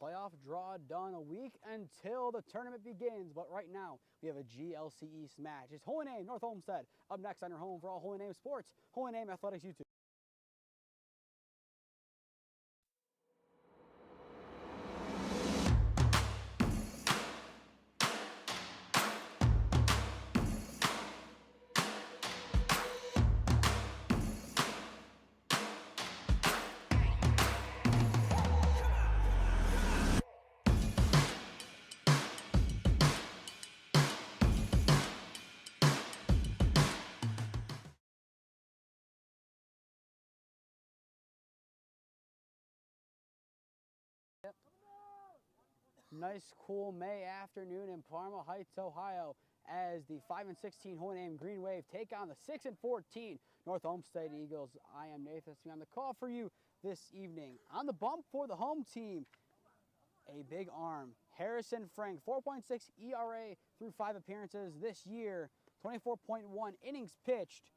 playoff draw done a week until the tournament begins. But right now, we have a GLC East match. It's Holy Name, North Olmsted. Up next on your home for all Holy Name sports, Holy Name Athletics YouTube. Nice cool May afternoon in Parma Heights, Ohio, as the 5-16 Holy Name Green Wave take on the 6-14 North Olmsted Eagles. I am Nathan Smee on the call for you this evening. On the bump for the home team, a big arm, Harrison Frank, 4.6 ERA through 5 appearances this year, 24.1 innings pitched,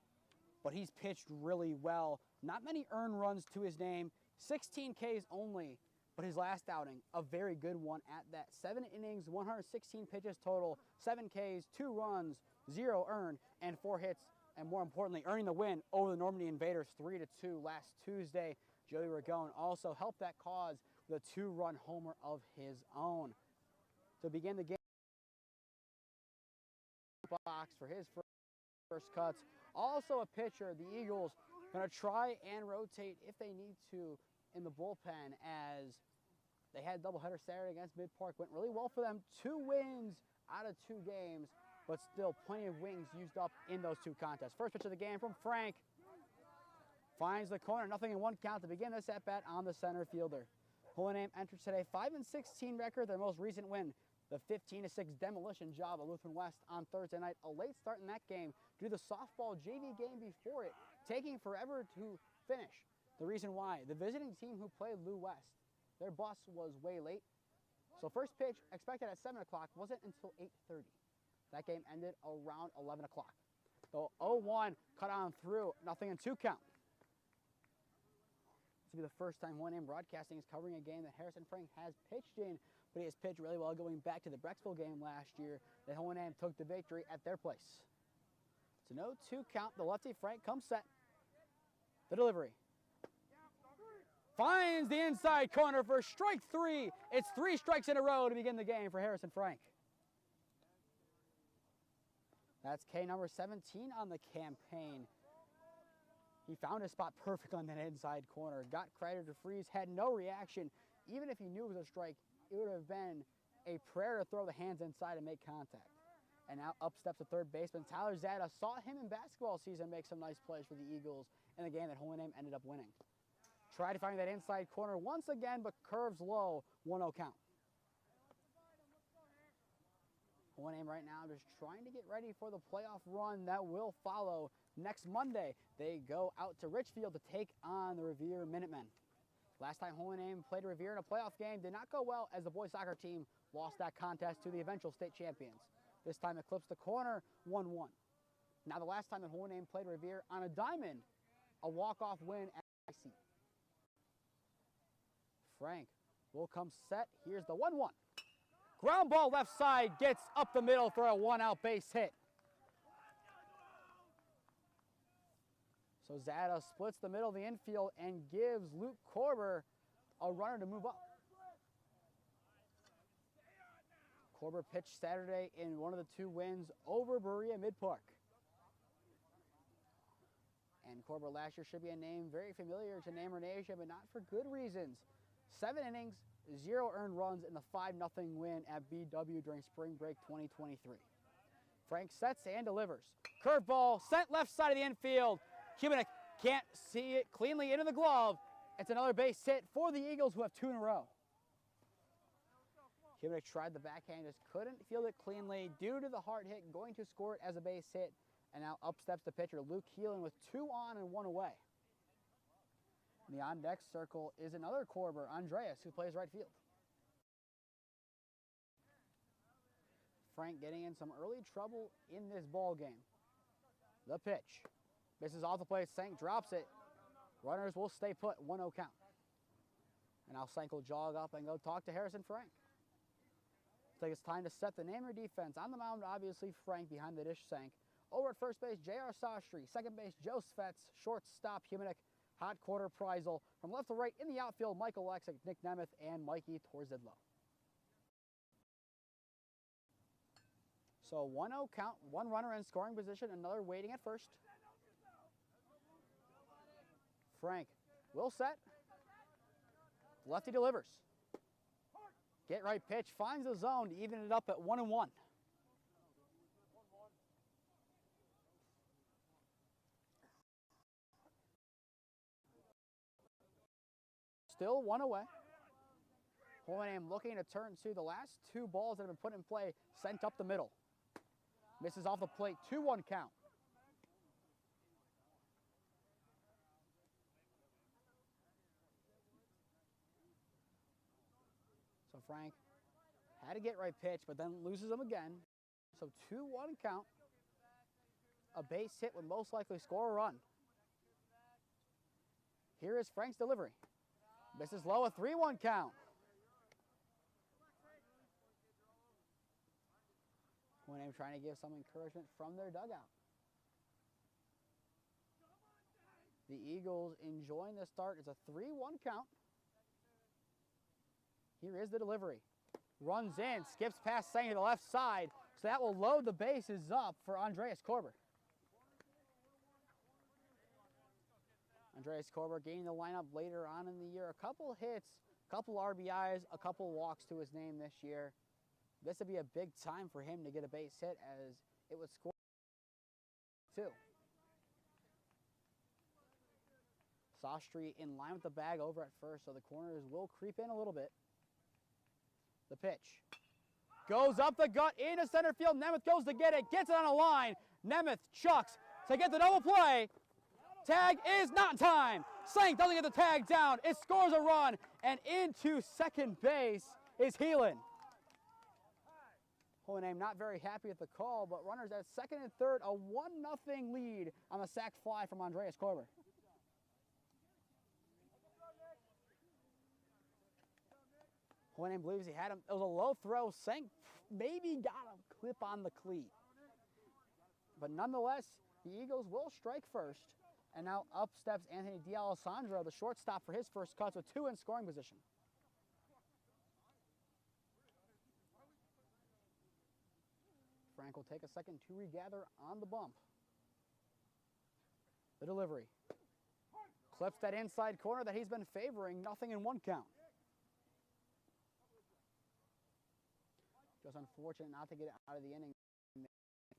but he's pitched really well. Not many earned runs to his name, 16 Ks only. But his last outing, a very good one at that. 7 innings, 116 pitches total, 7 Ks, 2 runs, 0 earned, and 4 hits, and more importantly, earning the win over the Normandy Invaders 3-2 last Tuesday. Joey Ragone also helped that cause with a 2-run homer of his own. To begin the game, box for his first cuts. Also a pitcher, the Eagles going to try and rotate if they need to in the bullpen, as they had a doubleheader Saturday against Mid-Park. Went really well for them. 2 wins out of 2 games, but still plenty of wings used up in those 2 contests. First pitch of the game from Frank. Finds the corner, nothing in 1 count to begin this at-bat on the center fielder. Holy Name enters today 5-16 record, their most recent win, the 15-6 demolition job of Lutheran West on Thursday night. A late start in that game due to the softball JV game before it, taking forever to finish. The reason why, the visiting team who played Lou West, their bus was way late. So first pitch expected at 7 o'clock wasn't until 8:30. That game ended around 11 o'clock. So 0-1 cut on through, nothing in 2 count. This will be the first time Holy Name Broadcasting is covering a game that Harrison Frank has pitched in, but he has pitched really well going back to the Brecksville game last year that Holy Name took the victory at their place. It's a 0-2 count. The lefty Frank comes set. The delivery. Finds the inside corner for strike 3. It's 3 strikes in a row to begin the game for Harrison Frank. That's K number 17 on the campaign. He found his spot perfect on that inside corner. Got Kreider to freeze, had no reaction. Even if he knew it was a strike, it would have been a prayer to throw the hands inside and make contact. And now up steps the third baseman, Tyler Zada. Saw him in basketball season make some nice plays for the Eagles in the game that Holy Name ended up winning. Tried to find that inside corner once again, but curves low, 1-0 count. Holy Name right now just trying to get ready for the playoff run that will follow next Monday. They go out to Richfield to take on the Revere Minutemen. Last time Holy Name played Revere in a playoff game did not go well, as the boys soccer team lost that contest to the eventual state champions. This time it clips the corner, 1-1. Now the last time that Holy Name played Revere on a diamond, a walk-off win at IC. Frank will come set. Here's the 1-1. Ground ball left side, gets up the middle for a 1-out base hit. So Zada splits the middle of the infield and gives Luke Koerber a runner to move up. Koerber pitched Saturday in one of the 2 wins over Berea Mid-Park. And Koerber last year should be a name very familiar to Namer Nation, but not for good reasons. 7 innings, 0 earned runs in the 5-0 win at BW during spring break 2023. Frank sets and delivers. Curveball sent left side of the infield. Humanek can't see it cleanly into the glove. It's another base hit for the Eagles, who have 2 in a row. Humanek tried the backhand, just couldn't field it cleanly due to the hard hit, going to score it as a base hit. And now up steps the pitcher, Luke Keelan, with 2 on and 1 away. In the on-deck circle is another Koerber, Andreas, who plays right field. Frank getting in some early trouble in this ball game. The pitch. Misses off the plate, Sank drops it. Runners will stay put, 1-0 count. And now Sank will jog up and go talk to Harrison Frank. Looks like it's time to set the name of your defense. On the mound, obviously, Frank behind the dish, Sank. Over at first base, J.R. Sastry. Second base, Joe Svets. Shortstop, Humanick. Hot quarter, Preisel. From left to right in the outfield, Michael Lexick, Nick Nemeth, and Mikey Torzidlo. So 1-0 count, one runner in scoring position, another waiting at first. Frank will set. Lefty delivers. Get right pitch, finds the zone to even it up at 1-1. Still one away. Hohenheim looking to turn to the last two balls that have been put in play, sent up the middle. Misses off the plate, 2-1 count. So Frank had to get right pitch, but then loses them again. So 2-1 count. A base hit would most likely score a run. Here is Frank's delivery. Misses low, a 3-1 count. Hohenheim trying to give some encouragement from their dugout. The Eagles enjoying the start. It's a 3-1 count. Here is the delivery. Runs in, skips past Sang to the left side, so that will load the bases up for Andreas Koerber. Andreas Koerber gaining the lineup later on in the year. A couple hits, a couple RBIs, a couple walks to his name this year. This would be a big time for him to get a base hit, as it would score two. Sastry in line with the bag over at first, so the corners will creep in a little bit. The pitch goes up the gut into center field. Nemeth goes to get it, gets it on a line. Nemeth chucks to get the double play. Tag is not in time. Sank doesn't get the tag down. It scores a run, and into second base is Heelan. Hohenheim not very happy with the call, but runners at second and third, a 1-0 lead on the sac fly from Andreas Koerber. Hohenheim believes he had him. It was a low throw. Sank maybe got a clip on the cleat. But nonetheless, the Eagles will strike first. And now up steps Anthony D'Alessandro, the shortstop, for his first cuts with 2 in scoring position. Frank will take a second to regather on the bump. The delivery. Clips that inside corner that he's been favoring. 0-1 count. Just unfortunate not to get it out of the inning.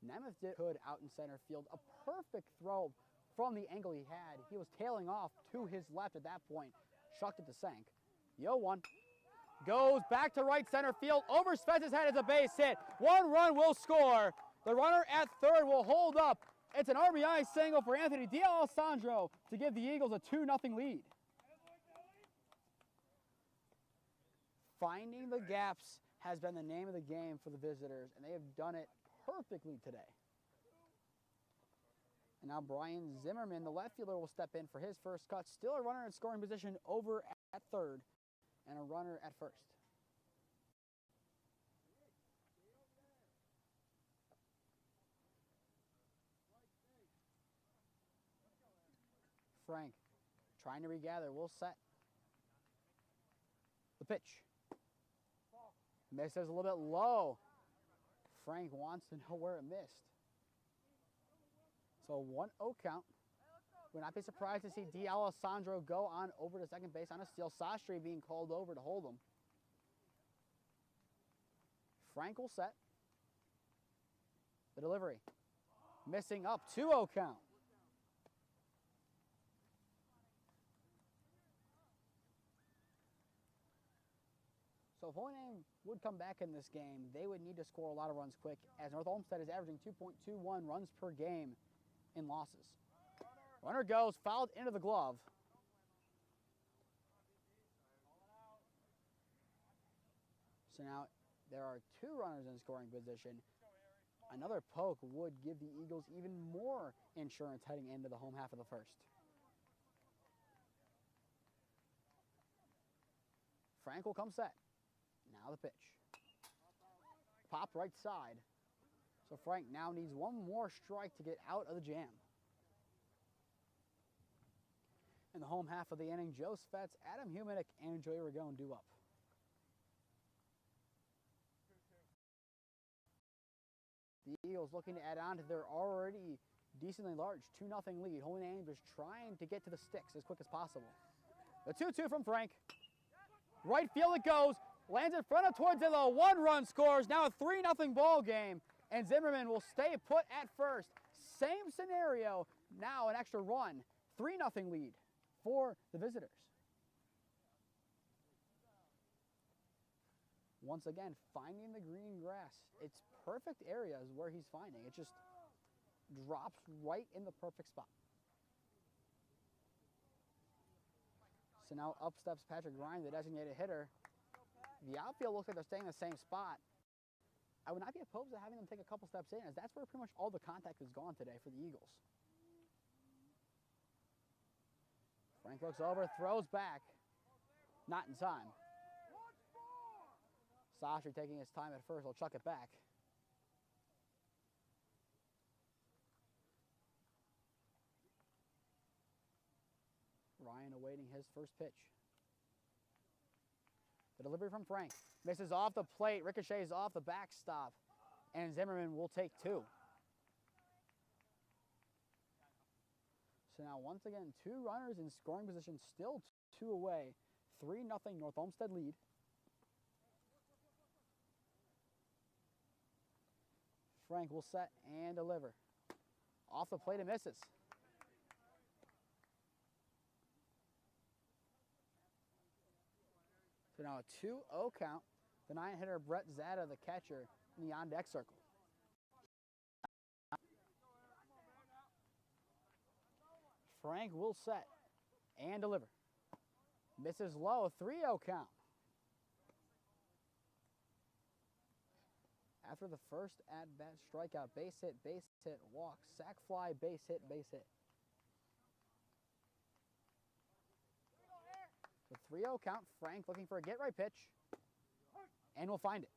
Nemeth could out in center field. A perfect throw from the angle he had. He was tailing off to his left at that point. Chucked it to Sank. The 0-1. Goes back to right center field. Over Svetz's head is a base hit. 1 run will score. The runner at third will hold up. It's an RBI single for Anthony D'Alessandro to give the Eagles a 2-0 lead. Finding the gaps has been the name of the game for the visitors, and they have done it perfectly today. And now Brian Zimmerman, the left fielder, will step in for his first cut. Still a runner in scoring position over at third and a runner at first. Frank trying to regather, will set. The pitch. Misses a little bit low. Frank wants to know where it missed. So 1-0 count. Would not be surprised to see D'Alessandro go on over to second base on a steal. Sastry being called over to hold him. Frank will set. The delivery. Missing up, 2-0 count. So if Hohenheim would come back in this game, they would need to score a lot of runs quick, as North Olmsted is averaging 2.21 runs per game in losses. Runner goes, fouled into the glove. So now there are 2 runners in scoring position. Another poke would give the Eagles even more insurance heading into the home half of the first. Frank will come set. Now the pitch. Pop right side. So Frank now needs one more strike to get out of the jam. In the home half of the inning, Joe Svets, Adam Humanick, and Joey Ragone do up. The Eagles looking to add on to their already decently large 2-0 lead. Holy Name is trying to get to the sticks as quick as possible. The 2-2 from Frank. Right field it goes. Lands in front of towards the 1-run scores. Now a 3-0 ball game. And Zimmerman will stay put at first. Same scenario. Now an extra run. 3-0 lead for the visitors. Once again, finding the green grass. It's perfect areas where he's finding. It just drops right in the perfect spot. So now up steps Patrick Ryan, the designated hitter. The outfield looks like they're staying in the same spot. I would not be opposed to having them take a couple steps in, as that's where pretty much all the contact is gone today for the Eagles. Frank looks over, throws back. Not in time. Sasha taking his time at first, will chuck it back. Ryan awaiting his first pitch. The delivery from Frank. Misses off the plate, ricochets off the backstop, and Zimmerman will take 2. So now once again, 2 runners in scoring position, still 2 away. 3-0 North Olmsted lead. Frank will set and deliver. Off the plate, it misses. So now a 2-0 count. The 9-hitter Brett Zada, the catcher, in the on-deck circle. Frank will set and deliver. Misses low, 3-0 count. After the first at-bat strikeout, base hit, walk, sac fly, base hit, base hit. So 3-0 count. Frank looking for a get-right pitch, and will find it.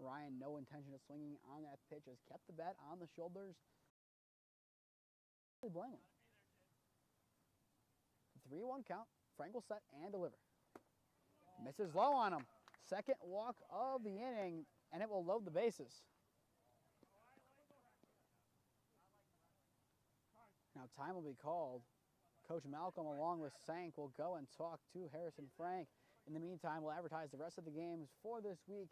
Ryan, no intention of swinging on that pitch, has kept the bat on the shoulders. Really blame him. 3-1 count. Frank will set and deliver. Misses low on him. Second walk of the inning, and it will load the bases. Now time will be called. Coach Malcolm, along with Sank, will go and talk to Harrison Frank. In the meantime, we'll advertise the rest of the games for this week.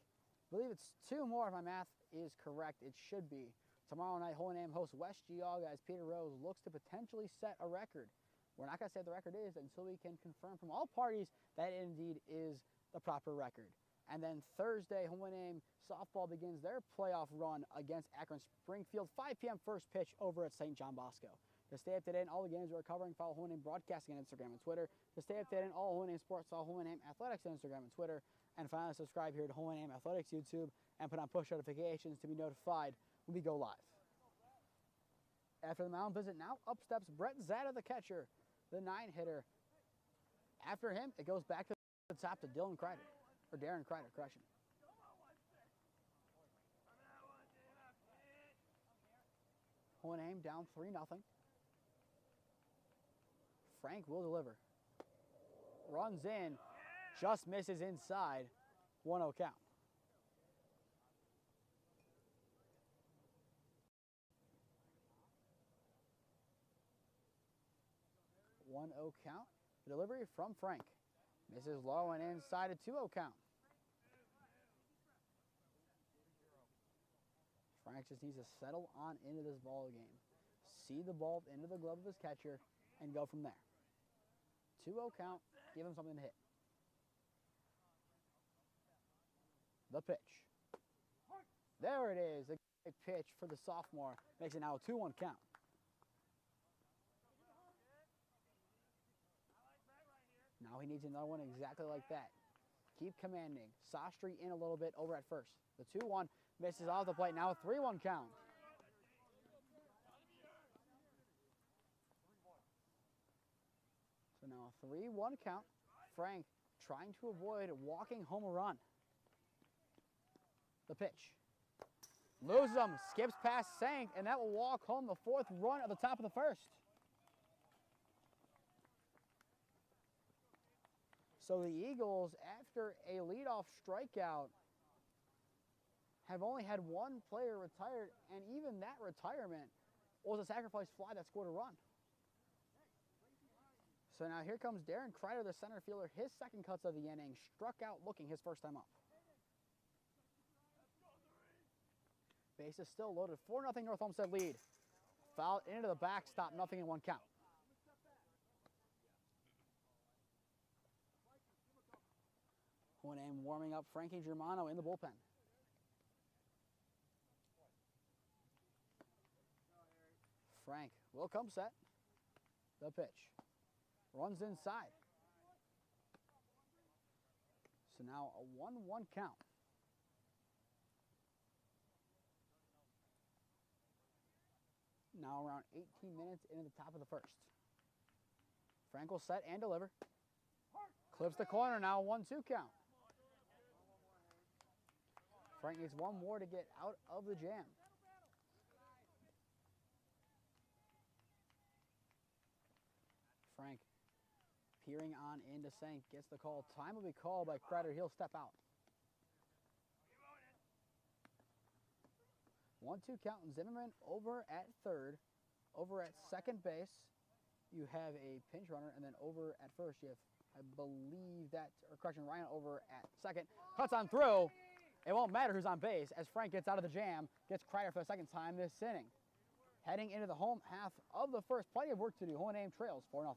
I believe it's 2 more if my math is correct. It should be. Tomorrow night, Holy Name hosts West Geauga as Peter Rose looks to potentially set a record. We're not going to say what the record is until we can confirm from all parties that it indeed is the proper record. And then Thursday, Holy Name softball begins their playoff run against Akron Springfield. 5 p.m. first pitch over at St. John Bosco. To stay up to date on all the games we're covering, follow Holy Name Broadcasting on Instagram and Twitter. To stay up to date on all Holy Name sports, follow Holy Name Athletics on Instagram and Twitter. And finally, subscribe here to Holy Name Athletics YouTube and put on push notifications to be notified when we go live. After the mound visit, now up steps Brett Zada, the catcher, the 9-hitter. After him, it goes back to the top to Darren Kreider, correction. Holy Name down 3-0. Frank will deliver. Runs in, just misses inside. 1-0 count. Count. Delivery from Frank. Misses low and inside, a 2-0 count. Frank just needs to settle on into this ball game. See the ball into the glove of his catcher and go from there. 2-0 count. Give him something to hit. The pitch. There it is. A great pitch for the sophomore. Makes it now a 2-1 count. Now he needs another one exactly like that. Keep commanding. Sastry in a little bit over at first. The 2-1 misses off the plate. Now a 3-1 count. So So now a 3-1 count. Frank trying to avoid walking home a run. The pitch. Loses him, skips past Sank, and that will walk home the 4th run at the top of the 1st. So the Eagles, after a leadoff strikeout, have only had 1 player retired, and even that retirement was a sacrifice fly that scored a run. So now here comes Darren Kreider, the center fielder, his second cuts of the inning, struck out looking his first time up. Base is still loaded, 4-0 North Olmsted lead. Fouled into the backstop, 0-1 count. Name warming up Frankie Germano in the bullpen. Frank will come set. The pitch. Runs inside. So now a 1-1 count. Now around 18 minutes into the top of the 1st. Frank will set and deliver. Clips the corner, now a 1-2 count. Frank needs 1 more to get out of the jam. Frank peering on into Sank, gets the call. Time will be called by Kreider. He'll step out. 1-2 count. Zimmerman over at 3rd. Over at 2nd base, you have a pinch runner, and then over at 1st, you have, I believe that, or correction, Ryan over at 2nd. Cuts on through. It won't matter who's on base as Frank gets out of the jam, gets Kreider for the 2nd time this inning. Heading into the home half of the 1st, plenty of work to do. Home name trails 4-0.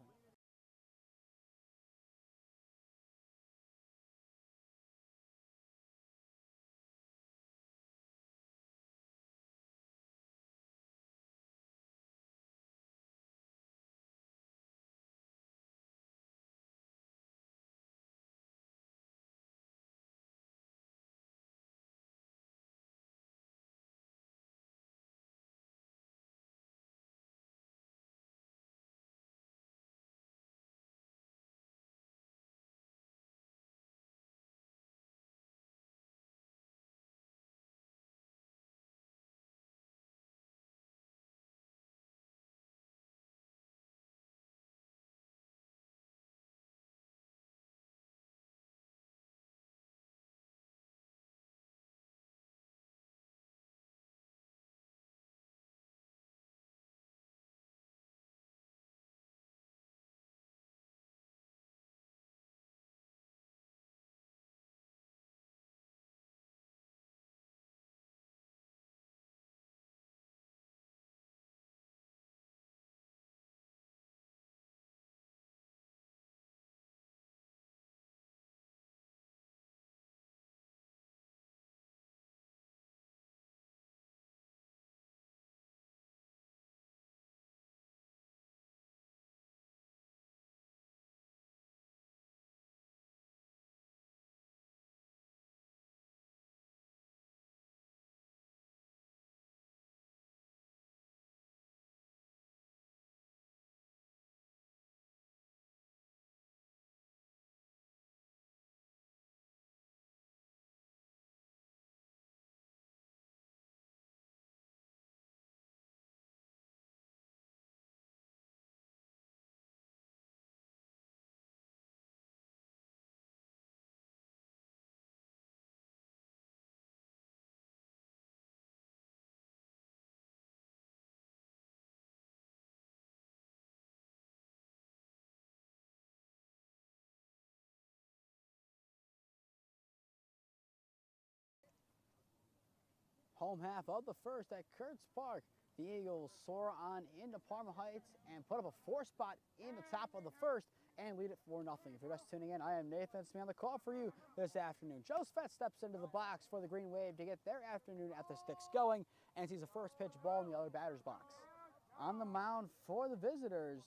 Home half of the 1st at Kurtz Park. The Eagles soar on into Parma Heights and put up a 4 spot in the top of the 1st and lead it 4-0. If you're just tuning in, I am Nathan Smee on the call for you this afternoon. Joe Svet steps into the box for the Green Wave to get their afternoon at the sticks going and sees a first pitch ball in the other batter's box. On the mound for the visitors,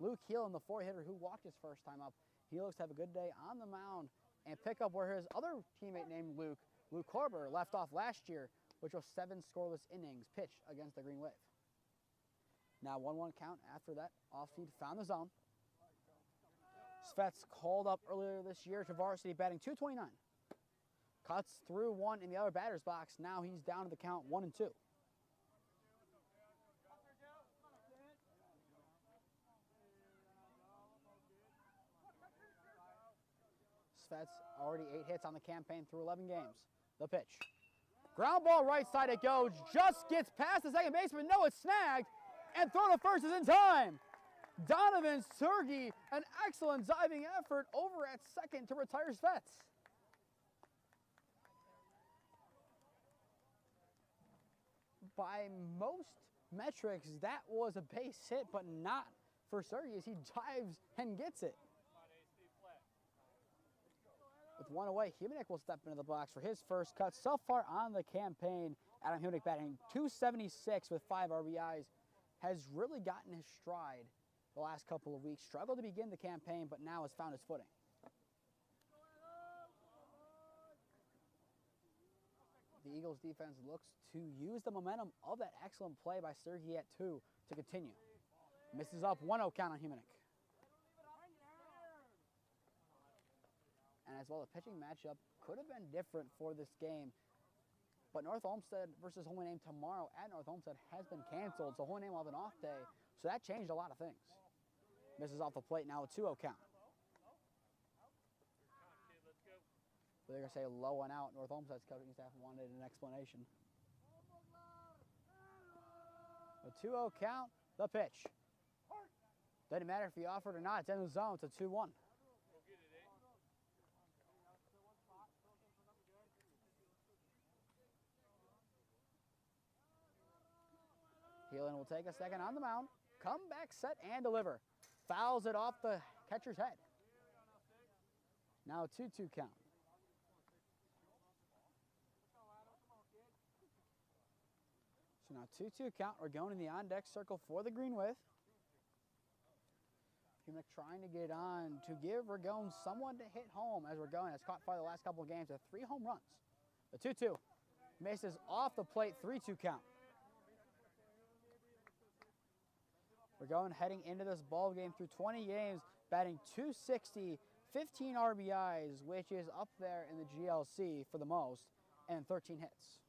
Luke Heel, the 4-hitter who walked his first time up. He looks to have a good day on the mound and pick up where his other teammate named Luke Koerber, left off last year, which was 7 scoreless innings pitched against the Green Wave. Now 1-1 count after that off-speed found the zone. Svets called up earlier this year to varsity, batting .229. Cuts through one in the other batter's box. Now he's down to the count 1-2. Svets already 8 hits on the campaign through 11 games. The pitch. Ground ball right side it goes. Just gets past the second baseman. No, it's snagged. And throw to first is in time. Donovan Sergey, an excellent diving effort over at second to retire Svets. By most metrics, that was a base hit, but not for Sergey as he dives and gets it. With one away, Humanek will step into the box for his first cut so far on the campaign. Adam Humanek batting .276 with 5 RBIs, has really gotten his stride the last couple of weeks. Struggled to begin the campaign, but now has found his footing. The Eagles defense looks to use the momentum of that excellent play by Sergey at 2 to continue. Misses up 1-0 count on Humanek. And as well, the pitching matchup could have been different for this game. But North Olmsted versus Holy Name tomorrow at North Olmsted has been canceled, so Holy Name will have an off day. So that changed a lot of things. Misses off the plate now, a 2-0 count. They're going to say low and out. North Olmsted's coaching staff wanted an explanation. A 2-0 count, the pitch. Doesn't matter if he offered or not, it's in the zone, it's a 2-1. Heelan will take a second on the mound. Come back, set, and deliver. Fouls it off the catcher's head. Now a 2-2 count. So now 2-2 count. We're going in the on-deck circle for the green with. Humanek trying to get on to give Ragone someone to hit home as Ragone has caught fire the last couple of games with 3 home runs. The 2-2 misses off the plate, 3-2 count. Ragone heading into this ball game through 20 games, batting .260, 15 RBIs, which is up there in the GLC for the most, and 13 hits.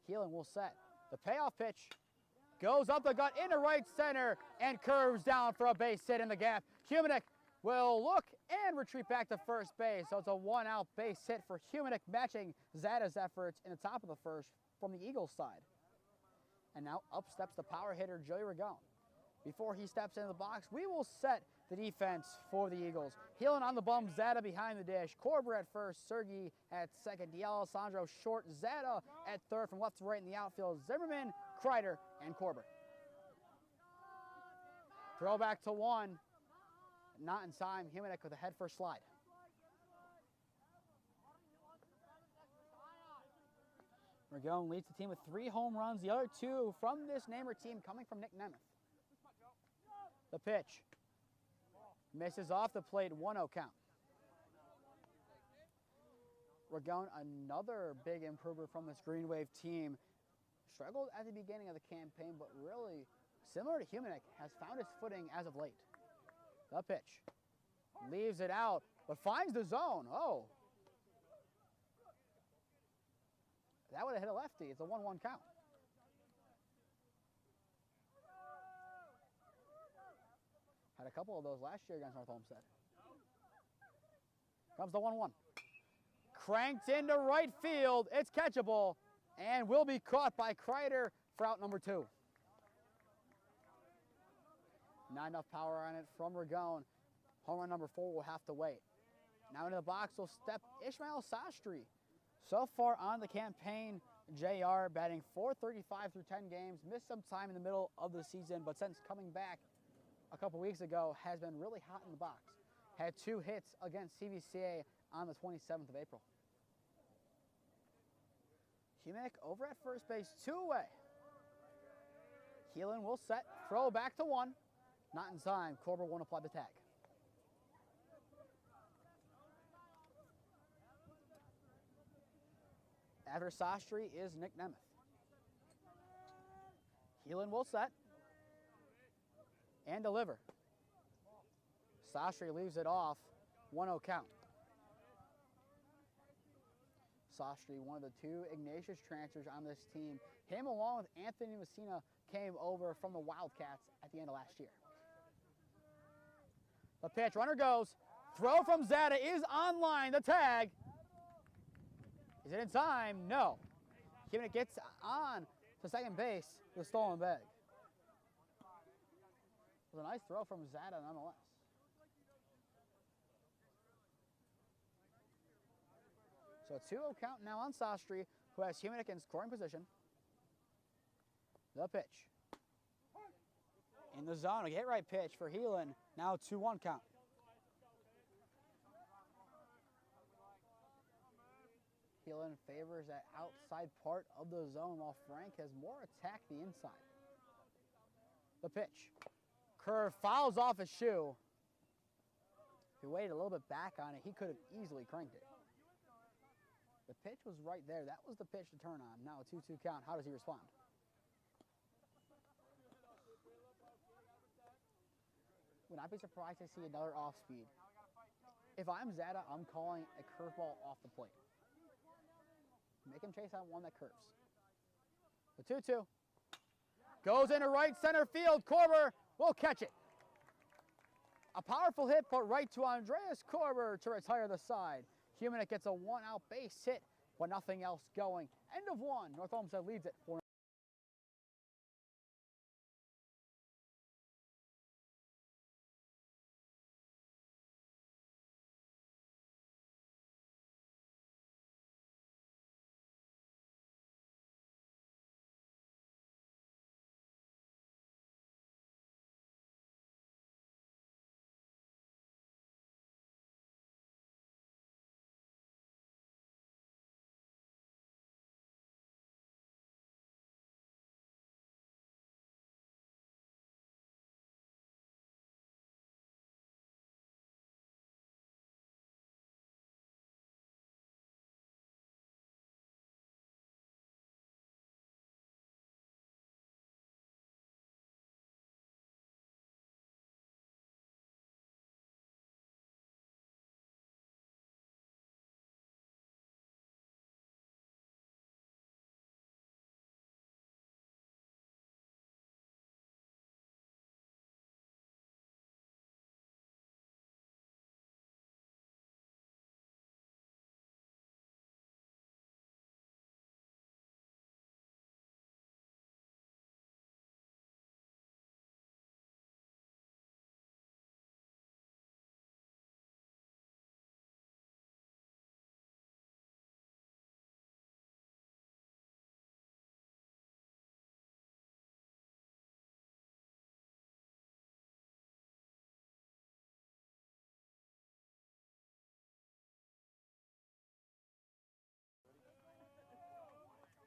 Heelan will set. The payoff pitch goes up the gut into right center and curves down for a base hit in the gap. Humanek will look and retreat back to first base. So it's a 1-out base hit for Humanek, matching Zada's efforts in the top of the first from the Eagles side. And now up steps the power hitter, Joey Ragone. Before he steps into the box, we will set the defense for the Eagles. Heelan on the bum, Zada behind the dish. Koerber at first, Sergey at second, D'Alessandro short, Zada at third from left to right in the outfield, Zimmerman, Kreider, and Koerber. Throw back to 1. Not in time. Humanek with a head first slide. Ragone leads the team with 3 home runs. The other 2 from this Namer team coming from Nick Nemeth. The pitch. Misses off the plate, 1-0 count. Ragone, another big improver from this Green Wave team. Struggled at the beginning of the campaign, but really, similar to Humanek, has found its footing as of late. The pitch. Leaves it out, but finds the zone. Oh. That would have hit a lefty. It's a 1-1 count. Had a couple of those last year against North Olmsted. Comes the 1-1. Cranked into right field. It's catchable and will be caught by Kreider for out number 2. Not enough power on it from Ragone. Home run number 4 will have to wait. Now into the box will step Ishmael Sastry. So far on the campaign, JR batting .435 through 10 games. Missed some time in the middle of the season, but since coming back a couple weeks ago, has been really hot in the box. Had 2 hits against CVCA on the 27th of April. Humanek over at first base, 2 away. Heelan will set, throw back to 1. Not in time. Koerber won't apply the tag. After Sastry is Nick Nemeth. Heelan will set and deliver. Sastry leaves it off. 1-0 count. Sastry, one of the two Ignatius transfers on this team. Him along with Anthony Messina came over from the Wildcats at the end of last year. The pitch, runner goes. Throw from Zada is on line. The tag. Is it in time? No. It gets on to second base with a stolen bag. It was a nice throw from Zada nonetheless. So a 2-0 count now on Sastry, who has Humanick in scoring position. The pitch. In the zone, a hit right pitch for Heelan. Now 2-1 count. Heelan favors that outside part of the zone while Frank has more attack the inside. The pitch. Curve fouls off his shoe. If he waited a little bit back on it, he could have easily cranked it. The pitch was right there. That was the pitch to turn on. Now a 2-2 count. How does he respond? Would not be surprised to see another off speed. If I'm Zada, I'm calling a curveball off the plate. Make him chase out one that curves. The 2-2. Goes into right center field. Koerber will catch it. A powerful hit put right to Andreas Koerber to retire the side. Humanick gets a 1-out base hit, but nothing else going. End of one. North Olmsted leads it 4-0.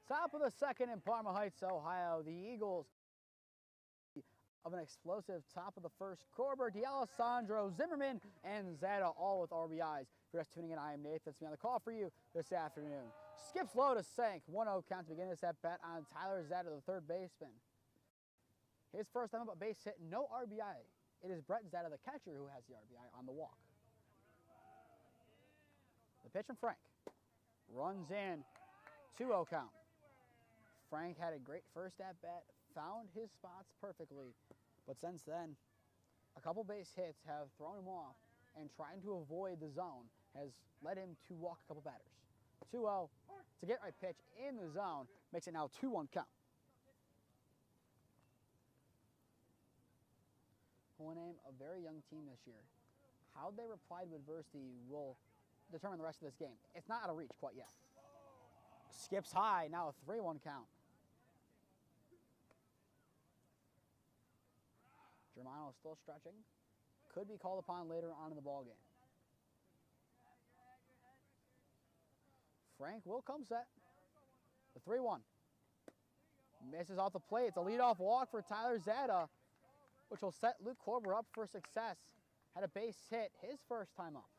Top of the second in Parma Heights, Ohio. The Eagles of an explosive top of the first. Koerber, D'Alessandro, Zimmerman, and Zada all with RBIs. For us tuning in, I am Nathan Smee on the call for you this afternoon. Skips low to Sank. 1-0 count to begin this at-bat on Tyler Zada, the third baseman. His first time up a base hit, no RBI. It is Brett Zada, the catcher, who has the RBI on the walk. The pitch from Frank. Runs in. 2-0 count. Frank had a great first at-bat, found his spots perfectly, but since then, a couple base hits have thrown him off, and trying to avoid the zone has led him to walk a couple batters. 2-0 to get right pitch in the zone makes it now 2-1 count. We'll name a very young team this year. How they reply to adversity will determine the rest of this game. It's not out of reach quite yet. Skips high, now a 3-1 count. Germano still stretching. Could be called upon later on in the ballgame. Frank will come set. The 3-1. Misses off the plate. It's a leadoff walk for Tyler Zada, which will set Luke Koerber up for success. Had a base hit his first time up.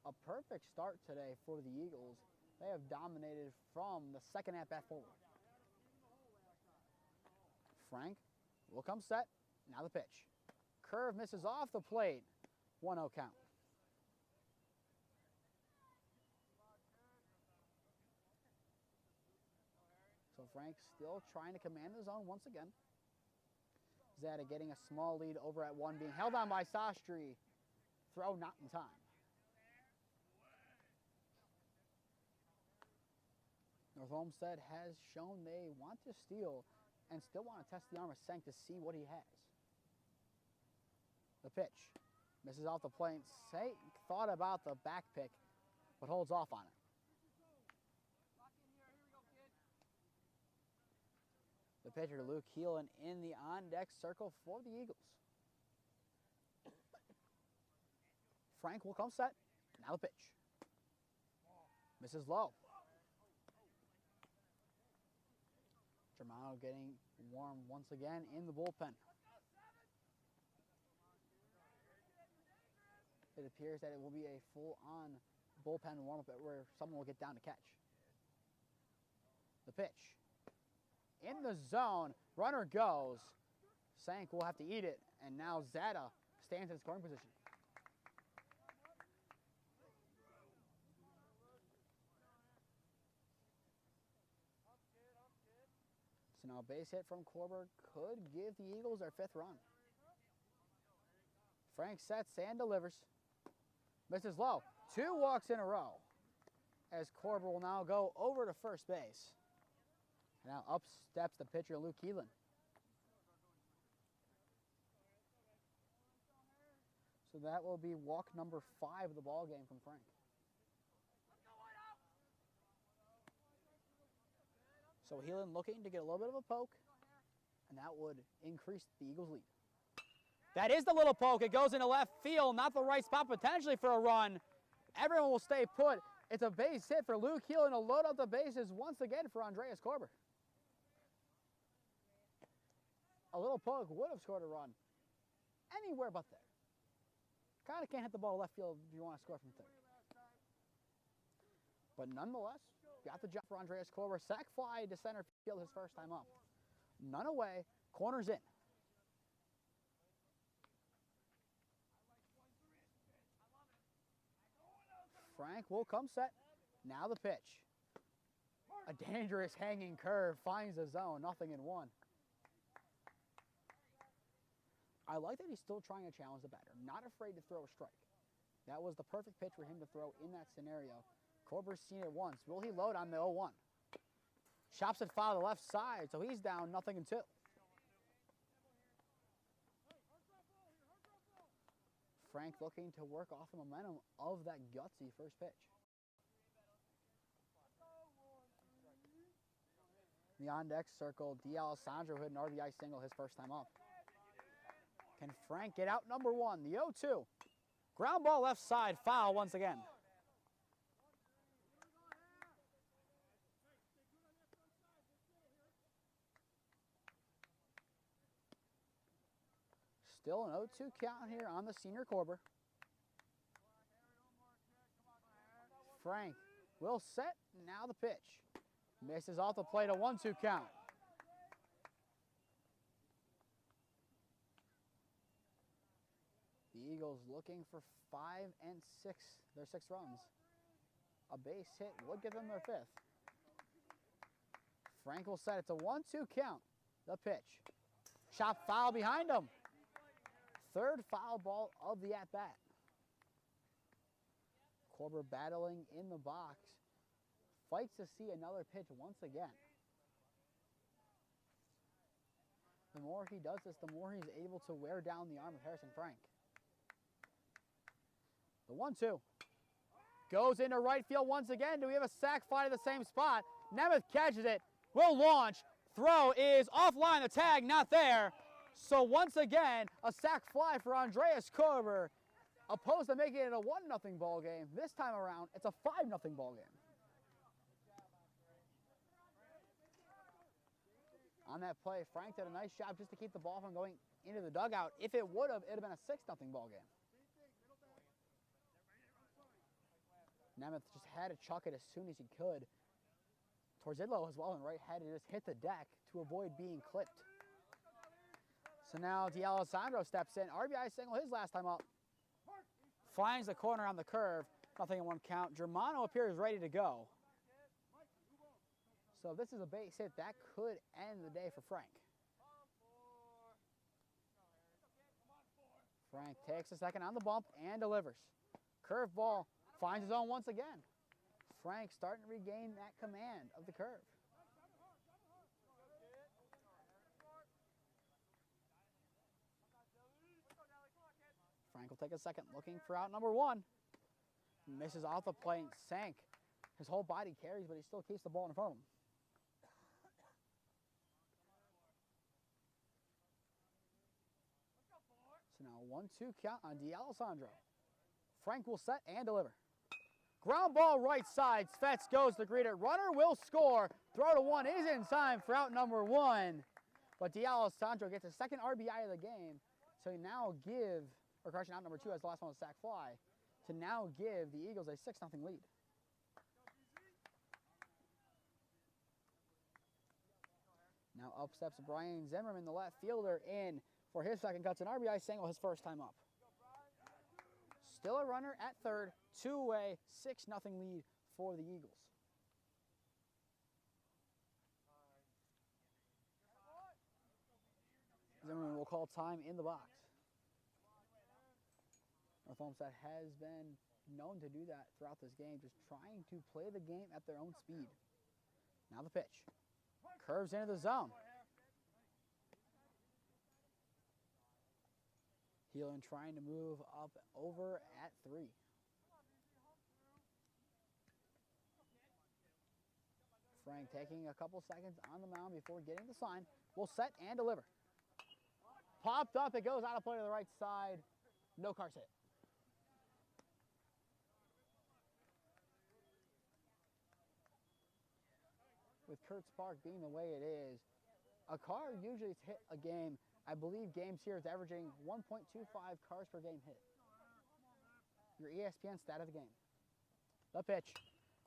A perfect start today for the Eagles. They have dominated from the second at-bat forward. Frank will come set. Now the pitch. Curve misses off the plate. 1-0 count. So Frank still trying to command the zone once again. Zeta getting a small lead over at 1, being held on by Sastry. Throw not in time. North Olmsted has shown they want to steal and still want to test the arm of Senk to see what he has. The pitch misses off the plate. Senk thought about the back pick, but holds off on it. The pitcher, Luke Keelan, in the on-deck circle for the Eagles. Frank will come set. Now the pitch. Misses low. Germano getting warm once again in the bullpen. It appears that it will be a full-on bullpen warm-up where someone will get down to catch. The pitch. In the zone, runner goes. Sank will have to eat it, and now Zeta stands in scoring position. So now a base hit from Koerber could give the Eagles their 5th run. Frank sets and delivers. Misses low. 2 walks in a row as Koerber will now go over to first base. And now up steps the pitcher, Luke Keelan. So that will be walk number 5 of the ball game from Frank. So Heelan looking to get a little bit of a poke, and that would increase the Eagles' lead. That is the little poke. It goes into left field, not the right spot potentially for a run. Everyone will stay put. It's a base hit for Luke Heelan to load up the bases once again for Andreas Koerber. A little poke would have scored a run anywhere but there. Kind of can't hit the ball left field if you want to score from third. But nonetheless, got the job for Andreas Koerber. Sac fly to center field his first time up. None away, corners in. Frank will come set. Now the pitch. A dangerous hanging curve finds the zone, 0-1. I like that he's still trying to challenge the batter, not afraid to throw a strike. That was the perfect pitch for him to throw in that scenario. Koerber's seen it once. Will he load on the 0-1? Chops it foul to the left side, so he's down 0-2. Frank looking to work off the momentum of that gutsy first pitch. The on-deck circle, D'Alessandro hit an RBI single his first time up. Can Frank get out number 1? The 0-2. Ground ball left side, foul once again. Still an 0-2 count here on the senior Koerber. Frank will set, now the pitch. Misses off the plate, a 1-2 count. The Eagles looking for 5 and 6, their 6 runs. A base hit would give them their 5th. Frank will set, it's a 1-2 count. The pitch. Chop foul behind him. 3rd foul ball of the at-bat. Koerber battling in the box. Fights to see another pitch once again. The more he does this, the more he's able to wear down the arm of Harrison Frank. The 1-2. Goes into right field once again. Do we have a sac fly to the same spot? Nemeth catches it. Will launch. Throw is offline. The tag not there. So once again, a sac fly for Andreas Koerber. Opposed to making it a 1-0 ball game. This time around, it's a 5-0 ball game. On that play, Frank did a nice job just to keep the ball from going into the dugout. If it would have, it would have been a 6-0 ball game. Nemeth just had to chuck it as soon as he could. Torzidlo as well, and right had to just hit the deck to avoid being clipped. So now D'Alessandro steps in. RBI single his last time up. Finds the corner on the curve. Nothing in one count. Germano appears ready to go. So if this is a base hit, that could end the day for Frank. Frank takes a second on the bump and delivers. Curveball finds his own once again. Frank starting to regain that command of the curve. Frank will take a second, looking for out number one. Misses off the plate, sank. His whole body carries, but he still keeps the ball in front of him. So now 1-2 count on D'Alessandro. Frank will set and deliver. Ground ball right side. Svets goes to greet it. Runner will score. Throw to one is in time for out number one. But D'Alessandro gets a second RBI of the game. So now give, or correction, out number two as the last one was sack fly, to now give the Eagles a 6-0 lead. Now up steps Brian Zimmerman, the left fielder, in for his second. Cuts an RBI single his first time up. Still a runner at third, two-way, 6-0 lead for the Eagles. Zimmerman will call time in the box. North Olmsted has been known to do that throughout this game, just trying to play the game at their own speed. Now the pitch. Curves into the zone. Heelan trying to move up over at 3. Frank taking a couple seconds on the mound before getting the sign. Will set and deliver. Popped up, it goes out of play to the right side. No cars hit. With Kurtz Park being the way it is, a car usually hit a game. I believe games here is averaging 1.25 cars per game hit. Your ESPN stat of the game. The pitch.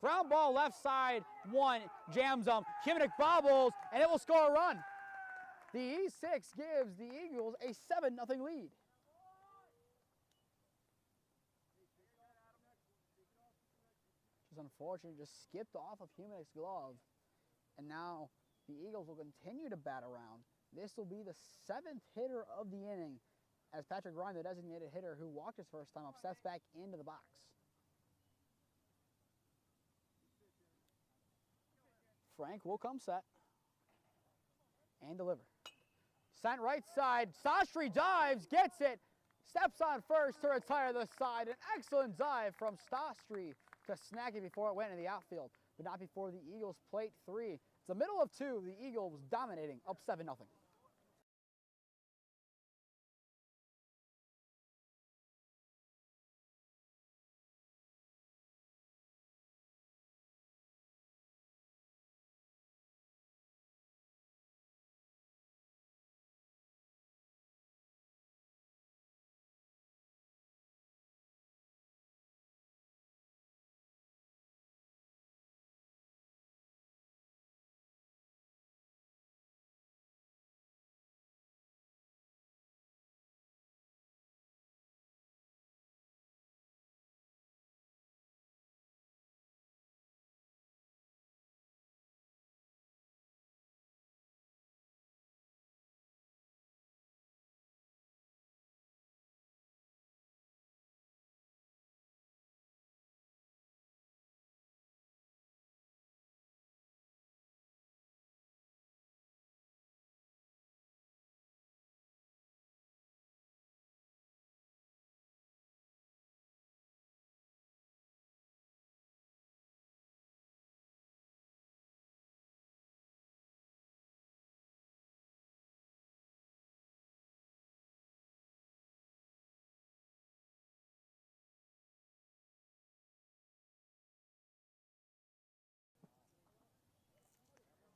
Ground ball left side, one, jams them. Kimnick bobbles, and it will score a run. The E6 gives the Eagles a 7-0 lead. Just unfortunate, just skipped off of Kimnick's glove. And now the Eagles will continue to bat around. This will be the 7th hitter of the inning as Patrick Ryan, the designated hitter who walked his first time up, steps back into the box. Frank will come set and deliver. Sent right side. Sastry dives, gets it, steps on first to retire the side. An excellent dive from Sastry to snag it before it went into the outfield, but not before the Eagles plate 3. It's the middle of 2. The Eagles dominating, up 7-0.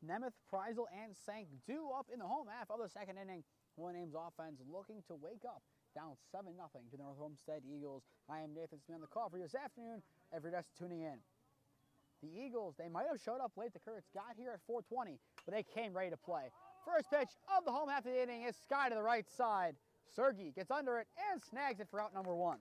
Nemeth, Preisel, and Sank due up in the home half of the second inning. One Ames offense looking to wake up, down 7-0 to the North Olmsted Eagles. I am Nathan Smee on the call for you this afternoon. Every just tuning in. The Eagles, they might have showed up late. The Kurtz got here at 4:20, but they came ready to play. First pitch of the home half of the inning is sky to the right side. Sergey gets under it and snags it for out number 1.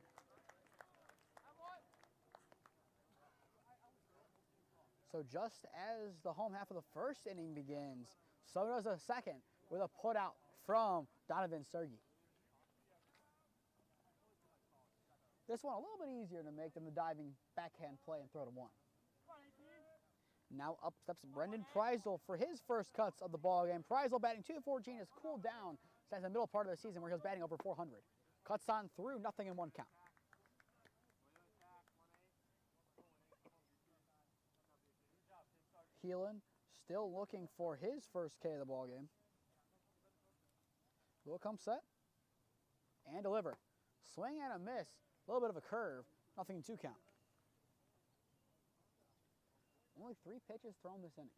So just as the home half of the first inning begins, so does the second with a put out from Donovan Sergey. This one a little bit easier to make than the diving backhand play and throw to 1. Now up steps Brendan Preisel for his first cuts of the ball game. Preisel batting .214 has cooled down since the middle part of the season where he was batting over .400. Cuts on through, nothing in 1 count. Heelan still looking for his first K of the ball game. Will come set and deliver. Swing and a miss. A little bit of a curve. Nothing in 2 count. Only 3 pitches thrown this inning.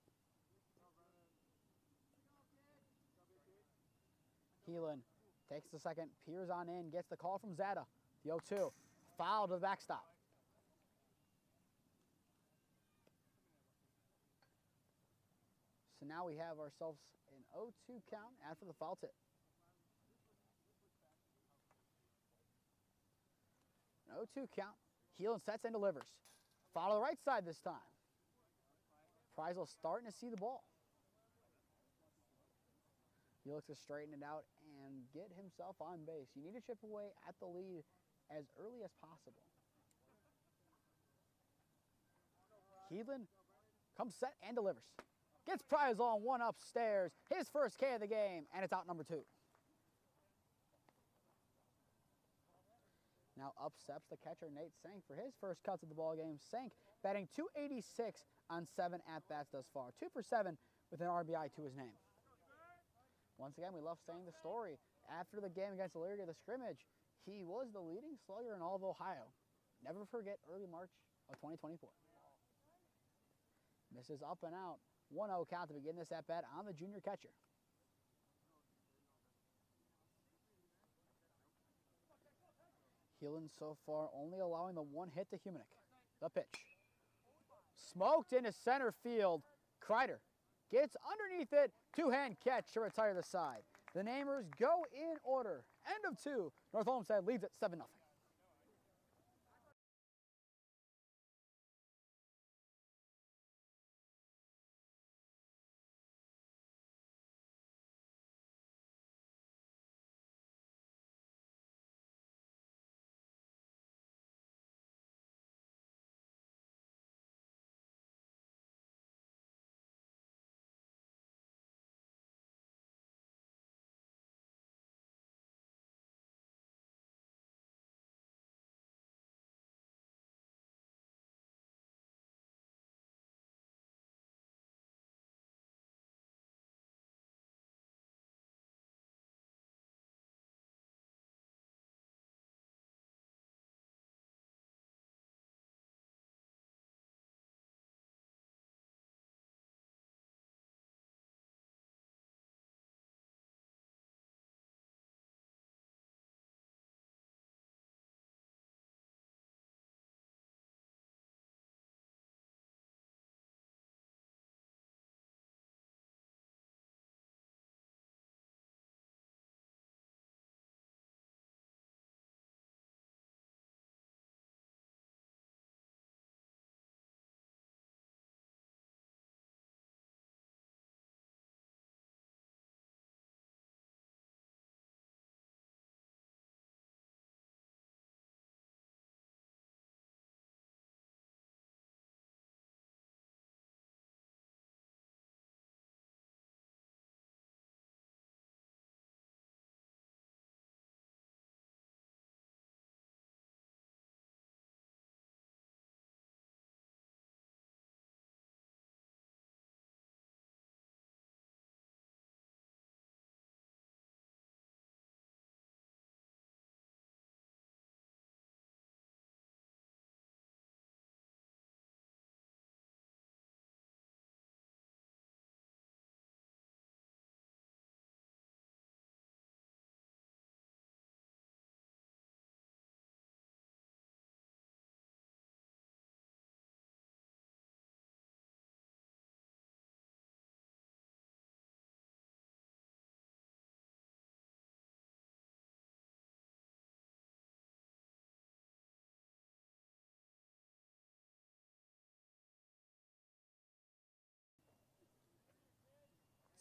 Heelan takes the second, peers on in, gets the call from Zada. The 0-2. Foul to the backstop. So now we have ourselves an 0-2 count after the foul tip. An 0-2 count. Heelan sets and delivers. Foul to the right side this time. Preisel starting to see the ball. He looks to straighten it out and get himself on base. You need to chip away at the lead as early as possible. Heelan comes set and delivers. Gets Preisel on 1 upstairs. His first K of the game, and it's out number 2. Now up steps the catcher, Nate Sank, for his first cuts of the ball game. Sank batting .286 on 7 at-bats thus far. 2 for 7 with an RBI to his name. Once again, we love saying the story. After the game against Elyria, the scrimmage, he was the leading slugger in all of Ohio. Never forget early March of 2024. Misses up and out. 1-0 count to begin this at-bat on the junior catcher. Heelan so far only allowing the 1 hit to Humanick. The pitch. Smoked into center field. Kreider gets underneath it. 2-hand catch to retire the side. The Namers go in order. End of 2. North Olmsted leads at 7-0.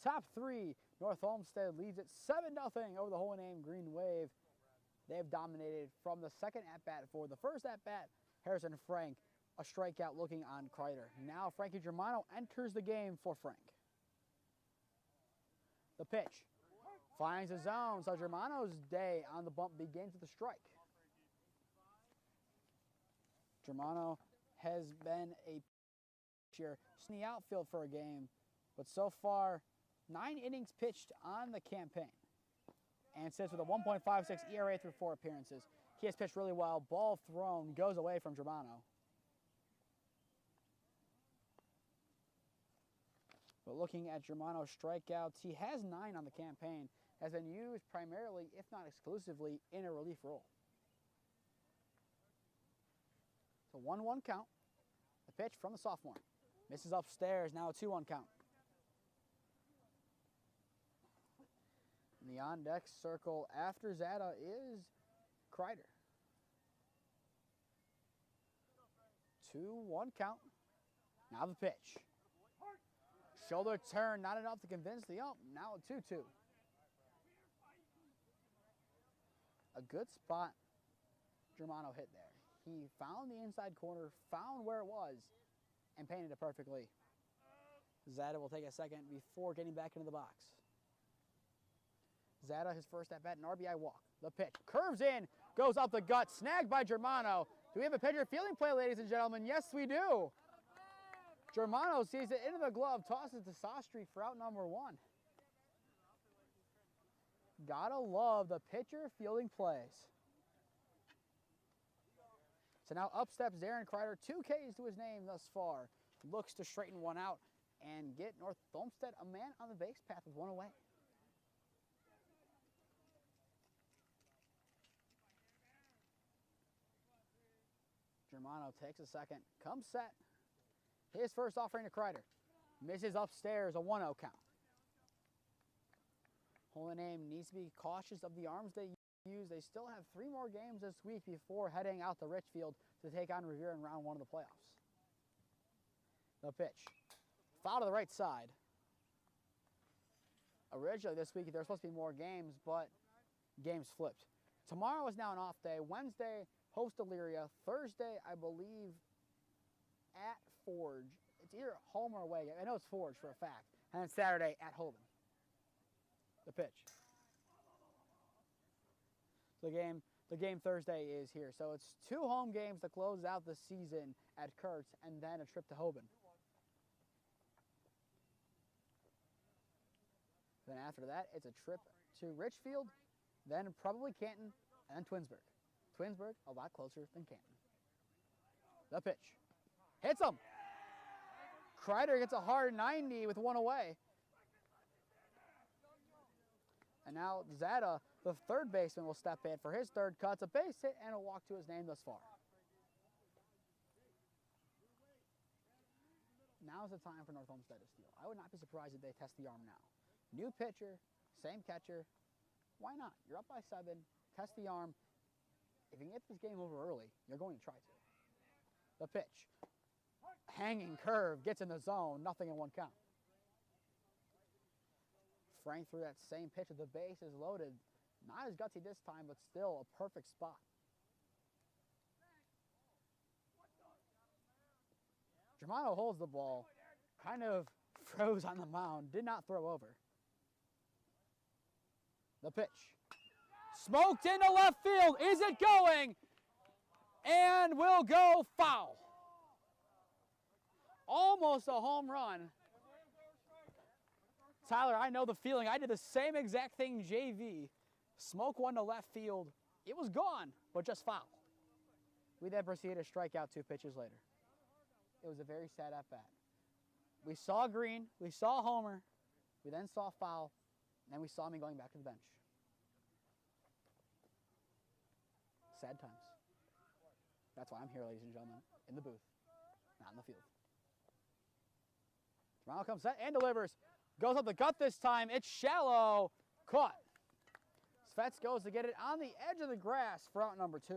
top three. North Olmsted leads it 7-0 over the Holy Name Green Wave. They've dominated from the second at-bat forward. The first at-bat, Harrison Frank, a strikeout looking on Kreider. Now Frankie Germano enters the game for Frank. The pitch finds the zone, so Germano's day on the bump begins with a strike. Germano has been a pitcher in the outfield for a game, but so far, 9 innings pitched on the campaign. And sits with a 1.56 ERA through 4 appearances. He has pitched really well. Ball thrown, goes away from Germano. But looking at Germano's strikeouts, he has 9 on the campaign, has been used primarily, if not exclusively, in a relief role. So 1-1 count. The pitch from the sophomore. Misses upstairs, now a 2-1 count. In the on-deck circle after Zada is Kreider. 2-1 count. Now the pitch. Shoulder turn, not enough to convince the ump. Now a 2-2. A good spot Germano hit there. He found the inside corner, found where it was, and painted it perfectly. Zada will take a second before getting back into the box. Zada, his first at-bat, an RBI walk. The pitch curves in, goes up the gut, snagged by Germano. Do we have a pitcher fielding play, ladies and gentlemen? Yes, we do. Germano sees it into the glove, tosses to Sastry for out number 1. Gotta love the pitcher fielding plays. So now up steps Darren Kreider, 2 Ks to his name thus far. Looks to straighten one out and get North Olmsted a man on the base path with 1 away. Germano takes a second, comes set. His first offering to Kreider. Misses upstairs, a 1-0 count. Holy Name needs to be cautious of the arms they use. They still have 3 more games this week before heading out to Richfield to take on Revere in round 1 of the playoffs. The pitch. Foul to the right side. Originally this week there were supposed to be more games, but games flipped. Tomorrow is now an off day. Wednesday, host Elyria. Thursday, I believe, at Forge. It's either home or away. I know it's Forge for a fact. And then Saturday at Holden. The pitch. The game Thursday is here. So it's 2 home games to close out the season at Kurtz and then a trip to Hoban. Then after that, it's a trip to Richfield, then probably Canton, and then Twinsburg. Twinsburg, a lot closer than Canton. The pitch. Hits him. Kreider gets a hard 90 with 1 away. And now Zada, the third baseman, will step in for his third cut. It's a base hit and a walk to his name thus far. Now's the time for North Olmsted to steal. I would not be surprised if they test the arm now. New pitcher, same catcher. Why not? You're up by 7, test the arm. If you can get this game over early, you're going to try to. The pitch. Hanging curve, gets in the zone, nothing in 1 count. Frank threw that same pitch at the base, is loaded. Not as gutsy this time, but still a perfect spot. Germano holds the ball, kind of froze on the mound, did not throw over. The pitch. Smoked into left field. Is it going? And will go foul. Almost a home run. Tyler, I know the feeling. I did the same exact thing JV. Smoke one to left field. It was gone, but just foul. We then proceeded to strike out 2 pitches later. It was a very sad at-bat. We saw green. We saw homer. We then saw foul. And then we saw me going back to the bench. Sad times. That's why I'm here, ladies and gentlemen, in the booth, not in the field. Germano comes set and delivers. Goes up the gut this time. It's shallow. Caught. Svets goes to get it on the edge of the grass for out number 2.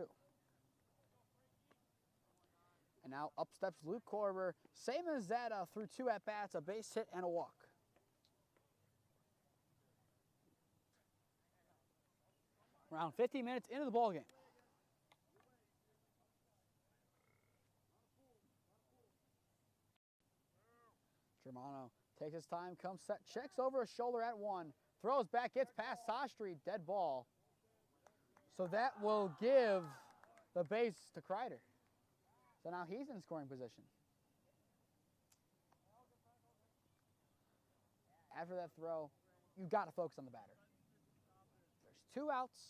And now up steps Luke Koerber. Same as Zada through 2 at-bats, a base hit and a walk. Around 50 minutes into the ballgame. Germano takes his time, comes set, checks over his shoulder at one, throws back, gets past Sastry, dead ball. So that will give the base to Kreider. So now he's in scoring position. After that throw, you've got to focus on the batter. There's 2 outs,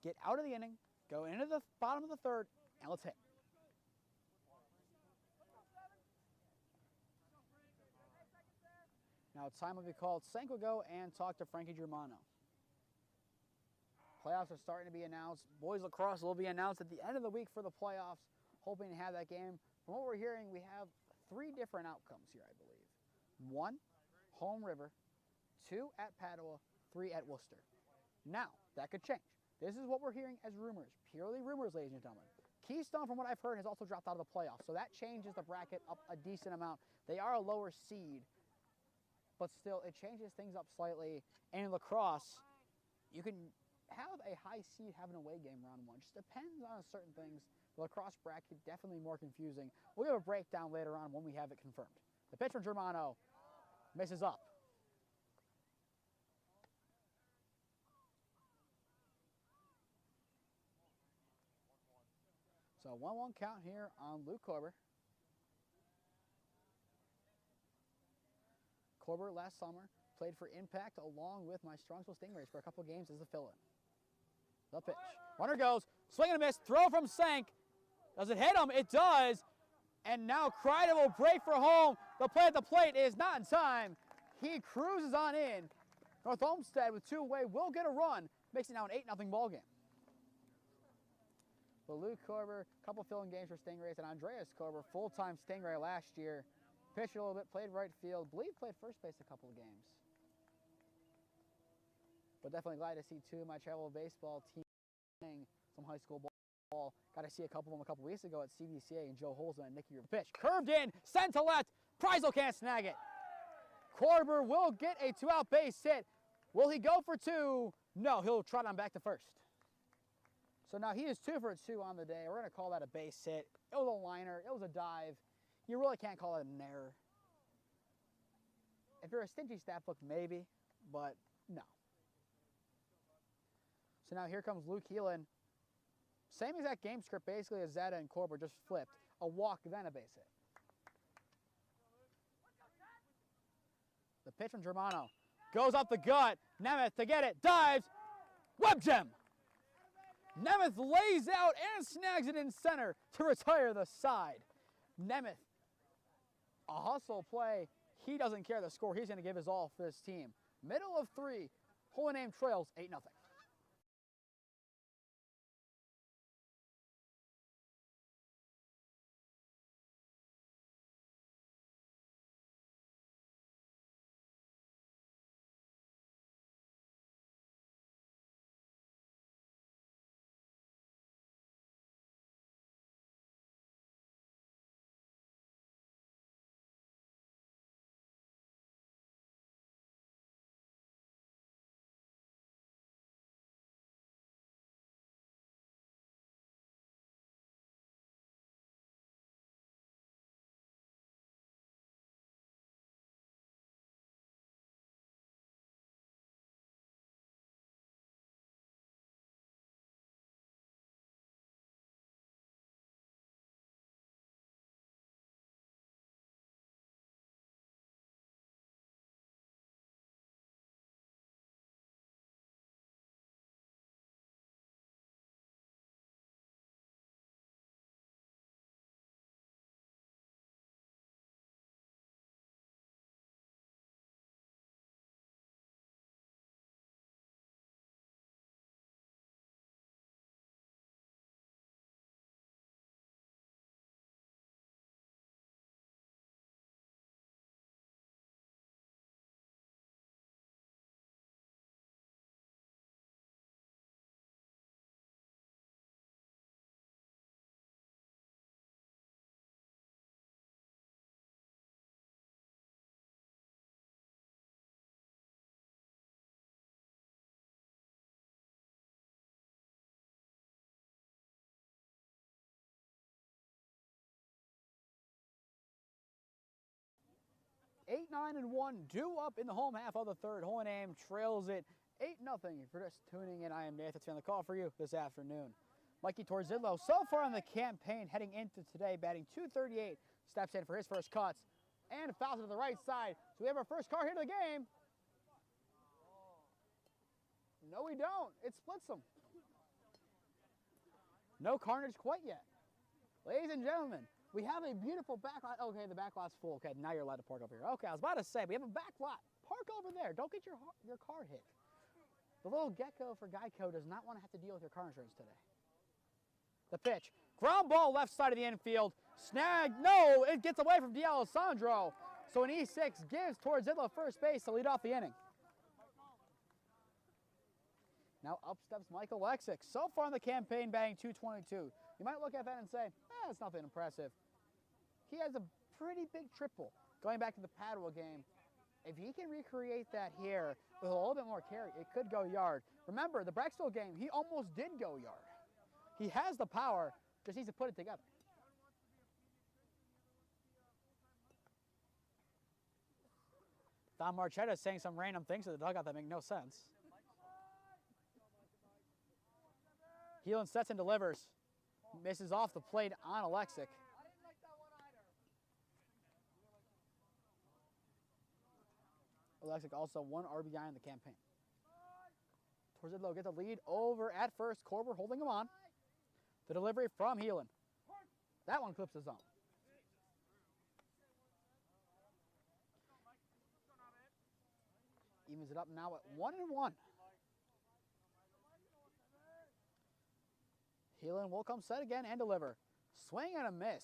get out of the inning, go into the bottom of the third, and let's hit. Now it's time to be called. Sank will go and talk to Frankie Germano. Playoffs are starting to be announced. Boys lacrosse will be announced at the end of the week for the playoffs, hoping to have that game. From what we're hearing, we have 3 different outcomes here, I believe. 1, home River. 2, at Padua. 3, at Worcester. Now, that could change. This is what we're hearing as rumors, purely rumors, ladies and gentlemen. Keystone, from what I've heard, has also dropped out of the playoffs, so that changes the bracket up a decent amount. They are a lower seed, but still, it changes things up slightly. And in lacrosse, you can have a high seed have an away game round 1. Just depends on certain things. The lacrosse bracket, definitely more confusing. We'll give a breakdown later on when we have it confirmed. The pitch from Germano misses up. So 1-1 count here on Luke Koerber. Koerber last summer played for Impact along with my Strongsville Stingrays for a couple games as a fill-in. The pitch. Runner goes, swing and a miss, throw from Sank. Does it hit him? It does. And now Kreider will break for home. The play at the plate is not in time. He cruises on in. North Olmsted with 2 away will get a run. Makes it now an 8-0 ball game. But Luke Koerber, couple fill-in games for Stingrays, and Andreas Koerber, full-time Stingray last year. Pitched a little bit, played right field, believe played first base a couple of games. But definitely glad to see 2 of my travel baseball team playing some high school ball. Got to see a couple of them a couple weeks ago at CVCA, and Joe Holzman and Nicky. Pitch curved in, sent to left. Preisel can't snag it. Koerber will get a 2-out base hit. Will he go for 2? No, he'll trot on back to first. So now he is 2 for 2 on the day. We're going to call that a base hit. It was a liner. It was a dive. You really can't call it an error. If you're a stingy stat book, maybe, but no. So now here comes Luke Heelan. Same exact game script basically as Zeta and Koerber, just flipped. A walk, then a base hit. The pitch from Germano goes up the gut. Nemeth to get it, dives, web gem. Nemeth lays out and snags it in center to retire the side. Nemeth, a hustle play. He doesn't care the score. He's going to give his all for this team. Middle of 3, Holy Name trails 8-0. 8-9-1, due up in the home half of the third. Hohenheim trails it 8-0. For just tuning in, I am Nathan Smee on the call for you this afternoon. Mikey Torzillo, so far in the campaign, heading into today, batting .238, steps in for his first cuts and fouls it to the right side. So we have our first car here to the game. No, we don't. It splits them. No carnage quite yet. Ladies and gentlemen, we have a beautiful back lot. Okay, the back lot's full. Okay, now you're allowed to park over here. Okay, I was about to say, we have a back lot. Park over there. Don't get your car hit. The little gecko for Geico does not want to have to deal with your car insurance today. The pitch. Ground ball left side of the infield. Snag. No, it gets away from D'Alessandro. So an E6 gives Torzillo first base to lead off the inning. Now up steps Michael Lexick. So far in the campaign, batting .222. You might look at that and say, it's nothing impressive. He has a pretty big triple. Going back to the Padua game, if he can recreate that here with a little bit more carry, it could go yard. Remember, the Brecksville game, he almost did go yard. He has the power, just needs to put it together. Don Marchetta is saying some random things to the dugout that make no sense. Heelan sets and delivers. Misses off the plate on Alexic. Alexic also 1 RBI in the campaign. Torzillo gets a lead over at first. Koerber holding him on. The delivery from Heelan. That one clips the zone. Evens it up now at 1-1. Heelan will come set again and deliver. Swing and a miss.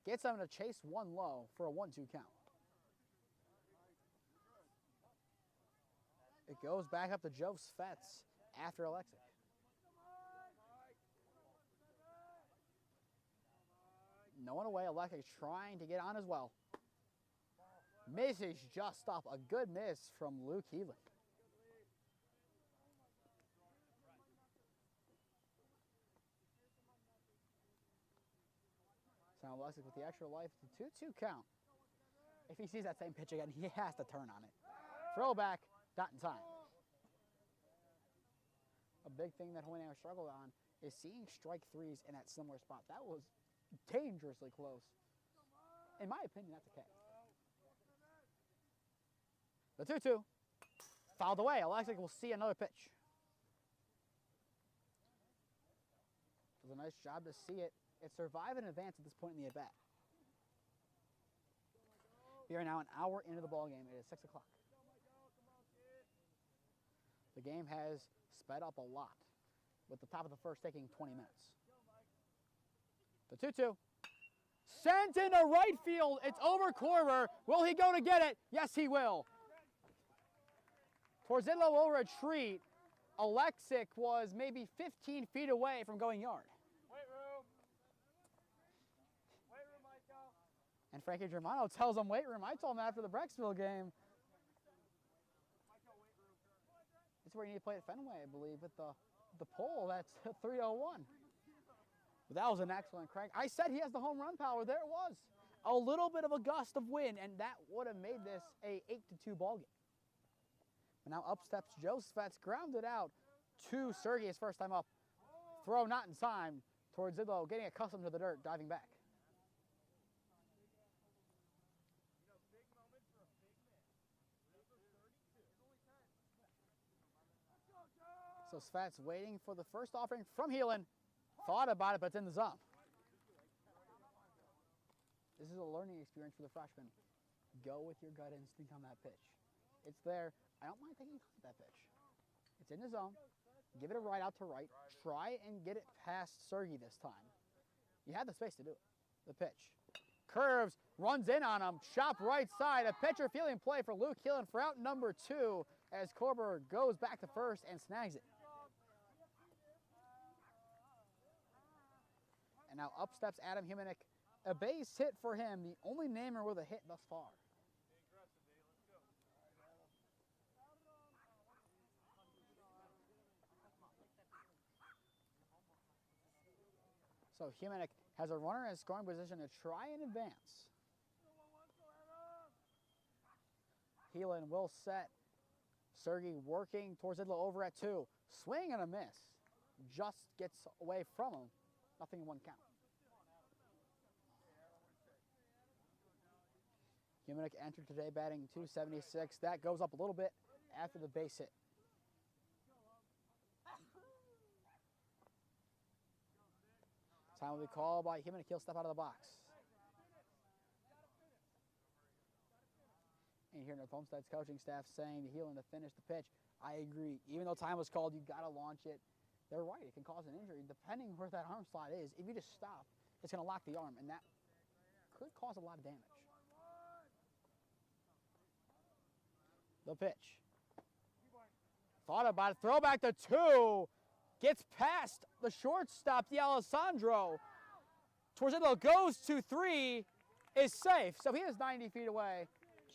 Gets him to chase one low for a 1-2 count. It goes back up to Joe Svets after Alexic. No one away. Alexic trying to get on as well. Misses just off. A good miss from Luke Heelan. Now Alexic with the extra life, the 2-2 count. If he sees that same pitch again, he has to turn on it. Throwback, dot in time. A big thing that Hohenheim struggled on is seeing strike threes in that similar spot. That was dangerously close. In my opinion, that's okay. The 2-2. Fouled away. Alexic will see another pitch. Does a nice job to see it. It's survive in advance at this point in the at-bat. We are now an hour into the ball game. It is 6 o'clock. The game has sped up a lot, with the top of the first taking 20 minutes. The 2-2. Sent into right field. It's over Koerber. Will he go to get it? Yes, he will. Torzillo will retreat. Alexic was maybe 15 feet away from going yard. And Frankie Germano tells him weight room. I told him after the Brecksville game. This is where you need to play at Fenway, I believe, with the pole. That's 301. But that was an excellent crank. I said he has the home run power. There it was. A little bit of a gust of wind, and that would have made this a 8-2 ball game. But now up steps Joe Svets, grounded out to Sergey his first time up. Throw not in time. Torzillo getting accustomed to the dirt, diving back. So Svets waiting for the first offering from Heelan. Thought about it, but it's in the zone. This is a learning experience for the freshman. Go with your gut instinct on that pitch. It's there. I don't mind taking that pitch. It's in the zone. Give it a ride out to right. Try and get it past Sergey this time. You have the space to do it. The pitch. Curves, runs in on him. Chop right side. A pitcher fielding play for Luke Heelan for out number 2 as Koerber goes back to first and snags it. And now up steps Adam Humanek. A base hit for him, the only namer with a hit thus far. So Humanek has a runner in scoring position to try and advance. Heelan will set. Sergey working towards Zidlow over at 2. Swing and a miss. Just gets away from him. Nothing in 1 count. Humanek entered today batting .276. That goes up a little bit after the base hit. Time will be called by Humanek. He'll step out of the box. And you hear North Olmsted's coaching staff saying to Heelan to finish the pitch. I agree. Even though time was called, you got to launch it. They're right. It can cause an injury. Depending where that arm slot is, if you just stop, it's going to lock the arm, and that could cause a lot of damage. The pitch. Thought about it. Throw back to 2. Gets past the shortstop, D'Alessandro. Torzillo goes to 3. Is safe. So he is 90 feet away.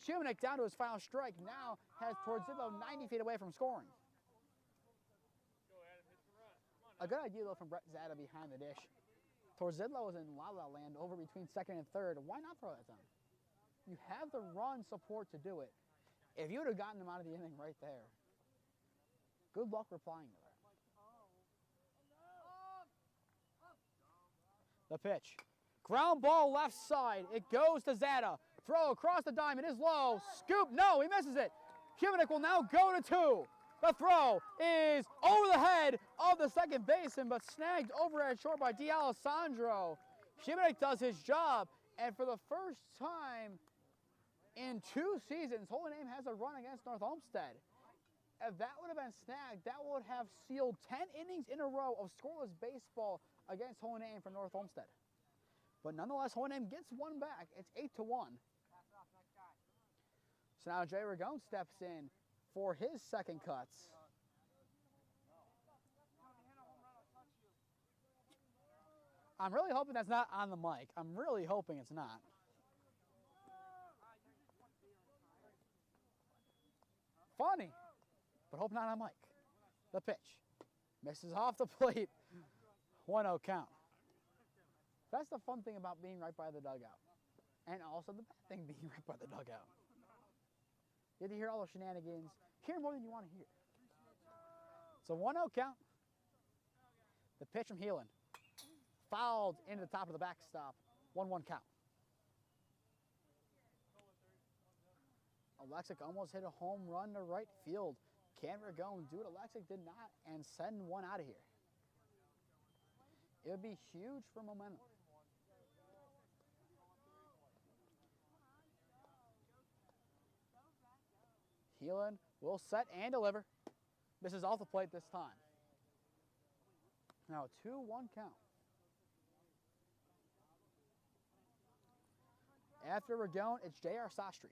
Humanek down to his final strike. Now has Torzillo 90 feet away from scoring. A good idea, though, from Brett Zada behind the dish. Torzillo is in La La Land over between second and third. Why not throw that to him? You have the run support to do it. If you would have gotten him out of the inning right there, good luck replying to that. The pitch. Ground ball left side. It goes to Zada. Throw across the diamond is low. Scoop. No, he misses it. Humanek will now go to 2. The throw is over the head of the second baseman, but snagged over at short by D'Alessandro. Humanek does his job, and for the first time in 2 seasons, Holy Name has a run against North Olmsted. If that would have been snagged, that would have sealed 10 innings in a row of scoreless baseball against Holy Name for North Olmsted. But nonetheless, Holy Name gets 1 back. It's 8-1. So now Jay Ragone steps in for his second cuts. I'm really hoping that's not on the mic. I'm really hoping it's not. Funny, but hope not on mic. The pitch. Misses off the plate. 1-0 count. That's the fun thing about being right by the dugout. And also the bad thing being right by the dugout. You get to hear all the shenanigans. Hear more than you want to hear. It's a 1-0 count. The pitch from Heelan. Fouled into the top of the backstop. 1-1 count. Alexic almost hit a home run to right field. Can Ragone do it? Alexic did not and send one out of here. It would be huge for momentum. Heelan will set and deliver. Misses off the plate this time. Now a 2-1 count. After Ragone, it's J.R. Sastry.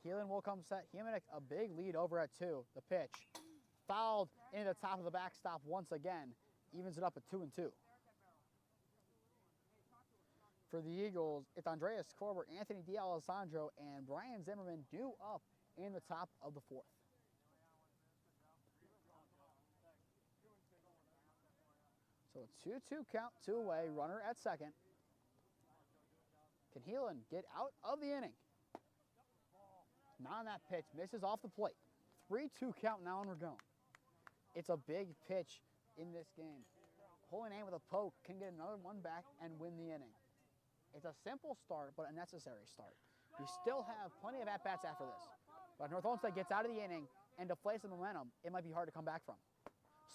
Heelan will come set. Humanek a big lead over at 2. The pitch. Fouled into the top of the backstop once again. Evens it up at 2-2. For the Eagles, it's Andreas Koerber, Anthony D'Alessandro, and Brian Zimmerman due up in the top of the 4th. So a 2-2 count, 2 away, runner at second. Can Heelan get out of the inning? Not on that pitch, misses off the plate. 3-2 count now on Ragone. It's a big pitch in this game. Holy Name with a poke can get another 1 back and win the inning. It's a simple start, but a necessary start. You still have plenty of at-bats after this. But North Olmsted gets out of the inning and deflates the momentum, it might be hard to come back from.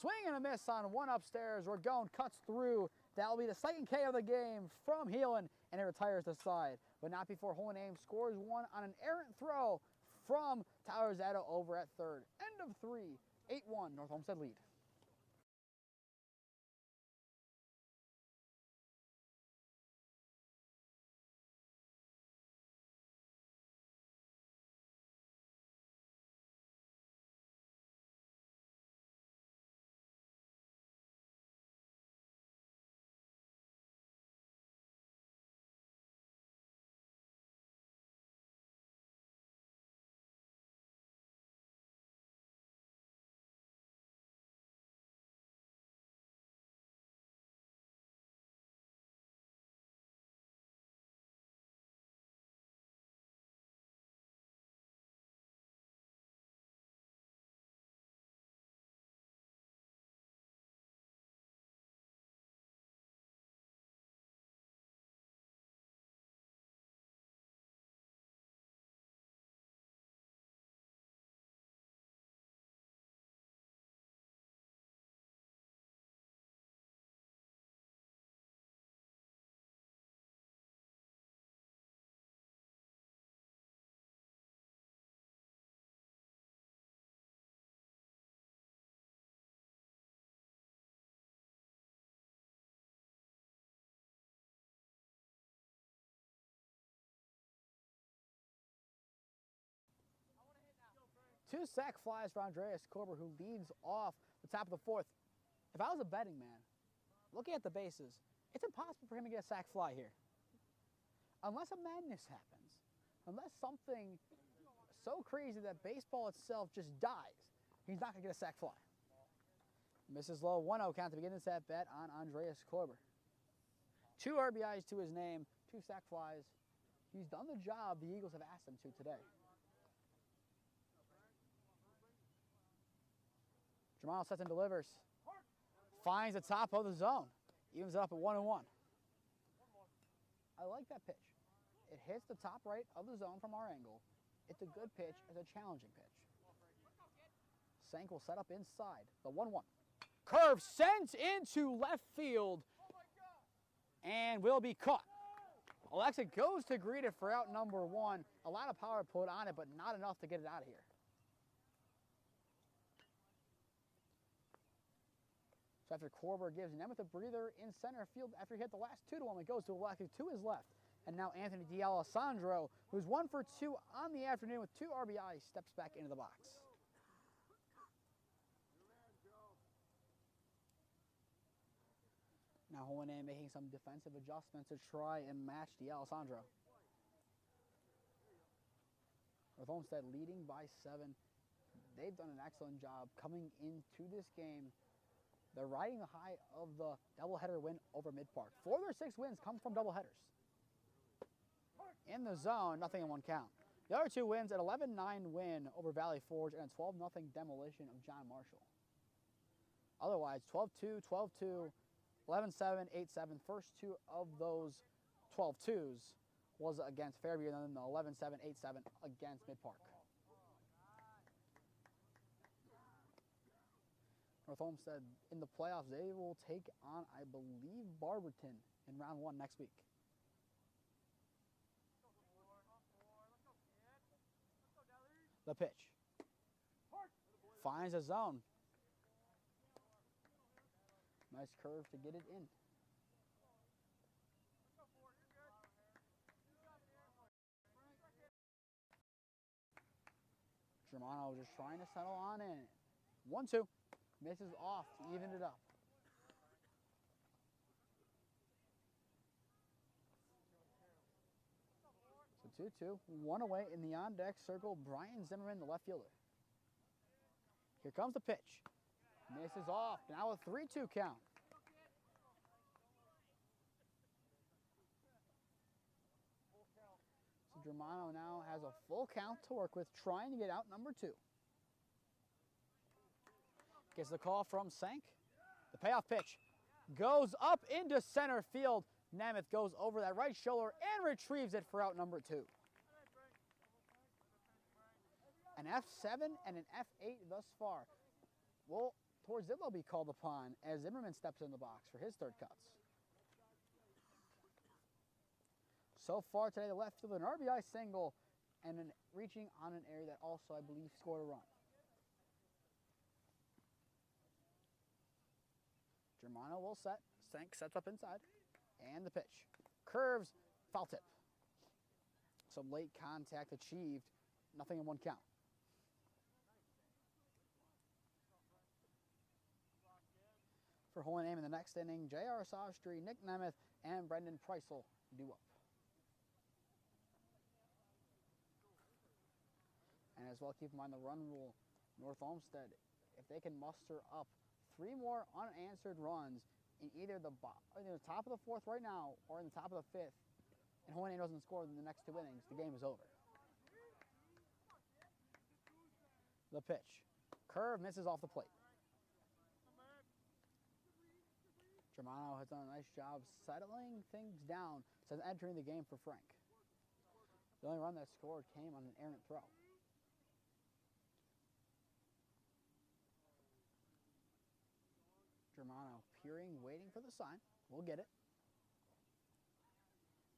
Swing and a miss on one upstairs. Ragone cuts through. That will be the second K of the game from Heelan, and it retires the side. But not before Holy Name scores one on an errant throw from Tyler Zada over at third. End of 3, 8-1, North Olmsted lead. 2 sac flies for Andreas Koerber, who leads off the top of the 4th. If I was a betting man, looking at the bases, it's impossible for him to get a sac fly here. Unless a madness happens. Unless something so crazy that baseball itself just dies, he's not going to get a sac fly. Misses low, 1-0 count to begin this at bat on Andreas Koerber. 2 RBIs to his name, 2 sac flies. He's done the job the Eagles have asked him to today. Germano sets and delivers. Finds the top of the zone. Evens it up at 1-1. I like that pitch. It hits the top right of the zone from our angle. It's a good pitch. It's a challenging pitch. Sank will set up inside. The 1-1. Curve sent into left field and will be caught. Alexa goes to greet it for out number 1. A lot of power put on it, but not enough to get it out of here. So after Koerber gives Nemeth a breather in center field after he hit the last 2-1, it goes to Alexa to his left. And now Anthony D'Alessandro, who's 1 for 2 on the afternoon with 2 RBIs, steps back into the box. Now Hoeneß making some defensive adjustments to try and match D'Alessandro. North Olmsted leading by 7. They've done an excellent job coming into this game. They're riding the high of the doubleheader win over Mid-Park. 4 of their 6 wins come from doubleheaders. In the zone, nothing in 1 count. The other 2 wins, an 11-9 win over Valley Forge and a 12-0 demolition of John Marshall. Otherwise, 12-2, 12-2, 11-7, 8-7. First 2 of those 12-2s was against Fairview, and then the 11-7, 8-7 against Mid-Park. North Olmsted in the playoffs, they will take on, I believe, Barberton in round 1 next week. The pitch. Finds a zone. Nice curve to get it in. Germano just trying to settle on in. 1-2. Misses off to even it up. So 2-2. 1 away in the on-deck circle. Brian Zimmerman, the left fielder. Here comes the pitch. Misses off. Now a 3-2 count. So Germano now has a full count to work with, trying to get out number 2. Gets the call from Sank. The payoff pitch goes up into center field. Nemeth goes over that right shoulder and retrieves it for out number 2. An F7 and an F8 thus far. Well, Torzillo will be called upon as Zimmerman steps in the box for his 3rd cuts. So far today, the left fielder, an RBI single and an reaching on an area that also, I believe, scored a run. Germano will set. Sank sets up inside. And the pitch. Curves, foul tip. Some late contact achieved. Nothing in 1 count. For Hoeneß in the next inning, J.R. Sastry, Nick Nemeth, and Brendan Preisel do up. And as well, keep in mind the run rule. North Olmsted, if they can muster up 3 more unanswered runs in either the top of the 4th right now or in the top of the 5th, and Hoeneß doesn't score in the next 2 innings, the game is over. The pitch. Curve misses off the plate. Germano has done a nice job settling things down since entering the game for Frank. The only run that scored came on an errant throw. Germano peering, waiting for the sign. We'll get it.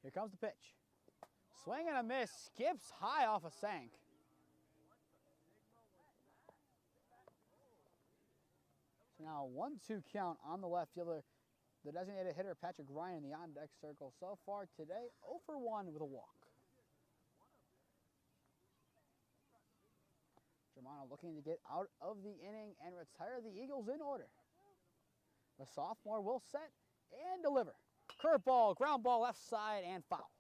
Here comes the pitch. Swing and a miss. Skips high off a Sank. So now 1-2 count on the left fielder. The designated hitter, Patrick Ryan, in the on-deck circle. So far today, 0 for 1 with a walk. Germano looking to get out of the inning and retire the Eagles in order. The sophomore will set and deliver. Curveball, ground ball, left side, and foul.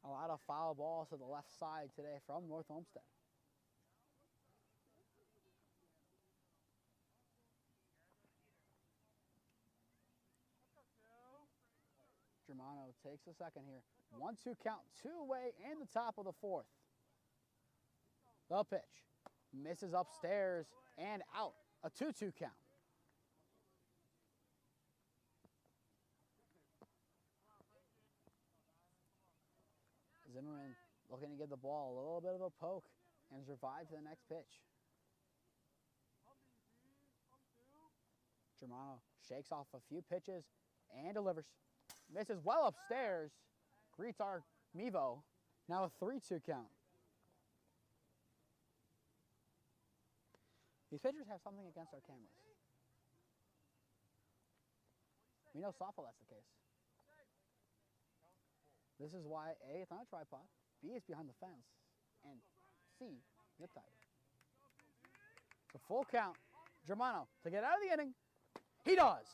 A lot of foul balls to the left side today from North Olmsted. Germano takes a second here. 1-2 count, two-away in the top of the fourth. The pitch misses upstairs and out. A 2-2 count. Zimmerman looking to give the ball a little bit of a poke and survive to the next pitch. Germano shakes off a few pitches and delivers. Misses well upstairs. Greets our Mevo. Now a 3-2 count. These pitchers have something against our cameras. We know softball that's the case. This is why A, it's on a tripod, B, it's behind the fence, and C, nip tied. The full count. Germano to get out of the inning. He does.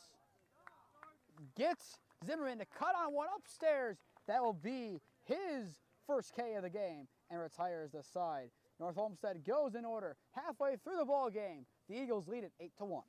Gets Zimmerman to cut on one upstairs. That will be his first K of the game and retires the side. North Olmsted goes in order halfway through the ball game. The Eagles lead it 8-1.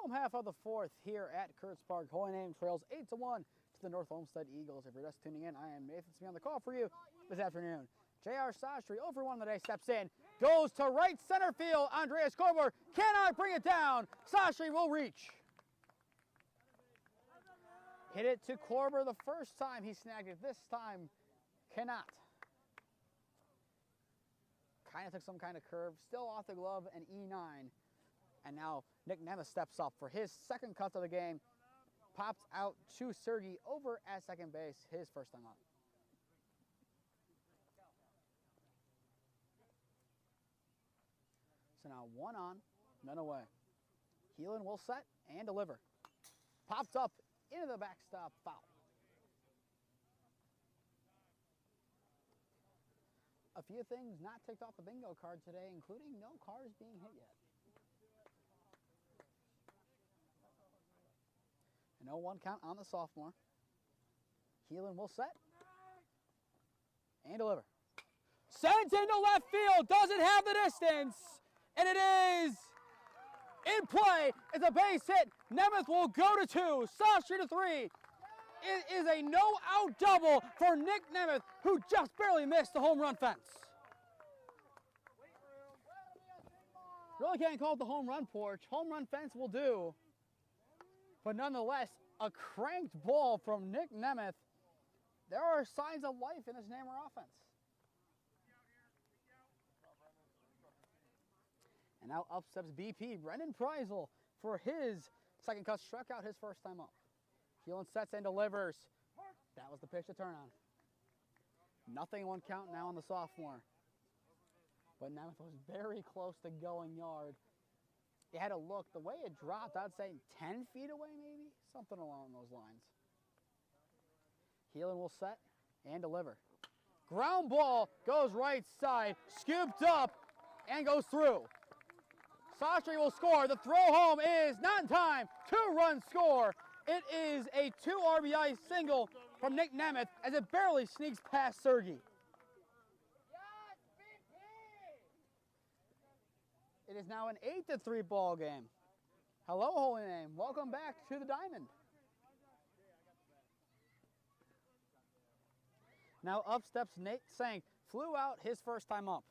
Home half of the fourth here at Kurtz Park. Holy Name trails 8-1 to the North Olmsted Eagles. If you're just tuning in, I am Nathan Smee on the call for you this afternoon. J.R. Sastry, 0 for 1 today, steps in, goes to right center field. Luke Koerber cannot bring it down. Sastry will reach. Hit it to Koerber the first time he snagged it. This time, cannot. Kind of took some kind of curve. Still off the glove, an E9. And now Nick Nemeth steps up for his second cut of the game. Pops out to Sergey over at second base, his first time up. So now 1 on, none away. Heelan will set and deliver. Popped up into the backstop, foul. A few things not ticked off the bingo card today, including no cars being hit yet. An 0-1 count on the sophomore. Heelan will set and deliver. Sends into left field, doesn't have the distance, and it is in play. It's a base hit. Nemeth will go to 2, Sastry to 3. It is a no-out double for Nick Nemeth, who just barely missed the home run fence. Really can't call it the home run porch. Home run fence will do. But nonetheless, a cranked ball from Nick Nemeth. There are signs of life in this Namur offense. And now up steps BP, Brendan Preisel, for his second cut, struck out his first time up. Heelan sets and delivers. That was the pitch to turn on. Nothing one count now on the sophomore. But Nemeth was very close to going yard. You had to look. The way it dropped, I'd say 10 feet away maybe? Something along those lines. Heelan will set and deliver. Ground ball goes right side, scooped up, and goes through. Sastry will score. The throw home is not in time. 2-run score. It is a 2 RBI single from Nick Nemeth as it barely sneaks past Sergey. It is now an 8-3 ball game. Hello, Holy Name. Welcome back to the diamond. Now up steps Nate Sank. Flew out his first time up.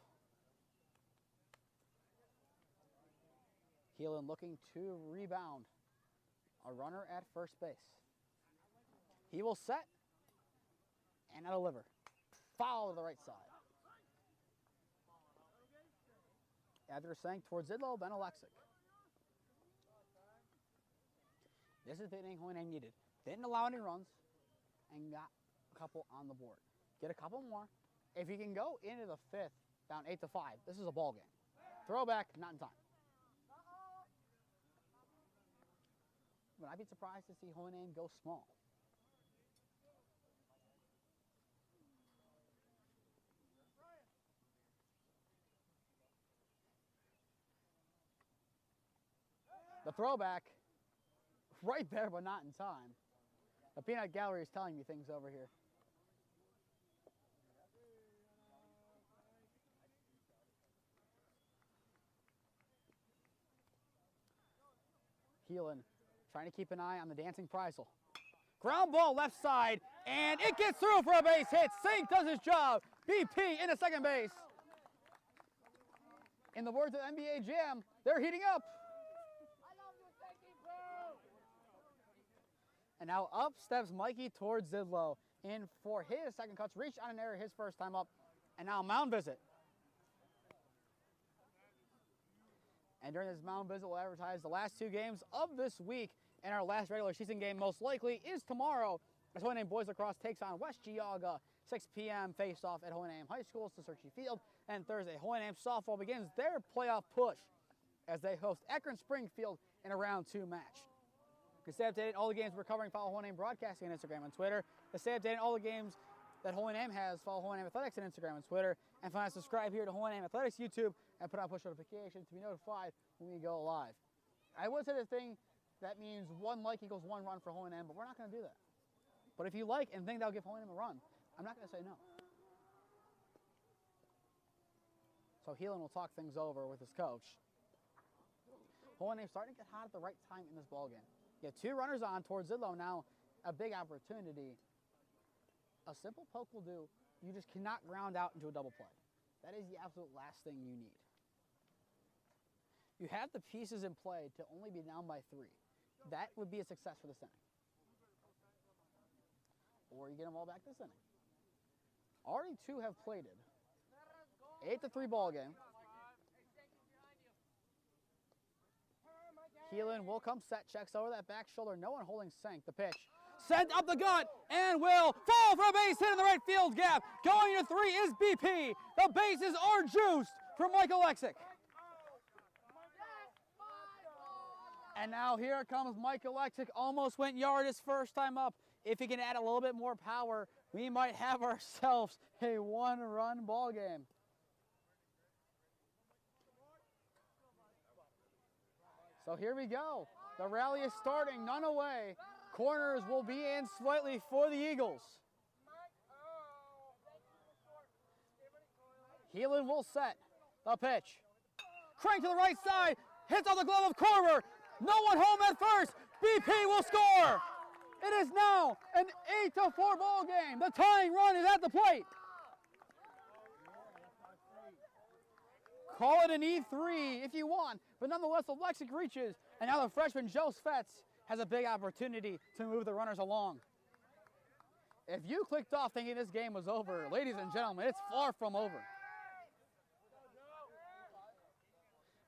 Heelan looking to rebound. A runner at first base. He will set and now deliver. Foul to the right side. After Sank towards Zidlow, then Alexic. This is the inning Holy Name needed. Didn't allow any runs and got a couple on the board. Get a couple more. If you can go into the 5th, down 8-5, this is a ball game. Throwback, not in time. But I'd be surprised to see Holy Name go small. The throwback, right there, but not in time. The peanut gallery is telling me things over here. Heelan trying to keep an eye on the dancing Preisel. Ground ball left side, and it gets through for a base hit. Sink does his job. BP into second base. In the words of NBA Jam, they're heating up. And now up steps Mikey towards Zidlow. In for his second cuts, reached on an error his first time up. And now mound visit. And during this mound visit, we'll advertise the last 2 games of this week. And our last regular season game, most likely, is tomorrow. As Holy Name Boys Lacrosse takes on West Geauga. 6 p.m. face-off at Holy Name High School to Searcy Field. And Thursday, Holy Name softball begins their playoff push as they host Akron Springfield in a round 2 match. To stay updated on all the games we're covering, follow Holy Name Broadcasting on Instagram and Twitter. To stay updated on all the games that Holy Name has, follow Holy Name Athletics on Instagram and Twitter. And finally, subscribe here to Holy Name Athletics YouTube and put on push notifications to be notified when we go live. I would say the thing that means 1 like equals 1 run for Holy Name, but we're not going to do that. But if you like and think that'll give Holy Name a run, I'm not going to say no. So Heelan will talk things over with his coach. Holy Name starting to get hot at the right time in this ballgame. You have 2 runners on towards Zidlow now, a big opportunity. A simple poke will do. You just cannot ground out into a double play. That is the absolute last thing you need. You have the pieces in play to only be down by 3. That would be a success for this inning. Or you get them all back this inning. Already 2 have plated. 8-3 ball game. Heelan will come set, checks over that back shoulder. No one holding Sank. The pitch. Sent up the gut and will fall for a base hit in the right field gap. Going to 3 is BP. The bases are juiced for Mike Alexic. And now here comes Mike Alexic. Almost went yard his first time up. If he can add a little bit more power, we might have ourselves a 1-run ball game. So here we go. The rally is starting, none away. Corners will be in slightly for the Eagles. Heelan will set the pitch. Crank to the right side, hits on the glove of Koerber. No one home at first. BP will score. It is now an 8-4 ball game. The tying run is at the plate. Call it an E3 if you want, but nonetheless, Alexic reaches, and now the freshman Joe Svets has a big opportunity to move the runners along. If you clicked off thinking this game was over, ladies and gentlemen, it's far from over.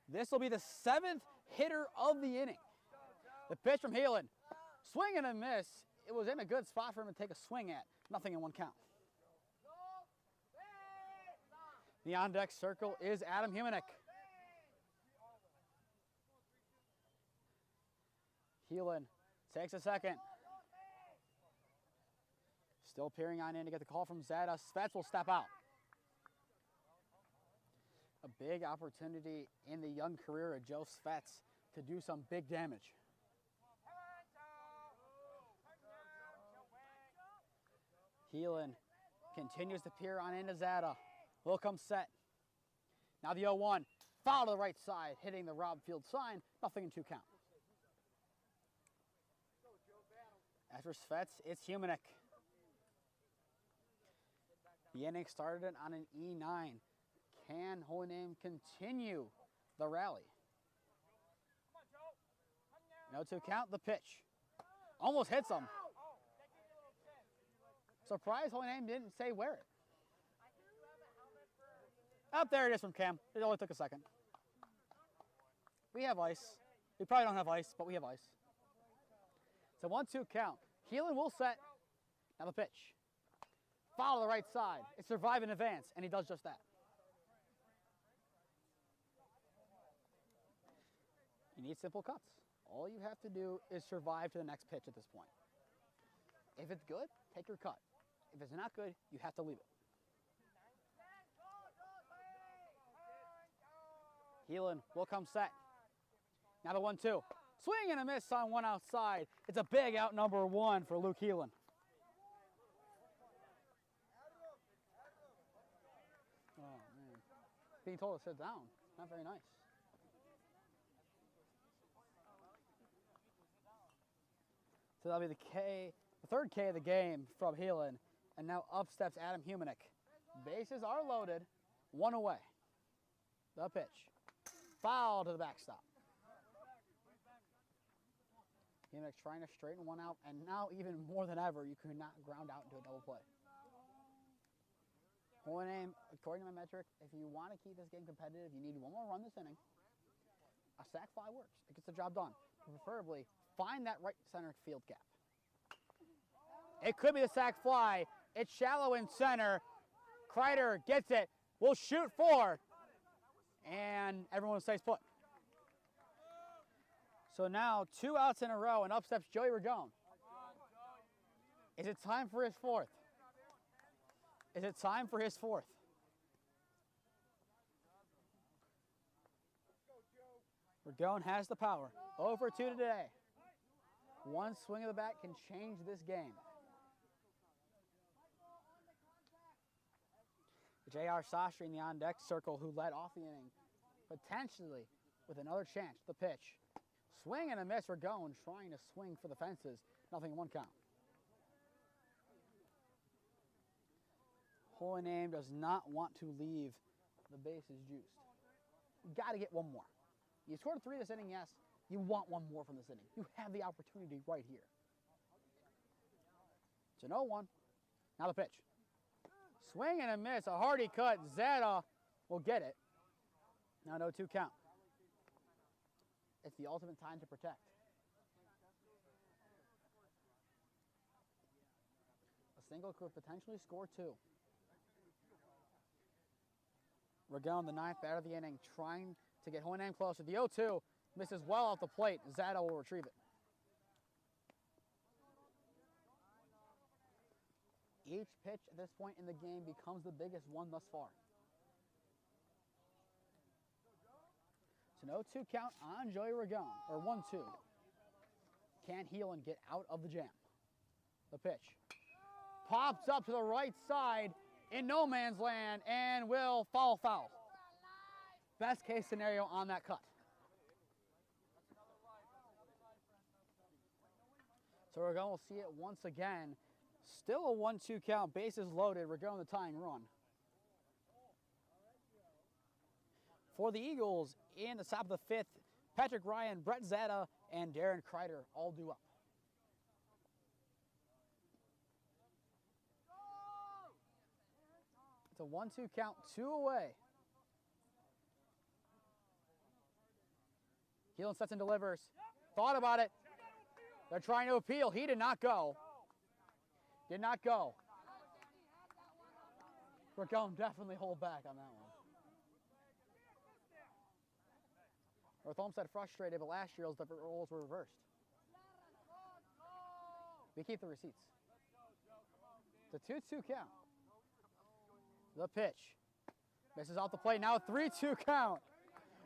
This will be the 7th hitter of the inning. The pitch from Heelan. Swing and a miss it was in a good spot for him to take a swing at. Nothing in one count. The on-deck circle is Adam Humanek. Heelan takes a second. Still peering on in to get the call from Zeta. Svets will step out. A big opportunity in the young career of Joe Svets to do some big damage. Heelan continues to peer on into Zeta. Will come set. Now the 0-1. Foul to the right side, hitting the Rob Field sign. Nothing in 2 count. After Svets, it's Humanek. The inning started on an E9. Can Holy Name continue the rally? No 2 count, the pitch. Almost hits him. Surprised Holy Name didn't say wear it. Up there it is from Cam. It only took a second. We have ice. We probably don't have ice, but we have ice. It's a 1-2 count. Heelan will set. Now the pitch. Foul to the right side. It's survive in advance, and he does just that. You need simple cuts. All you have to do is survive to the next pitch at this point. If it's good, take your cut. If it's not good, you have to leave it. Heelan will come set. Now the 1-2. Swing and a miss on one outside. It's a big out number 1 for Luke Heelan. Oh, man. Being told to sit down. Not very nice. So that'll be the third K of the game from Heelan. And now up steps Adam Humanek. Bases are loaded. 1 away. The pitch. Foul to the backstop. Humanek trying to straighten one out, and now even more than ever, you could not ground out into a double play. Holy Name, according to my metric, if you want to keep this game competitive, you need 1 more run this inning. A sac fly works. It gets the job done. Preferably, find that right center field gap. It could be the sac fly. It's shallow in center. Kreider gets it. Will shoot 4. And everyone stays put. So now 2 outs in a row, and up steps Joey Ragone. Is it time for his 4th? Is it time for his 4th? Ragone has the power. 0 for 2 today. 1 swing of the bat can change this game. J.R. Sastry in the on-deck circle, who led off the inning, potentially with another chance. The pitch. Swing and a miss. Ragone trying to swing for the fences. Nothing in 1 count. Holy Name does not want to leave the bases juiced. You got to get 1 more. You scored 3 this inning, yes. You want 1 more from this inning. You have the opportunity right here. It's an 0-1. Now the pitch. Swing and a miss. A hardy cut. Zeta will get it. Now no 2 count. It's the ultimate time to protect. A single could potentially score 2. Ragone, the 9th batter of the inning, trying to get Holy Name closer. The 0-2 misses well off the plate. Zeta will retrieve it. Each pitch at this point in the game becomes the biggest one thus far. So no 2 count on Joey Ragone, or 1-2. Can Heelan get out of the jam? The pitch. Pops up to the right side in no man's land and will fall foul. Best case scenario on that cut. So Ragone will see it once again. Still a 1-2 count, bases loaded. Ragone the tying run. For the Eagles, in the top of the 5th, Patrick Ryan, Brett Zeta, and Darren Kreider all due up. It's a 1-2 count, 2 away. Heelan sets and delivers. Thought about it. They're trying to appeal. He did not go. Did not go. Regone definitely hold back on that one. North Olmsted frustrated, but last year the roles were reversed. We keep the receipts. The 2-2 count. The pitch. Misses off the plate. Now 3-2 count.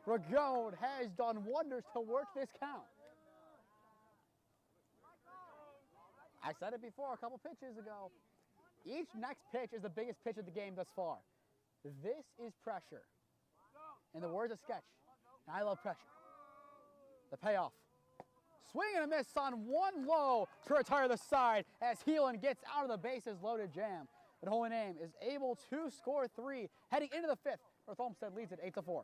Regone has done wonders to work this count. I said it before a couple pitches ago. Each next pitch is the biggest pitch of the game thus far. This is pressure. In the words of Sketch, I love pressure. The payoff. Swing and a miss on one low to retire the side as Heelan gets out of the bases loaded jam. But Holy Name is able to score 3 heading into the 5th. North Olmsted leads it 8-4.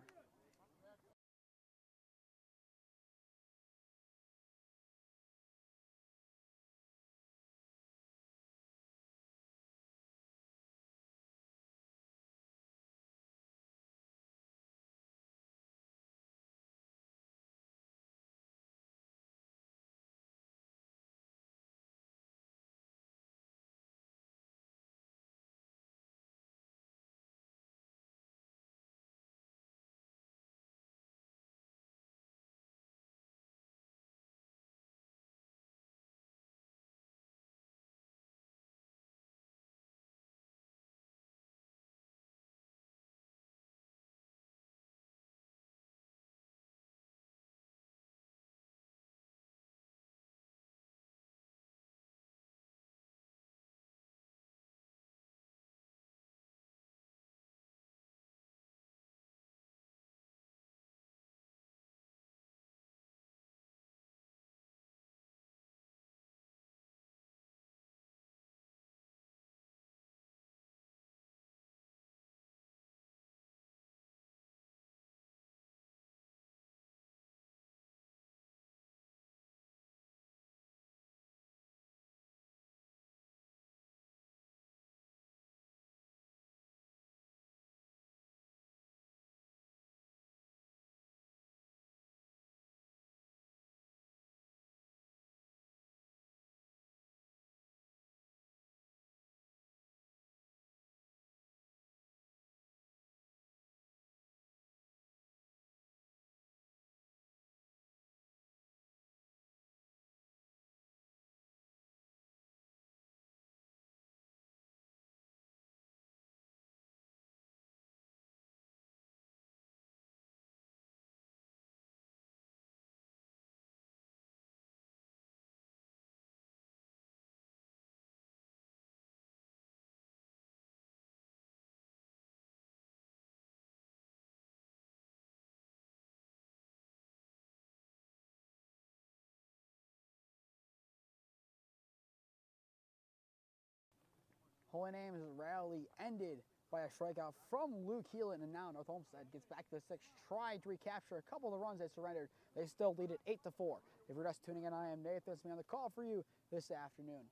Holy Name's rally ended by a strikeout from Luke Heelan, and now North Olmsted gets back to the 6th, trying to recapture a couple of the runs they surrendered. They still lead it 8-4. If you're just tuning in, I am Nathan Smee on the call for you this afternoon.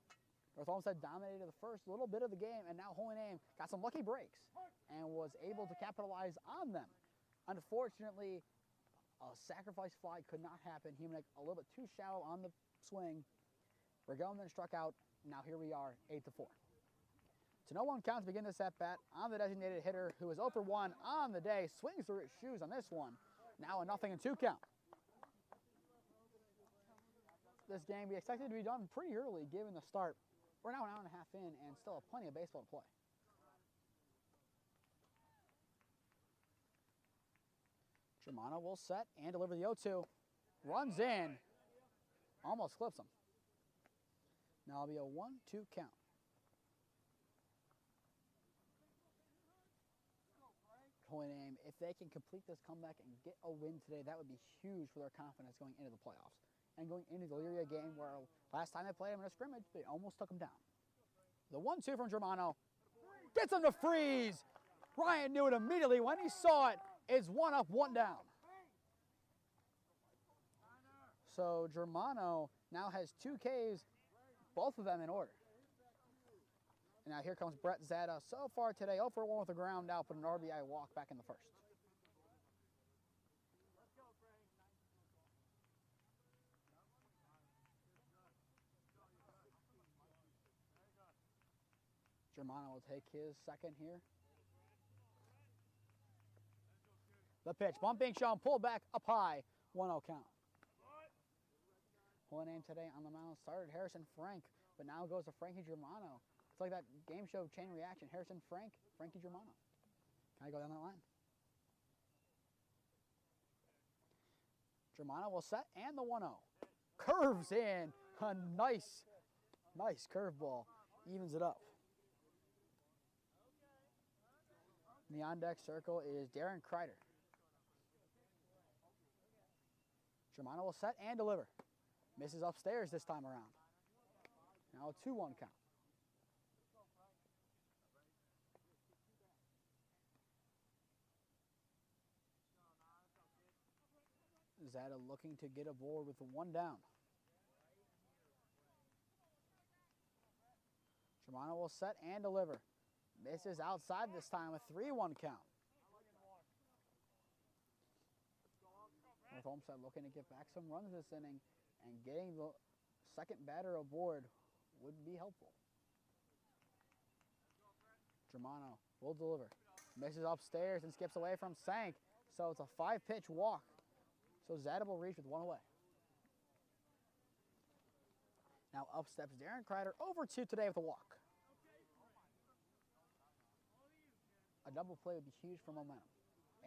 North Olmsted dominated the first little bit of the game, and now Holy Name got some lucky breaks and was able to capitalize on them. Unfortunately, a sacrifice fly could not happen. Humanick a little bit too shallow on the swing. Regone then struck out. Now here we are, 8-4. To no one count to begin this at-bat on the designated hitter, who is 0 for 1 on the day, swings through his shoes on this one. Now a 0-2 count. This game be expected to be done pretty early given the start. We're now an hour and a half in and still have plenty of baseball to play. Germano will set and deliver the 0-2. Runs in. Almost clips him. Now it'll be a 1-2 count. Holy Name, if they can complete this comeback and get a win today, that would be huge for their confidence going into the playoffs. And going into the Elyria game where last time they played them in a scrimmage, they almost took them down. The 1-2 from Germano gets them to freeze. Ryan knew it immediately when he saw it. It's 1 up, 1 down. So Germano now has 2 Ks, both of them in order. And now here comes Brett Zada. So far today, 0 for 1 with a ground out, but an RBI walk back in the first. Germano will take his second here. The pitch, bunt being shown, pulled back up high, 1-0 count. Holy Name today on the mound started Harrison Frank, but now goes to Frankie Germano. It's like that game show chain reaction. Harrison Frank, Frankie Germano. Can I go down that line? Germano will set, and the 1-0. Curves in, a nice curveball. Evens it up. In the on-deck circle is Darren Kreider. Germano will set and deliver. Misses upstairs this time around. Now a 2-1 count. Zada looking to get aboard with the 1 down. Germano will set and deliver. Misses outside this time, a 3-1 count. North Olmsted looking to get back some runs this inning, and getting the second batter aboard would be helpful. Germano will deliver. Misses upstairs and skips away from Sank, so it's a 5-pitch walk. So Zada will reach with 1 away. Now up steps Darren Kreider, over 2 today with a walk. A double play would be huge for momentum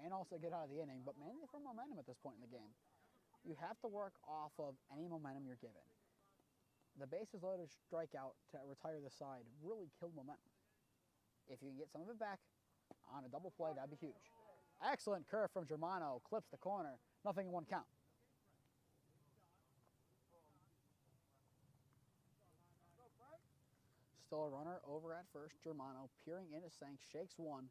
and also get out of the inning, but mainly for momentum at this point in the game. You have to work off of any momentum you're given. The bases loaded strikeout to retire the side really killed momentum. If you can get some of it back on a double play, that'd be huge. Excellent curve from Germano, clips the corner, nothing in 1 count. Still a runner over at first. Germano peering into Sank, shakes 1,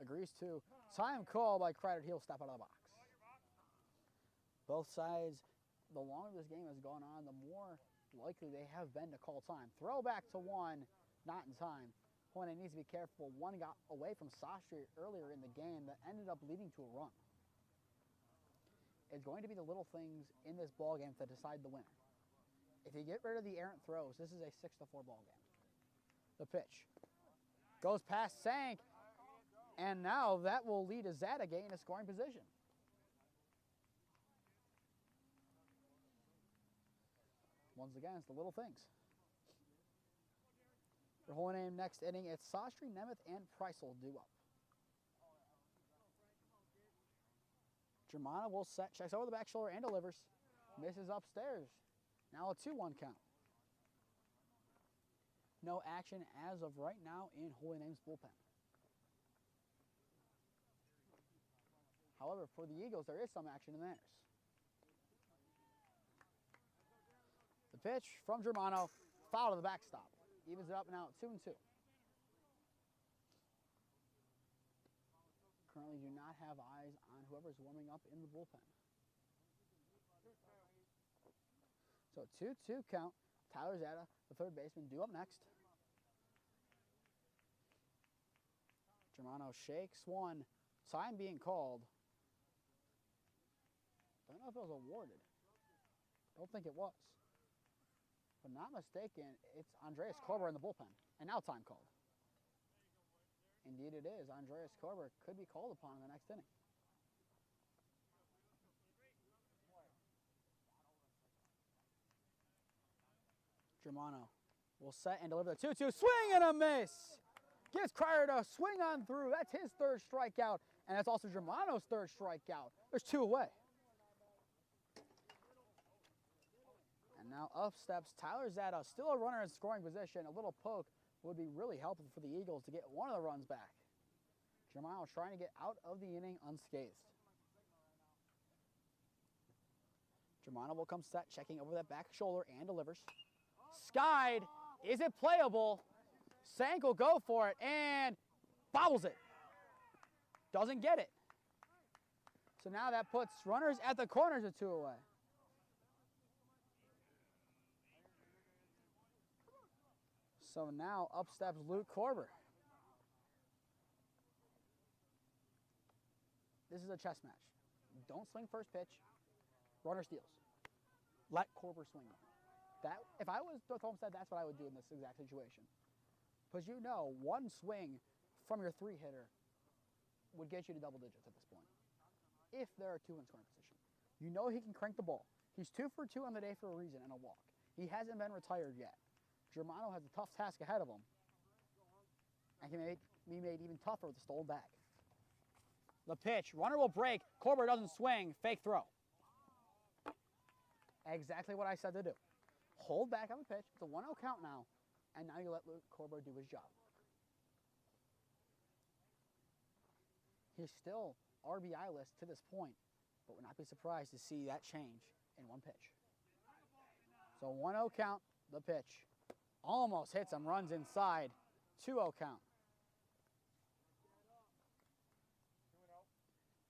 agrees 2. Time call by Kreider. He'll step out of the box. Both sides, the longer this game has gone on, the more likely they have been to call time. Throw back to 1, not in time. Holy needs to be careful. 1 got away from Sastry earlier in the game that ended up leading to a run. It's going to be the little things in this ball game that decide the winner. If you get rid of the errant throws, this is a 6-4 ball game. The pitch goes past Sank, and now that will lead to Zada in a scoring position. Once again, it's the little things. For Holy Name next inning, it's Sastry, Nemeth, and Preissel due up. Germano will set, checks over the back shoulder and delivers. Misses upstairs. Now a 2-1 count. No action as of right now in Holy Name's bullpen. However, for the Eagles, there is some action in theirs. The pitch from Germano, foul to the backstop. Evens it up now at 2-2. Currently do not have eyes on whoever's warming up in the bullpen. So 2-2 count. Tyler Zada, the third baseman, due up next. Germano shakes 1. Time being called. Don't know if it was awarded. Don't think it was. If I'm not mistaken, it's Andreas Koerber in the bullpen. And now time called. Indeed it is. Andreas Koerber could be called upon in the next inning. Germano will set and deliver the 2-2. Swing and a miss! Gives Kreider to swing on through. That's his 3rd strikeout, and that's also Germano's 3rd strikeout. There's 2 away. And now up steps Tyler Zada, still a runner in scoring position. A little poke would be really helpful for the Eagles to get one of the runs back. Germano trying to get out of the inning unscathed. Germano will come set, checking over that back shoulder and delivers. Skied. Is it playable? Sank will go for it and bobbles it. Doesn't get it. So now that puts runners at the corners at 2 away. So now up steps Luke Koerber. This is a chess match. Don't swing first pitch. Runner steals. Let Koerber swing. That, if I was North Olmsted, that's what I would do in this exact situation. Because you know one swing from your 3-hitter would get you to double digits at this point. If there are 2 in scoring position. You know he can crank the ball. He's 2 for 2 on the day for a reason and a walk. He hasn't been retired yet. Germano has a tough task ahead of him. And he may be made even tougher with the stolen bag. The pitch. Runner will break. Koerber doesn't swing. Fake throw. Exactly what I said to do. Hold back on the pitch. It's a 1-0 count now. And now you let Luke Koerber do his job. He's still RBI-less to this point, but would not be surprised to see that change in one pitch. So 1-0 count, the pitch. Almost hits him, runs inside. 2-0 count.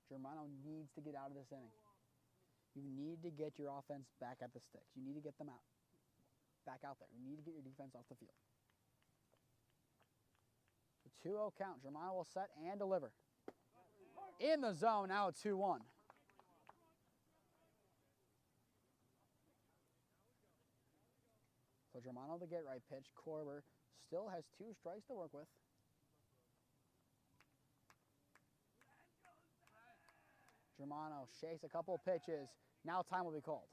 Germano needs to get out of this inning. You need to get your offense back at the sticks. You need to get them out, back out there. You need to get your defense off the field. The 2-0 count. Germano will set and deliver. In the zone, now at 2-1. So Germano the get right pitch. Koerber still has 2 strikes to work with. Germano shakes a couple of pitches. Now time will be called.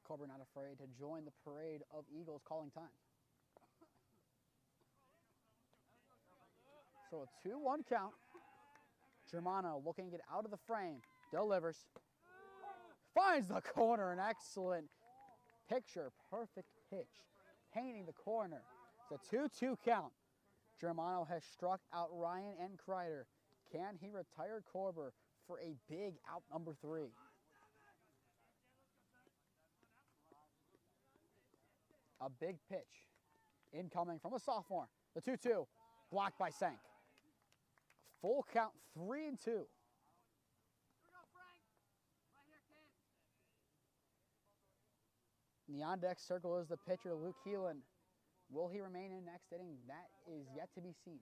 Koerber not afraid to join the parade of Eagles calling time. So a 2-1 count. Germano looking to get out of the frame. Delivers. Finds the corner. An excellent picture. Perfect pitch. Painting the corner. It's a 2-2 count. Germano has struck out Ryan and Kreider. Can he retire Koerber for a big out number 3? A big pitch. Incoming from a sophomore. The 2-2. Blocked by Sank. Full count, 3-2. In the on-deck circle is the pitcher, Luke Heelan. Will he remain in next inning? That is yet to be seen.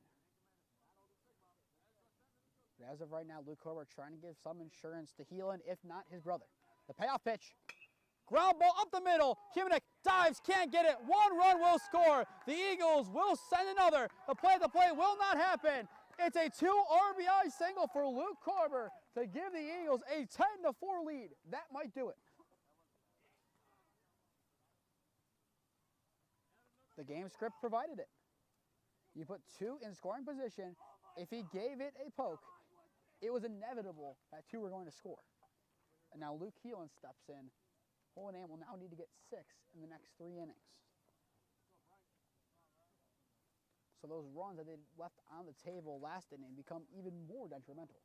But as of right now, Luke Koerber trying to give some insurance to Heelan, if not his brother. The payoff pitch. Ground ball up the middle. Humanek dives, can't get it. 1 run will score. The Eagles will send another. The play will not happen. It's a 2 RBI single for Luke Koerber to give the Eagles a 10-4 lead. That might do it. The game script provided it. You put 2 in scoring position. If he gave it a poke, it was inevitable that 2 were going to score. And now Luke Heelan steps in. Holinam will now need to get 6 in the next 3 innings. So those runs that they left on the table last inning become even more detrimental.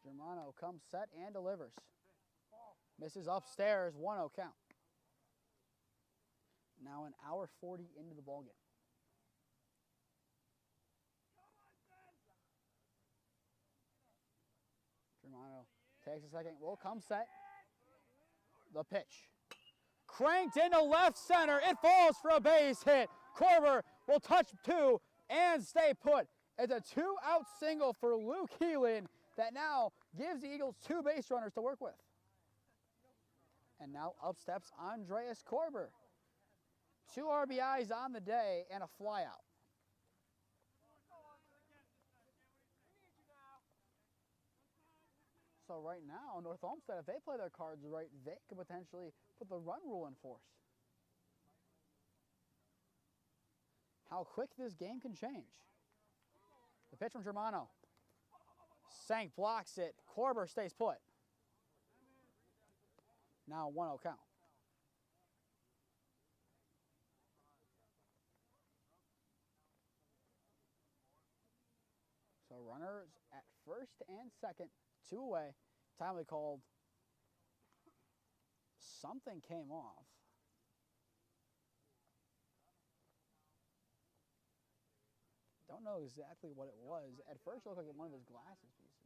Germano comes set and delivers. Misses upstairs, 1-0 count. Now an hour 40 into the ballgame. Germano takes a second, will come set. The pitch. Cranked into left center. It falls for a base hit. Koerber will touch 2 and stay put. It's a 2-out single for Luke Heelan that now gives the Eagles 2 base runners to work with. And now up steps Andreas Koerber. 2 RBIs on the day and a flyout. So right now, North Olmsted, if they play their cards right, they could potentially put the run rule in force. How quick this game can change. The pitch from Germano. Sank blocks it. Koerber stays put. Now 1-0 count. So runners at first and second, 2 away. Timely called. Something came off. Don't know exactly what it was. At first it looked like one of his glasses pieces.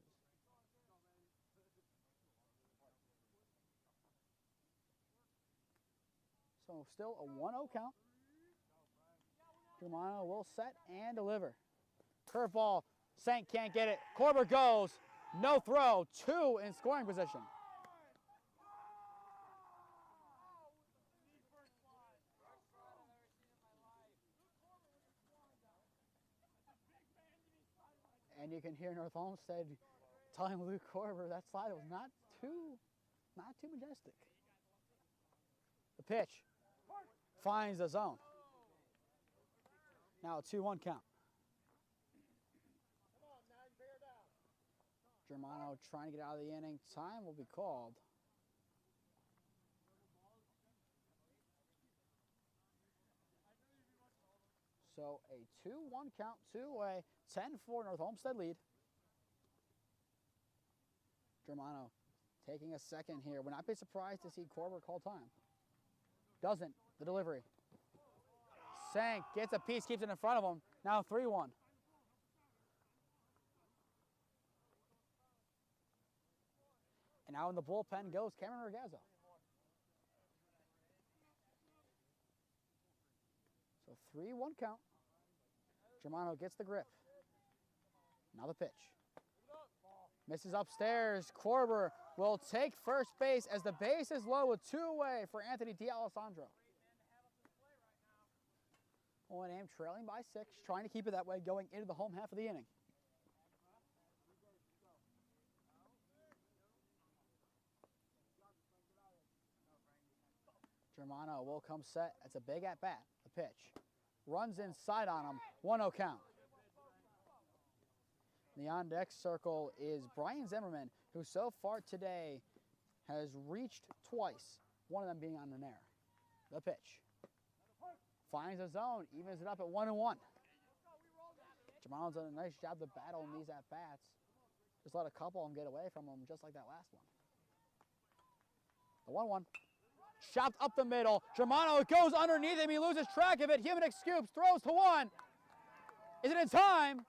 So still a 1-0 count. Germano will set and deliver. Curveball. Sank can't get it. Koerber goes. No throw. 2 in scoring position. And you can hear North Olmsted telling Luke Koerber that slide was not too majestic. The pitch finds the zone. Now a 2-1 count. Germano trying to get out of the inning. Time will be called. So a 2-1 count, two-away, 10-4 North Olmsted lead. Germano taking a second here. Would not be surprised to see Koerber call time. Doesn't. The delivery. Sank, gets a piece, keeps it in front of him. Now 3-1. And now in the bullpen goes Cameron Regazzo. So 3-1 count. Germano gets the grip. Now the pitch. Misses upstairs. Koerber will take first base as the base is low with two away for Anthony D'Alessandro. O&M trailing by 6, trying to keep it that way going into the home half of the inning. Germano will come set. It's a big at-bat. The pitch. Runs inside on him. 1-0 count. The on-deck circle is Brian Zimmerman, who so far today has reached twice, one of them being on an air. The pitch. Finds a zone, evens it up at 1-1. Germano's done a nice job to battle in these at-bats. Just let a couple of them get away from him, just like that last one. The 1-1. Chopped up the middle. Germano goes underneath him. He loses track of it. Humanik scoops, throws to one. Is it in time?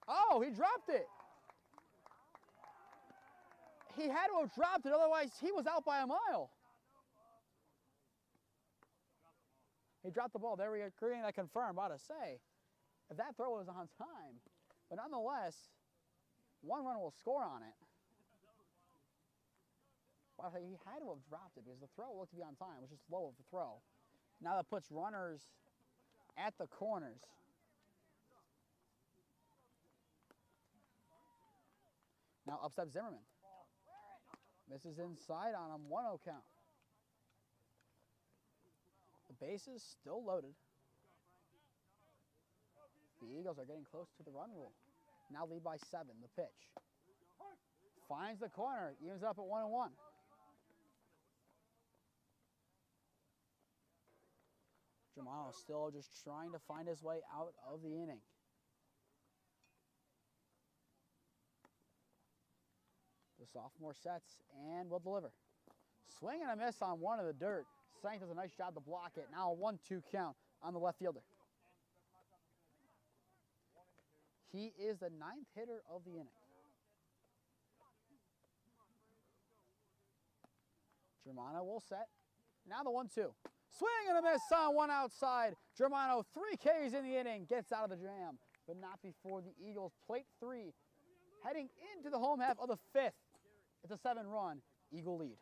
Oh, he dropped it. He had to have dropped it, otherwise he was out by a mile. He dropped the ball. There we are, creating that confirm. About to say, if that throw was on time, but nonetheless, 1 run will score on it. But he had to have dropped it because the throw looked to be on time. It was just low of the throw. Now that puts runners at the corners. Now up steps Zimmerman. Misses inside on him. 1-0 count. The bases still loaded. The Eagles are getting close to the run rule. Now lead by 7. The pitch. Finds the corner. Evens up at 1-1. Germano still just trying to find his way out of the inning. The sophomore sets and will deliver. Swing and a miss on one of the dirt. Sank does a nice job to block it. Now a 1-2 count on the left fielder. He is the 9th hitter of the inning. Germano will set. Now the 1-2. Swing and a miss on one outside. Germano 3 Ks in the inning. Gets out of the jam, but not before the Eagles plate 3. Heading into the home half of the 5th. It's a 7-run Eagle lead.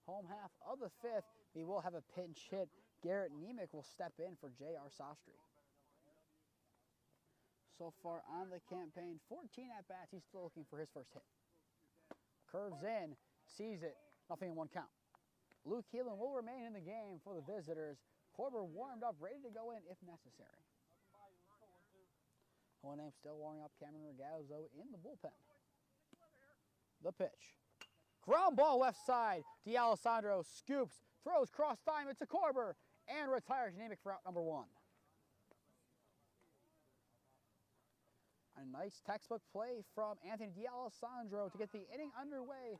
home half of the fifth. We will have a pinch hit. Garrett Nemec will step in for J.R. Sostry. So far on the campaign, 14 at-bats. He's still looking for his first hit. Curves in, sees it, nothing in one count. Luke Keelan will remain in the game for the visitors. Koerber warmed up, ready to go in if necessary. Name still warming up. Cameron Ragazzo in the bullpen. The pitch. Ground ball left side. D'Alessandro scoops, throws cross diamond to Koerber, and retires Nemec for out number 1. A nice textbook play from Anthony D'Alessandro to get the inning underway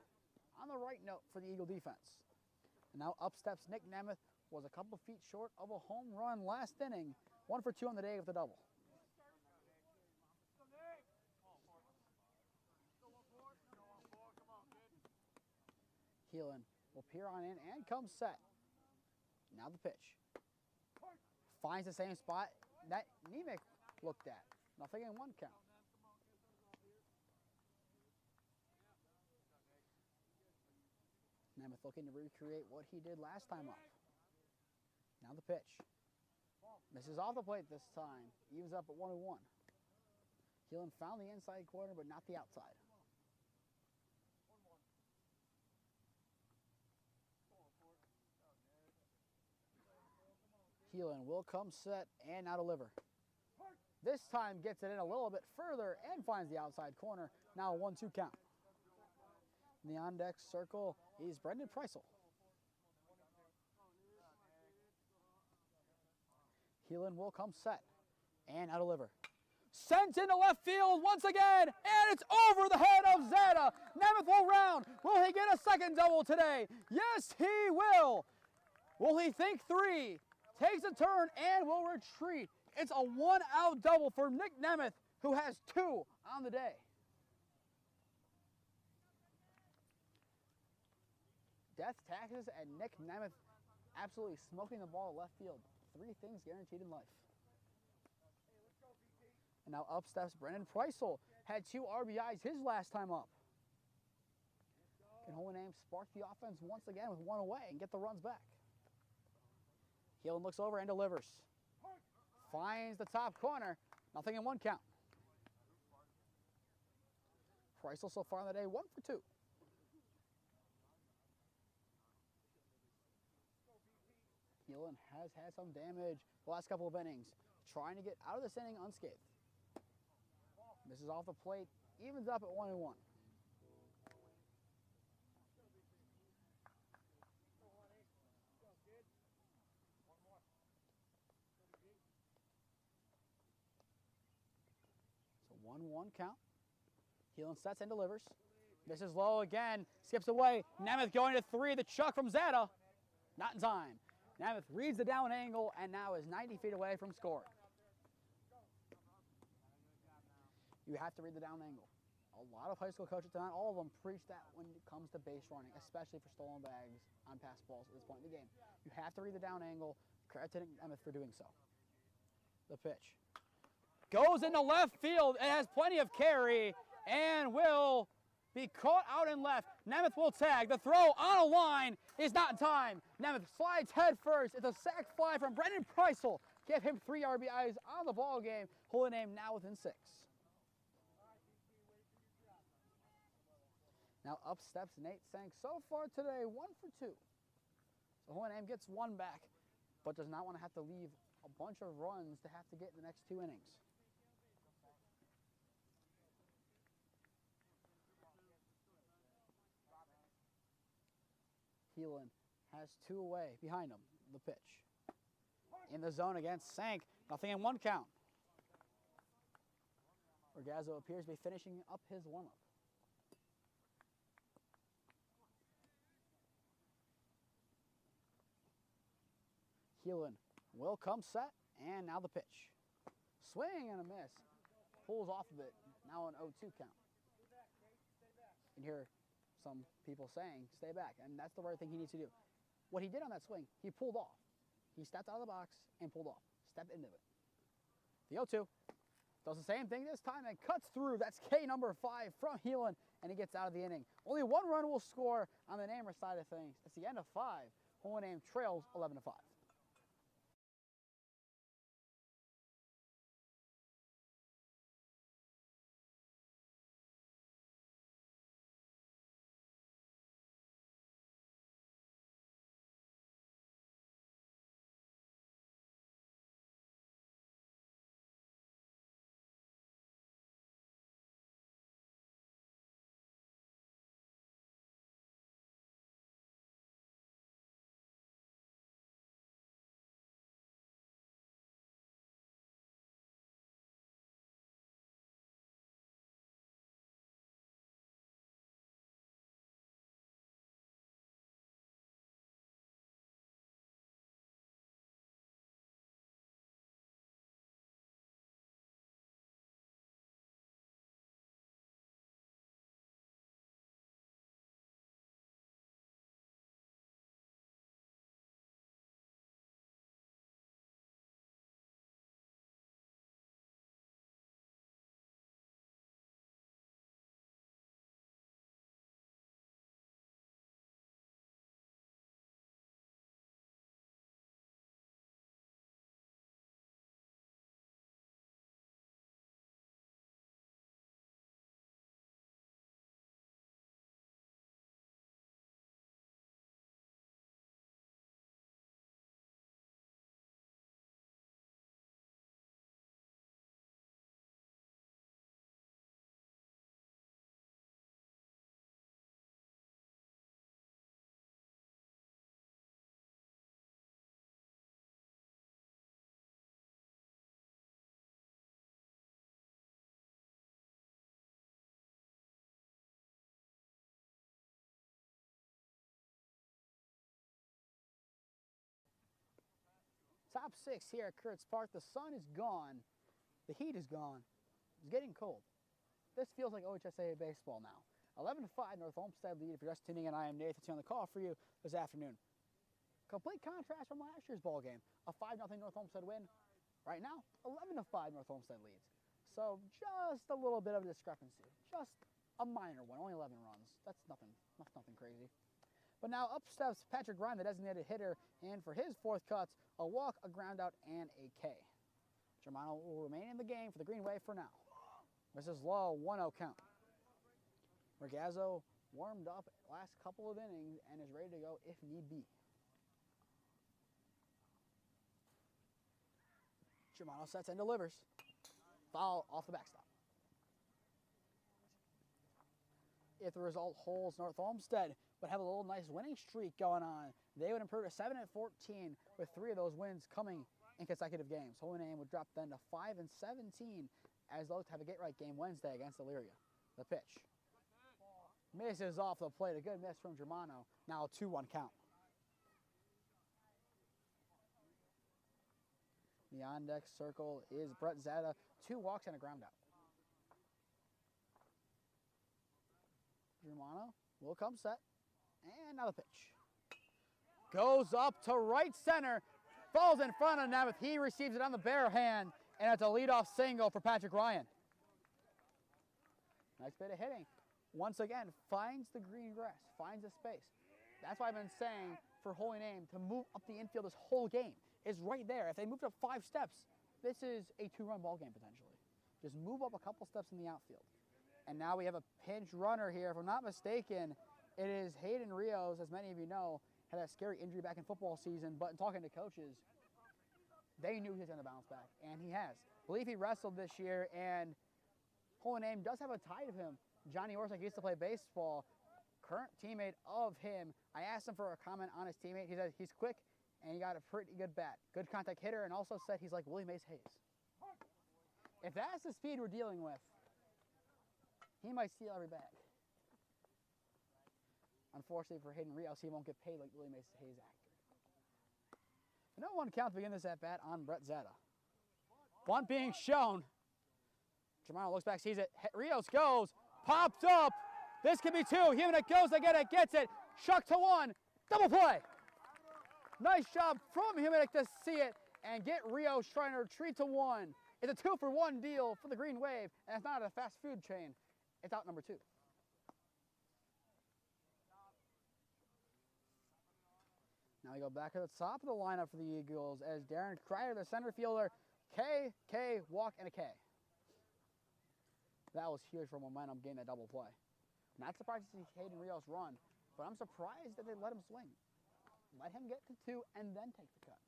on the right note for the Eagle defense. And now up steps Nick Nemeth, was a couple feet short of a home run last inning. 1 for 2 on the day with the double. Keelan will peer on in and comes set. Now the pitch. Finds the same spot that Nemec looked at. Nothing in one count. Nemeth looking to recreate what he did last time up. Now the pitch. Misses off the plate this time. Evens up at 1-1. Keelan found the inside corner, but not the outside. Keelan will come set and now deliver. This time gets it in a little bit further and finds the outside corner. Now a 1-2 count. In the on-deck circle is Brendan Preissel. Keelan will come set and now deliver. Sent into left field once again, and it's over the head of Zeta. Nemeth will round. Will he get a second double today? Yes, he will. Will he think 3? Takes a turn and will retreat. It's a 1-out double for Nick Nemeth, who has 2 on the day. Death, taxes, and Nick Nemeth absolutely smoking the ball at left field. 3 things guaranteed in life. And now up steps Brendan Preissel. Had 2 RBIs his last time up. Can Hohenheim spark the offense once again with 1 away and get the runs back? Keelan looks over and delivers. Finds the top corner. Nothing in 1 count. Preissel so far in the day, 1 for 2. Keelan has had some damage the last couple of innings. Trying to get out of this inning unscathed. Misses off the plate. Evens up at 1-1. So 1-1 count. Keelan sets and delivers. Misses low again. Skips away. Nemeth going to 3. The chuck from Zeta. Not in time. Nemeth reads the down angle and now is 90 feet away from scoring. You have to read the down angle. A lot of high school coaches, not all of them, preach that when it comes to base running, especially for stolen bags on pass balls at this point in the game. You have to read the down angle. Credit to Nemeth for doing so. The pitch. Goes into left field. It has plenty of carry and will be caught out in left. Nemeth will tag. The throw on a line is not in time. Nemeth slides head first. It's a sac fly from Brendan Preissel. Give him 3 RBIs on the ball game. Hohenheim now within 6. Now up steps Nate Sank. So far today, 1 for 2. So Hohenheim gets 1 back, but does not want to have to leave a bunch of runs to have to get in the next 2 innings. Keelan has 2 away behind him. The pitch. In the zone against Sank. Nothing in 1 count. Ragazzo appears to be finishing up his warm-up. Keelan will come set, and now the pitch. Swing and a miss. Pulls off of it. Now an 0-2 count. You can hear some people saying, stay back, and that's the right thing he needs to do. What he did on that swing, he pulled off. He stepped out of the box and pulled off. Stepped into it. The 0-2 does the same thing this time and cuts through. That's K number 5 from Keelan, and he gets out of the inning. Only 1 run will score on the Namer side of things. It's the end of 5. Holy Name trails 11-5. Top 6 here at Kurtz Park. The sun is gone. The heat is gone. It's getting cold. This feels like OHSAA baseball now. 11-5 North Olmsted lead. If you're just tuning in, I am Nathan Smee on the call for you this afternoon. Complete contrast from last year's ball game. A 5-0 North Olmsted win. Right now, 11-5 North Olmsted leads. So just a little bit of a discrepancy. Just a minor one. Only 11 runs. That's nothing crazy. But now up steps Patrick Ryan, the designated hitter, and for his 4th cuts, a walk, a ground out, and a K. Germano will remain in the game for the Green Wave for now. Mrs. Lowe, 1-0 count. Regazzo warmed up last couple of innings and is ready to go if need be. Germano sets and delivers. Foul off the backstop. If the result holds, North Olmsted would have a little nice winning streak going on. They would improve to 7-14 with 3 of those wins coming in consecutive games. Holy Name would drop then to 5-17 as those have a get-right game Wednesday against Elyria. The pitch. Misses off the plate. A good miss from Germano. Now a 2-1 count. The on-deck circle is Brett Zeta. 2 walks and a ground out. Germano will come set. And now the pitch. Goes up to right center. Falls in front of Namath. He receives it on the bare hand. And it's a leadoff single for Patrick Ryan. Nice bit of hitting. Once again, finds the green grass. Finds the space. That's why I've been saying for Holy Name to move up the infield this whole game. Is right there. If they moved up 5 steps, this is a 2-run ball game potentially. Just move up a couple steps in the outfield. And now we have a pinch runner here. If I'm not mistaken, it is Hayden Rios, as many of you know, had a scary injury back in football season, but in talking to coaches, they knew he was going to bounce back, and he has. I believe he wrestled this year, and Holy Name does have a tie to him. Johnny Orsick used to play baseball, current teammate of him. I asked him for a comment on his teammate. He said he's quick, and he got a pretty good bat. Good contact hitter, and also said he's like Willie Mays Hayes. If that's the speed we're dealing with, he might steal every bag. Unfortunately for Hayden Rios, he won't get paid like Willie Mays Hayes actor. The 0-1 count to begin this at-bat on Brett Zeta. Bunt being shown. Germano looks back, sees it. Rios goes, popped up. This could be 2. Humanek goes again, it gets it. Shuck to 1. Double play. Nice job from Humanek to see it and get Rios trying to retreat to 1. It's a 2-for-1 deal for the Green Wave, and it's not a fast food chain. It's out number 2. Now we go back to the top of the lineup for the Eagles as Darren Kreider, the center fielder, K, walk, and a K. That was huge for momentum, getting that double play. Not surprised to see Hayden Rios run, but I'm surprised that they let him swing. Let him get to 2 and then take the cut.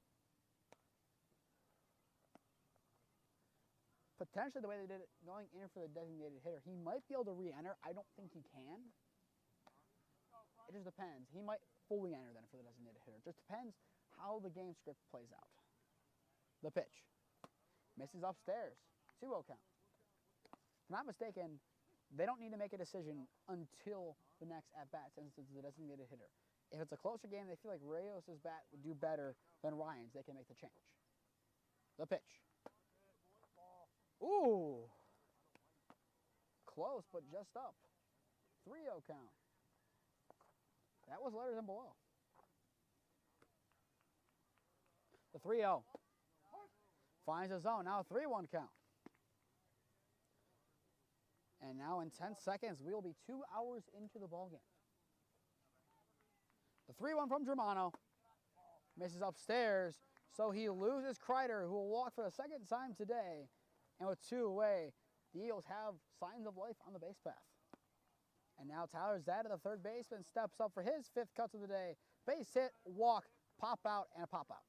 Potentially the way they did it, going in for the designated hitter, he might be able to re-enter. I don't think he can. It just depends. He might fully enter then for the designated hitter. It just depends how the game script plays out. The pitch. Misses upstairs. 2-0 count. If I'm not mistaken, they don't need to make a decision until the next at-bat since it's the designated hitter. If it's a closer game, they feel like Rios' bat would do better than Ryan's. They can make the change. The pitch. Ooh. Close, but just up. 3-0 count. That was letters and below. The 3-0. Finds a zone. Now a 3-1 count. And now in 10 seconds, we'll be 2 hours into the ballgame. The 3-1 from Germano. Misses upstairs, so he loses Kreider, who will walk for the second time today. And with 2 away, the Eagles have signs of life on the base path. And now Tyler Zada, the third baseman, steps up for his 5th cuts of the day. Base hit, walk, pop out, and a pop out.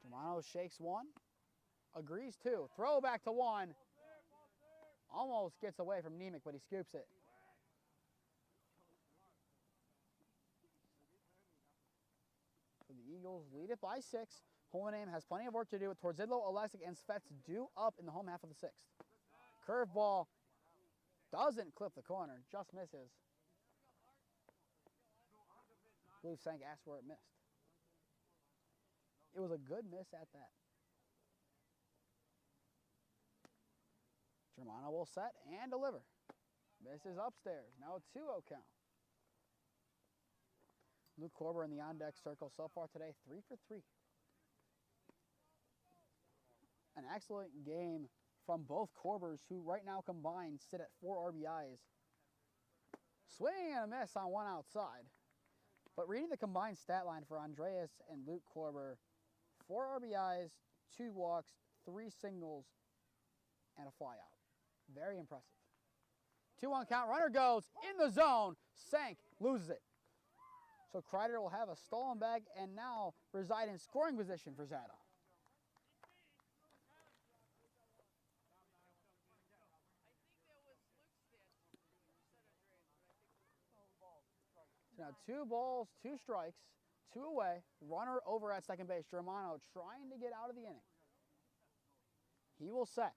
Germano shakes 1, agrees 2. Throw back to 1. Almost gets away from Nemec, but he scoops it. So the Eagles lead it by 6. Hohenheim has plenty of work to do with Torzidlo, Alesic, and Svets due up in the home half of the 6th. Curveball doesn't clip the corner, just misses. I believe Sank asked where it missed. It was a good miss at that. Germano will set and deliver. Misses upstairs. Now a 2-0 count. Luke Koerber in the on-deck circle so far today, 3 for 3. An excellent game from both Koerbers, who right now combined sit at 4 RBIs. Swing and a miss on 1 outside. But reading the combined stat line for Andreas and Luke Koerber, 4 RBIs, 2 walks, 3 singles, and a flyout. Very impressive. 2-1 count, runner goes in the zone. Sank loses it. So Kreider will have a stolen bag and now reside in scoring position for Zada. So now 2 balls, 2 strikes, 2 away. Runner over at second base. Germano trying to get out of the inning. He will set.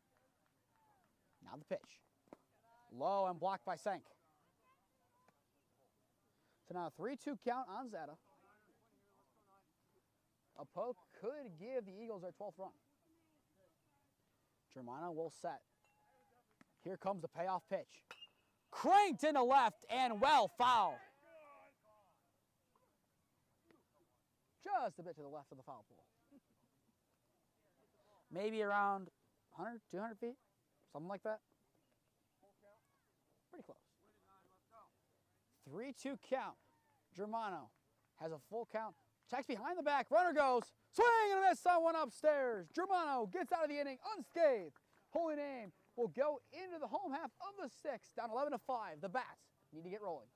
Now the pitch. Low and blocked by Sank. So now a 3-2 count on Zada. A poke could give the Eagles their 12th run. Germano will set. Here comes the payoff pitch. Cranked into left and well foul. Just a bit to the left of the foul pole. Maybe around 100, 200 feet, something like that. Pretty close. 3-2 count. Germano has a full count. Checks behind the back. Runner goes. Swing and a miss on 1 upstairs. Germano gets out of the inning unscathed. Hohenheim will go into the home half of the 6th, down 11-5. The Bats need to get rolling.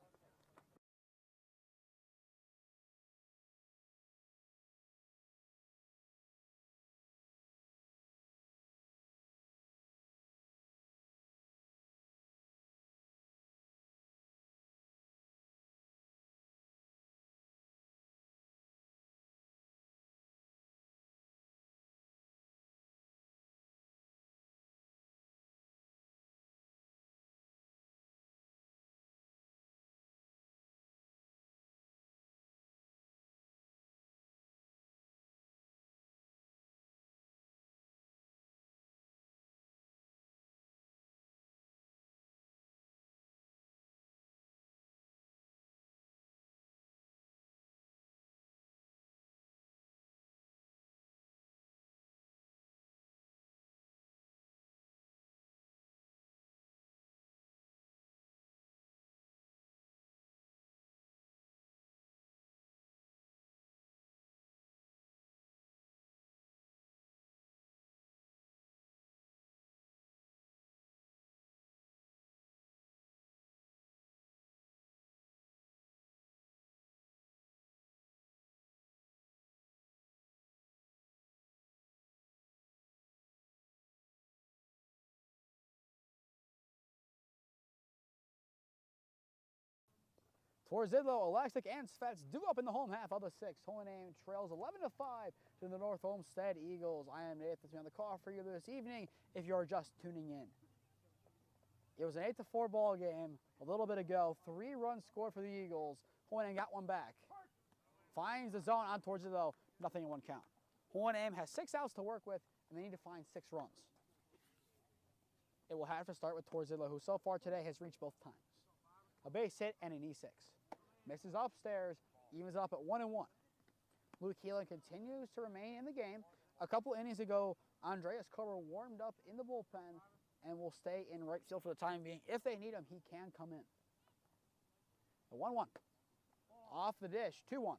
Towards Zidlow, Alexic and Svets do up in the home half of the sixth. Hohenheim trails 11-5 to the North Olmsted Eagles. I am Nathan Smee on the call for you this evening if you're just tuning in. It was an 8-4 ball game a little bit ago. 3 runs scored for the Eagles. Hohenheim got one back. Finds the zone on towards Zidlow. Nothing in one count. Hohenheim has 6 outs to work with, and they need to find 6 runs. It will have to start with Torzillo, who so far today has reached both times. A base hit and an E6. Misses upstairs, evens up at 1-1. Luke Koerber continues to remain in the game. A couple innings ago, Luke Koerber warmed up in the bullpen and will stay in right field for the time being. If they need him, he can come in. The 1-1. Off the dish, 2-1.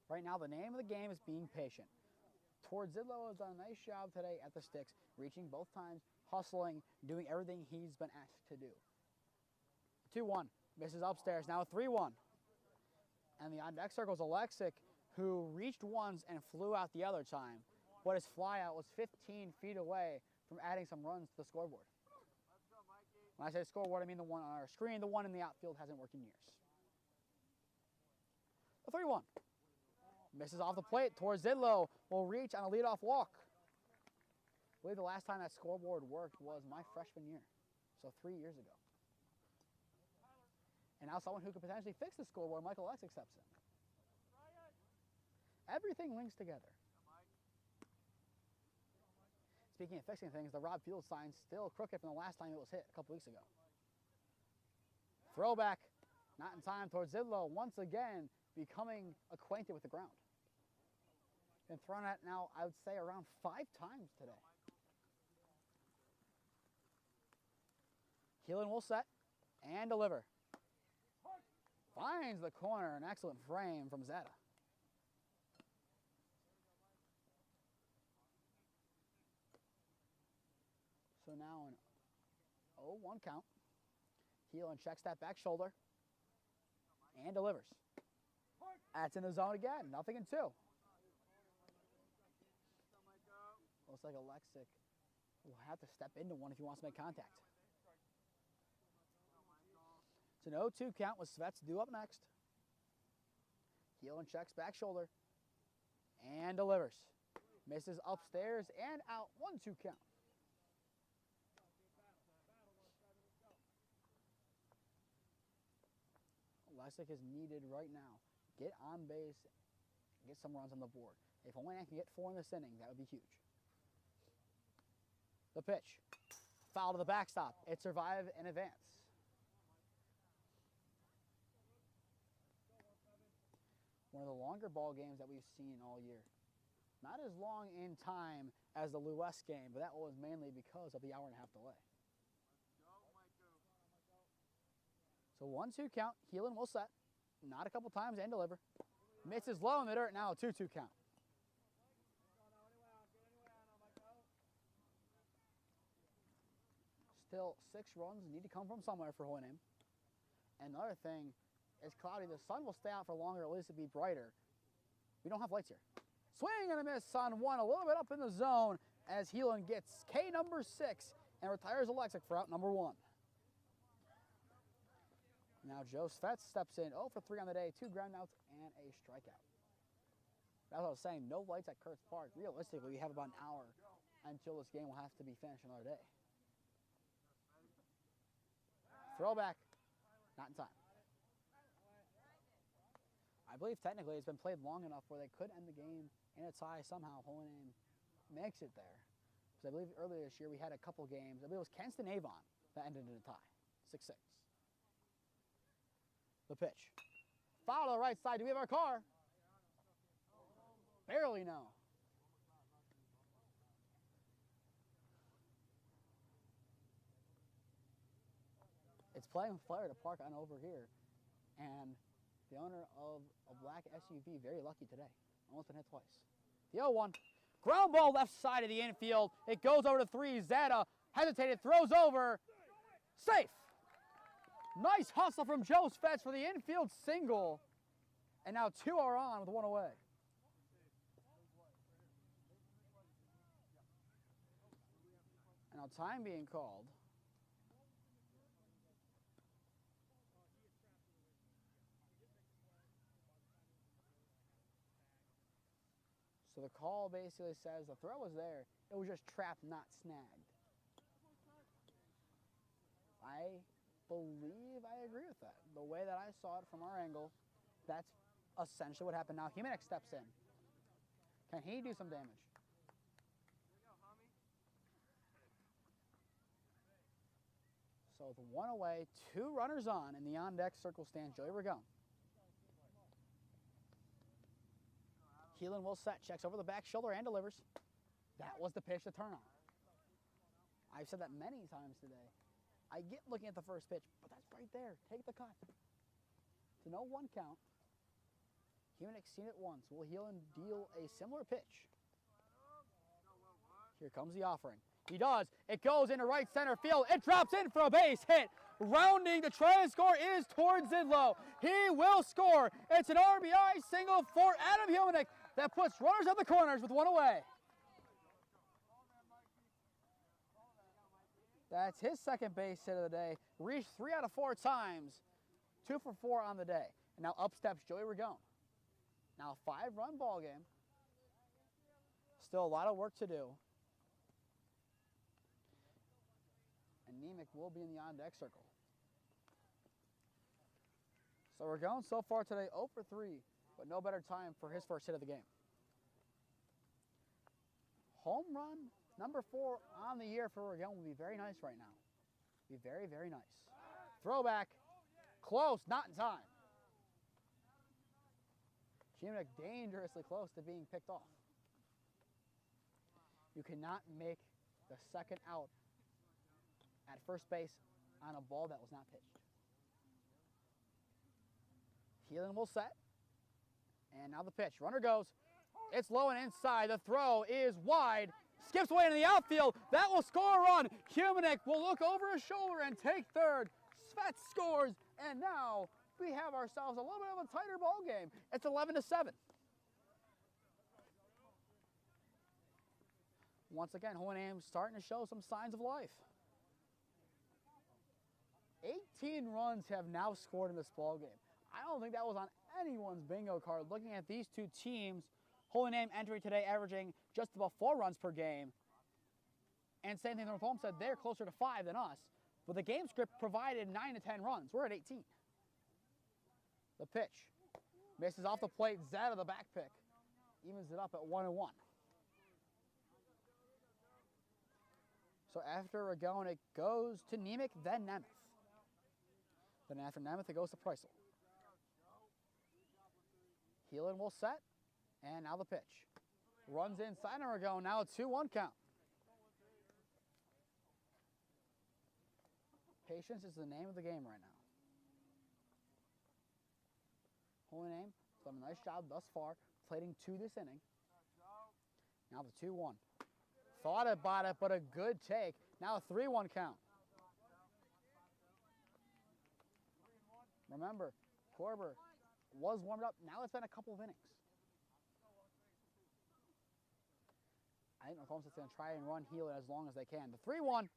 Right now, the name of the game is being patient. Torzillo has done a nice job today at the sticks, reaching both times, hustling, doing everything he's been asked to do. 2-1, misses upstairs, now 3-1. And the on deck circle is Alexic, who reached once and flew out the other time. But his flyout was 15 feet away from adding some runs to the scoreboard. When I say scoreboard, I mean the one on our screen. The one in the outfield hasn't worked in years. The 3-1. Misses off the plate. Torzillo will reach on a leadoff walk. I believe the last time that scoreboard worked was my freshman year, so 3 years ago. And now someone who could potentially fix the scoreboard, Michael Alexic, steps in. Everything links together. Speaking of fixing things, the Rob Field sign's still crooked from the last time it was hit a couple weeks ago. Throwback, not in time. Torzillo once again becoming acquainted with the ground. Been thrown at now, I would say, around 5 times today. Keelan will set and deliver. Finds the corner, an excellent frame from Zeta. So now an 0-1 count. Keelan checks that back shoulder and delivers. That's in the zone again, 0-2. Looks like Alexic will have to step into one if he wants to make contact. It's an 0-2 count with Svets due up next. Keelan checks back shoulder and delivers. Misses upstairs and out, 1-2 count. Alexic is needed right now. Get on base, get some runs on the board. If Hohenheim can get 4 in this inning, that would be huge. The pitch. Foul to the backstop. It survived and advanced. One of the longer ball games that we've seen all year. Not as long in time as the Lou West game, but that was mainly because of the hour-and-a-half delay. So 1-2 count. Keelan will set. Not a couple times and deliver. Misses low in the dirt. Now a 2-2 count. Still 6 runs need to come from somewhere for Hohenheim. And another thing, it's cloudy. The sun will stay out for longer, at least it'll be brighter. We don't have lights here. Swing and a miss on one, a little bit up in the zone as Keelan gets K number 6 and retires Alexic for out number 1. Now Joe Svets steps in, 0 for 3 on the day, 2 groundouts and a strikeout. That's what I was saying, no lights at Kurtz Park. Realistically, we have about an hour until this game will have to be finished another day. Throwback, not in time. I believe technically it's been played long enough where they could end the game in a tie somehow. Hohenheim makes it there. Because I believe earlier this year we had a couple games. I believe it was Kenston Avon that ended in a tie, 6-6. The pitch. Foul to the right side. Do we have our car? Barely, no. It's playing with Florida Park on over here. And the owner of a black SUV, very lucky today. Almost been hit twice. The 0-1. Ground ball left side of the infield. It goes over to 3. Zeta hesitated, throws over. Safe. Nice hustle from Joe Svets for the infield single. And now 2 are on with 1 away. And now time being called. So the call basically says the throw was there. It was just trapped, not snagged. I believe I agree with that. The way that I saw it from our angle, that's essentially what happened. Now Humanek steps in. Can he do some damage? So with one away, 2 runners on in the on-deck circle stands Joey Ragone. Keelan will set, checks over the back shoulder and delivers. That was the pitch to turn on. I've said that many times today. I get looking at the first pitch, but that's right there. Take the cut. To no 1 count. Humanek's seen it once. Will Heelan deal a similar pitch? Here comes the offering. He does. It goes into right center field. It drops in for a base hit. Rounding to try and score is towards Zidlow. He will score. It's an RBI single for Adam Humanek that puts runners at the corners with 1 away. That's his second base hit of the day. Reached 3 out of 4 times. 2 for 4 on the day. And now up steps Joey Ragone. Now a 5-run ball game. Still a lot of work to do. And Nemec will be in the on-deck circle. So Ragone so far today 0 for 3, but no better time for his first hit of the game. Home run number 4 on the year for Ragone will be very nice right now. Be very, very nice. Throwback. Close, not in time. Humanek dangerously close to being picked off. You cannot make the second out at first base on a ball that was not pitched. Heelan will set. And now the pitch. Runner goes. It's low and inside. The throw is wide. Skips away into the outfield. That will score a run. Humanek will look over his shoulder and take third. Svets scores. And now we have ourselves a little bit of a tighter ball game. It's 11-7. Once again, Holy Name's starting to show some signs of life. 18 runs have now scored in this ball game. I don't think that was on anyone's bingo card. Looking at these 2 teams, Holy Name entering today averaging just about 4 runs per game. And same thing North Olmsted, they're closer to 5 than us. But the game script provided 9 to 10 runs. We're at 18. The pitch. Misses off the plate. Zeta the back pick. Evens it up at 1-1. So after Ragone, it goes to Nemec, then Nemeth. Then after Nemeth, it goes to Preisel. Heelan will set. And now the pitch. Runs inside and Ragone. Now a 2-1 count. Patience is the name of the game right now. Holy Name has done a nice job thus far, plating 2 this inning. Now the 2-1. Thought about it, but a good take. Now a 3-1 count. Remember, Koerber was warmed up. Now it's been a couple of innings. I think North Olmsted's going to try and run Heelan as long as they can. The 3-1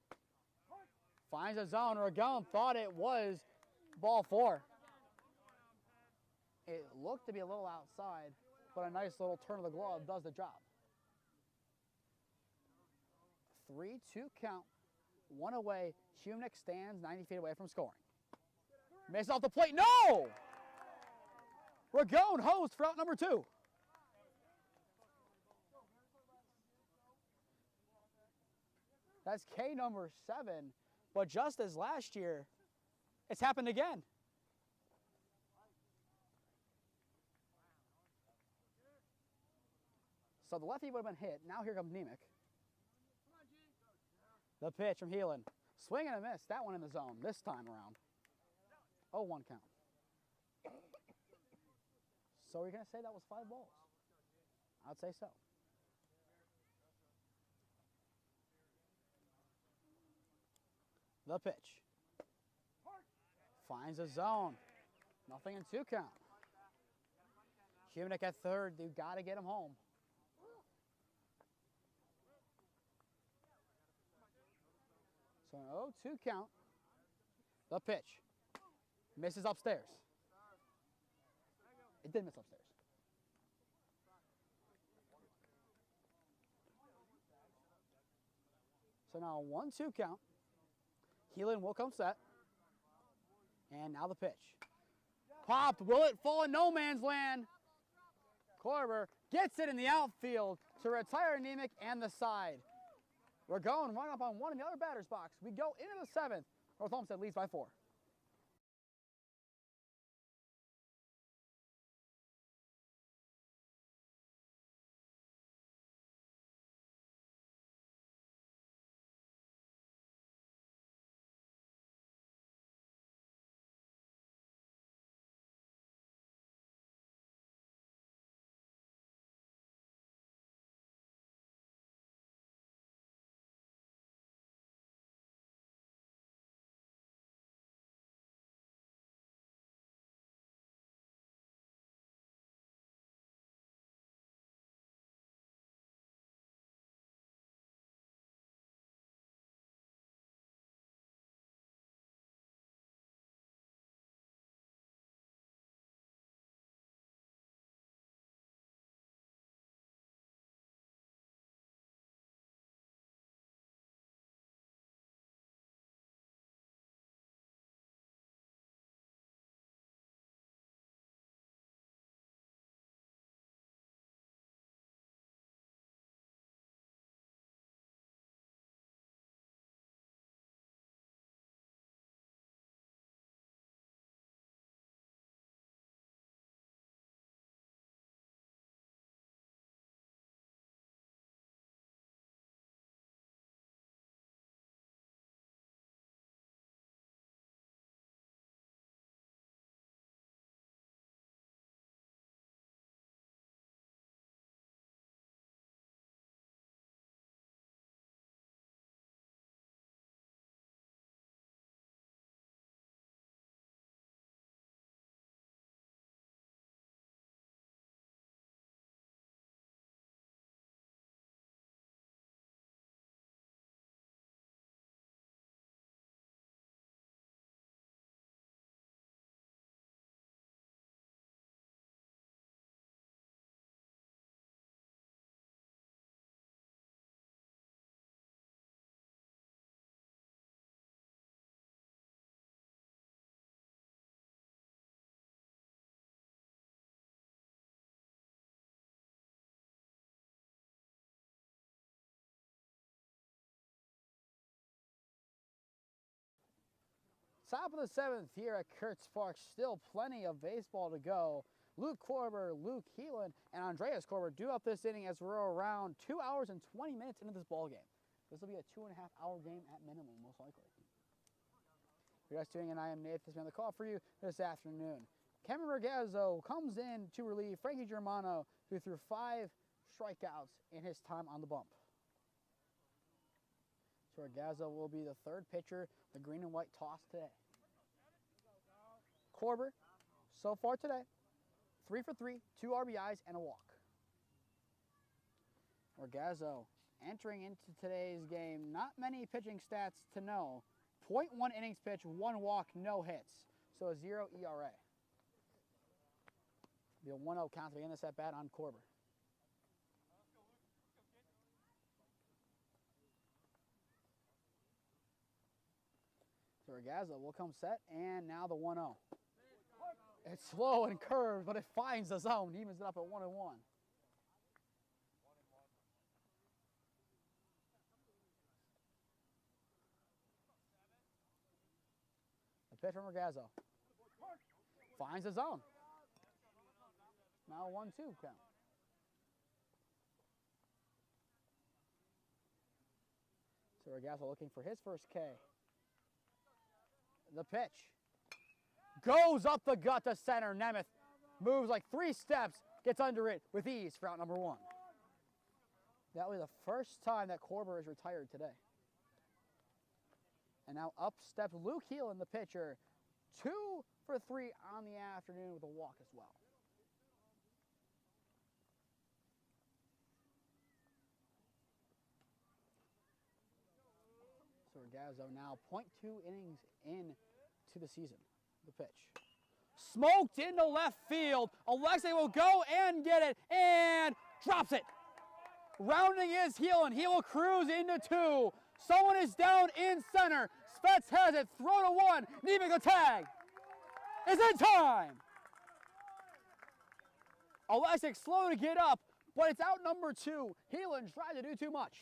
finds a zone. Ragone thought it was ball 4. It looked to be a little outside, but a nice little turn of the glove does the job. 3-2 count, 1 away. Humanek stands 90 feet away from scoring. Misses off the plate. No! Ragone hosts for out number 2. That's K number 7. But just as last year, it's happened again. So the lefty would have been hit. Now here comes Nemec. The pitch from Heelan. Swing and a miss. That one in the zone this time around. 0-1 count. So you're going to say that was 5 balls? I'd say so. The pitch. Finds a zone. Nothing in 2 count. Humanek at third. You've got to get him home. So an 0-2 count. The pitch. Misses upstairs. It did miss upstairs. So now 1-2 count. Heelan will come set. And now the pitch. Popped. Will it fall in no man's land? Koerber gets it in the outfield to retire Nemec and the side. We're going one up on one in the other batter's box. We go into the seventh. North Olmsted leads by 4. Top of the seventh here at Kurtz Park. Still plenty of baseball to go. Luke Koerber, Luke Heelan, and Andreas Koerber do up this inning as we're around 2 hours and 20 minutes into this ball game. This will be a 2.5-hour game at minimum, most likely. You guys tuning in, I am Nathan Smee on the call for you this afternoon. Kevin Ragazzo comes in to relieve Frankie Germano, who threw 5 strikeouts in his time on the bump. So Ragazzo will be the third pitcher, the green and white toss today. Koerber, so far today, 3 for 3, 2 RBIs, and a walk. Ragazzo entering into today's game, not many pitching stats to know. 0.1 innings pitched, 1 walk, no hits. So a 0 ERA. Be a 1-0 count to begin this at bat on Koerber. So Ragazzo will come set, and now the 1-0. It's slow and curved, but it finds the zone. Evens it up at 1-1. The pitch from Ragazzo. Finds the zone. Now a 1-2 count. So Ragazzo looking for his first K. The pitch goes up the gut to center. Nemeth moves like 3 steps, gets under it with ease for out number 1. That was the first time that Koerber is retired today. And now up steps Luke Heelan, the pitcher. 2 for 3 on the afternoon with a walk as well. So Ragazzo now 0.2 innings in to the season. The pitch. Smoked into left field. Alexei will go and get it and drops it. Rounding is Heelan. He will cruise into 2. Someone is down in center. Spets has it. Throw to one. Nemec a tag. Is in time. Alexik slow to get up, but it's out number 2. Heelan tried to do too much.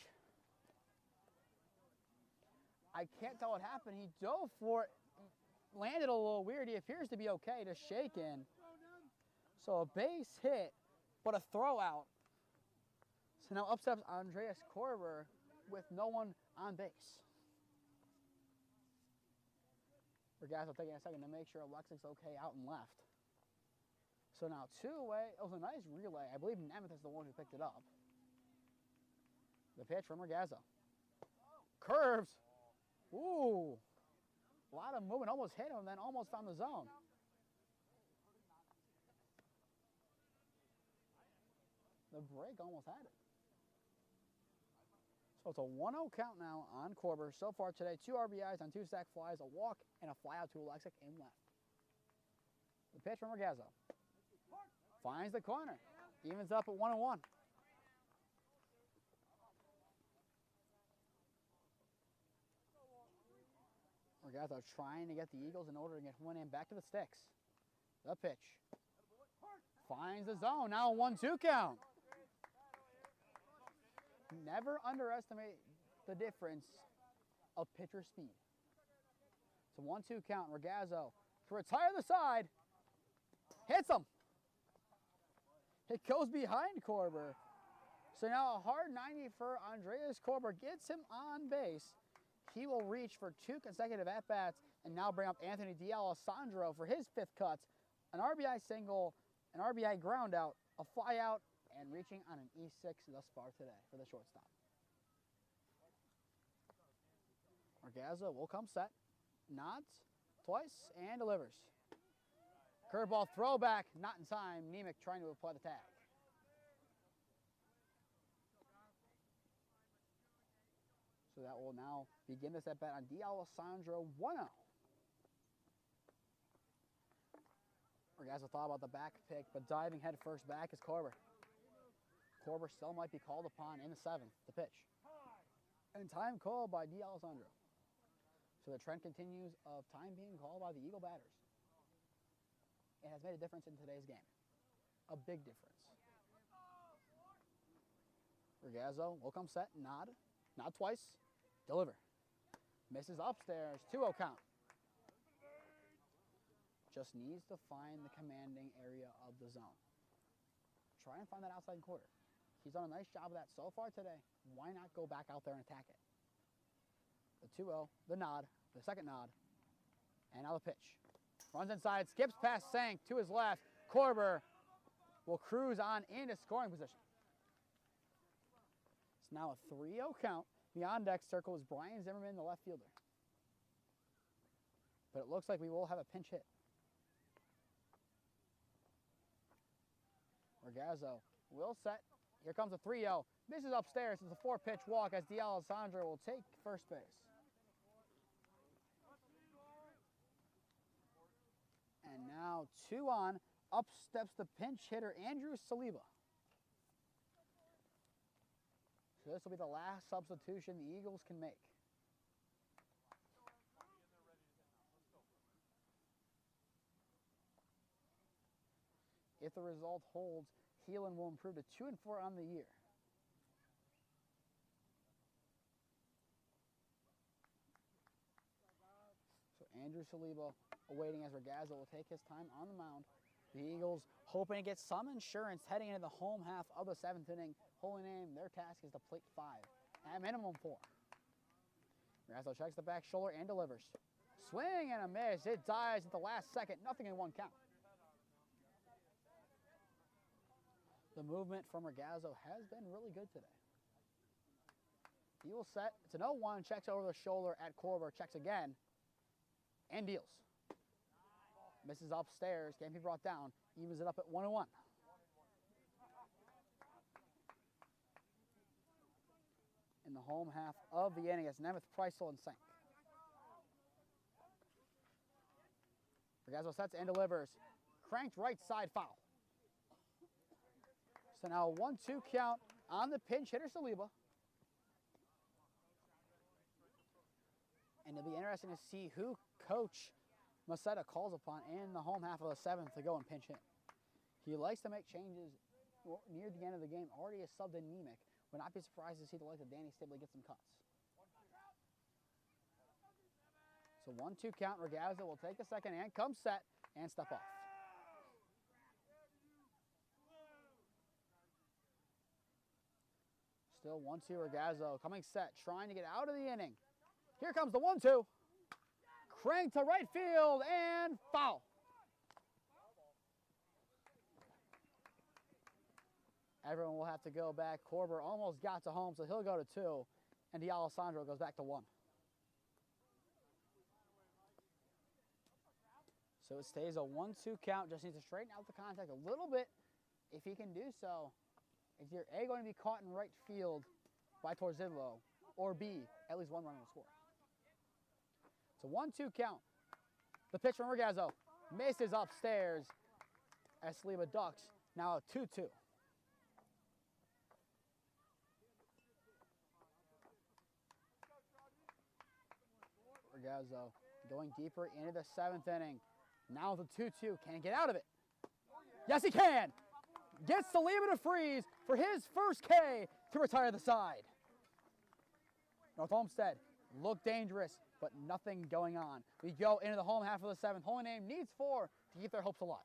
I can't tell what happened. He dove for it, landed a little weird. He appears to be okay, just shaken. So a base hit, but a throw out. So now up steps Andreas Koerber with no one on base. Regazzo taking a second to make sure Alexik's okay out and left. So now 2-away. It was a nice relay. I believe Nemeth is the one who picked it up. The pitch from Regazzo. Curves. Ooh. A lot of movement. Almost hit him, then almost found the zone. The break almost had it. So it's a 1-0 count now on Koerber. So far today, 2 RBIs on 2 sac flies, a walk, and a flyout to Alexik in left. The pitch from Regazzo. Finds the corner. Evens up at 1-1. Regazzo trying to get the Eagles in order to get one in back to the sticks. The pitch. Finds the zone. Now a 1-2 count. Never underestimate the difference of pitcher speed. It's a 1-2 count. Regazzo to retire the side. Hits him. It goes behind Koerber. So now a hard 90 for Andreas Koerber gets him on base. He will reach for 2 consecutive at-bats and now bring up Anthony D'Alessandro for his 5th cuts. An RBI single, an RBI ground out, a fly out, and reaching on an E6 thus far today for the shortstop. Regazzo will come set, nods twice, and delivers. Curveball throwback, not in time. Nemec trying to apply the tag. So that will now begin this at bat on D'Alessandro 1-0. Regazzo thought about the back pick, but diving head first back is Koerber. Koerber still might be called upon in the 7th, the pitch. And time called by D'Alessandro. So the trend continues of time being called by the Eagle batters. It has made a difference in today's game. A big difference. Regazzo will come set, nod twice, deliver. Misses upstairs, 2-0 count. Just needs to find the commanding area of the zone. Try and find that outside quarter. He's done a nice job of that so far today. Why not go back out there and attack it? The 2-0, the nod, the second nod, and now the pitch. Runs inside, skips past Sank to his left. Koerber will cruise on into scoring position. It's now a 3-0 count. Beyond deck circle is Brian Zimmerman, the left fielder. But it looks like we will have a pinch hit. Regazzo will set. Here comes a 3-0. Misses upstairs. It's a 4-pitch walk as D'Alessandro will take first base. And now 2 on. Up steps the pinch hitter, Andrew Saliba. So this will be the last substitution the Eagles can make. If the result holds, Heelan will improve to 2-4 on the year. So Andrew Saliba awaiting as Regazzo will take his time on the mound. The Eagles hoping to get some insurance heading into the home half of the 7th inning. Holy name, their task is to plate 5, at minimum 4. Regazzo checks the back shoulder and delivers. Swing and a miss. It dies at the last second. Nothing in 1 count. The movement from Regazzo has been really good today. He will set. It's an 0-1. Checks over the shoulder at Koerber. Checks again. And deals. Misses upstairs. Can't be brought down. Evens it up at 1-1. In the home half of the inning, it's Nemeth, Preissel, and Sank. Regazzo sets and delivers. Cranked right side foul. So now a 1-2 count on the pinch hitter Saliba. And it'll be interesting to see who Coach Masetta calls upon in the home half of the 7th to go and pinch hit. He likes to make changes near the end of the game. Already has subbed in Nemec. Would not be surprised to see the likes of Danny Stibley get some cuts. So 1-2 count. Regazzo will take a second and come set and step off. Still 1-2 Regazzo coming set, trying to get out of the inning. Here comes the 1-2. Crank to right field and foul. Everyone will have to go back. Koerber almost got to home, so he'll go to 2. And D'Alessandro goes back to 1. So it stays a 1-2 count. Just needs to straighten out the contact a little bit. If he can do so, is your A going to be caught in right field by Torzillo, or B, at least one run will score? It's a 1-2 count. The pitch from Regazzo misses upstairs as Saliba ducks. Now a 2-2. Regazzo going deeper into the 7th inning. Now the 2-2. Can he get out of it? Yes, he can. Gets Saliba to freeze for his first K to retire the side. North Olmsted look dangerous, but nothing going on. We go into the home half of the 7th. Holy Name needs 4 to keep their hopes alive.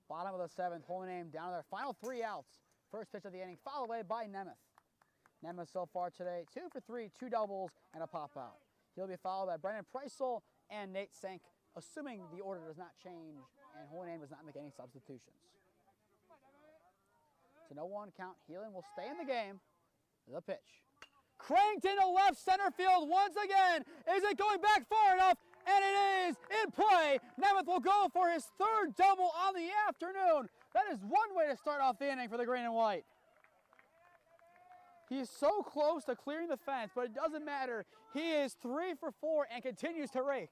Bottom of the 7th, Holy Name down to their final 3 outs. First pitch of the inning, fouled away by Nemeth. Nemeth so far today, 2 for 3, 2 doubles, and a pop out. He'll be followed by Brendan Preisel and Nate Sank, assuming the order does not change and Holy Name does not make any substitutions. So no 1 count. Heelan will stay in the game. The pitch. Cranked into left center field once again. Is it going back far enough? And it is in play. Nemeth will go for his 3rd double on the afternoon. That is one way to start off the inning for the green and white. He is so close to clearing the fence, but it doesn't matter. He is 3 for 4 and continues to rake.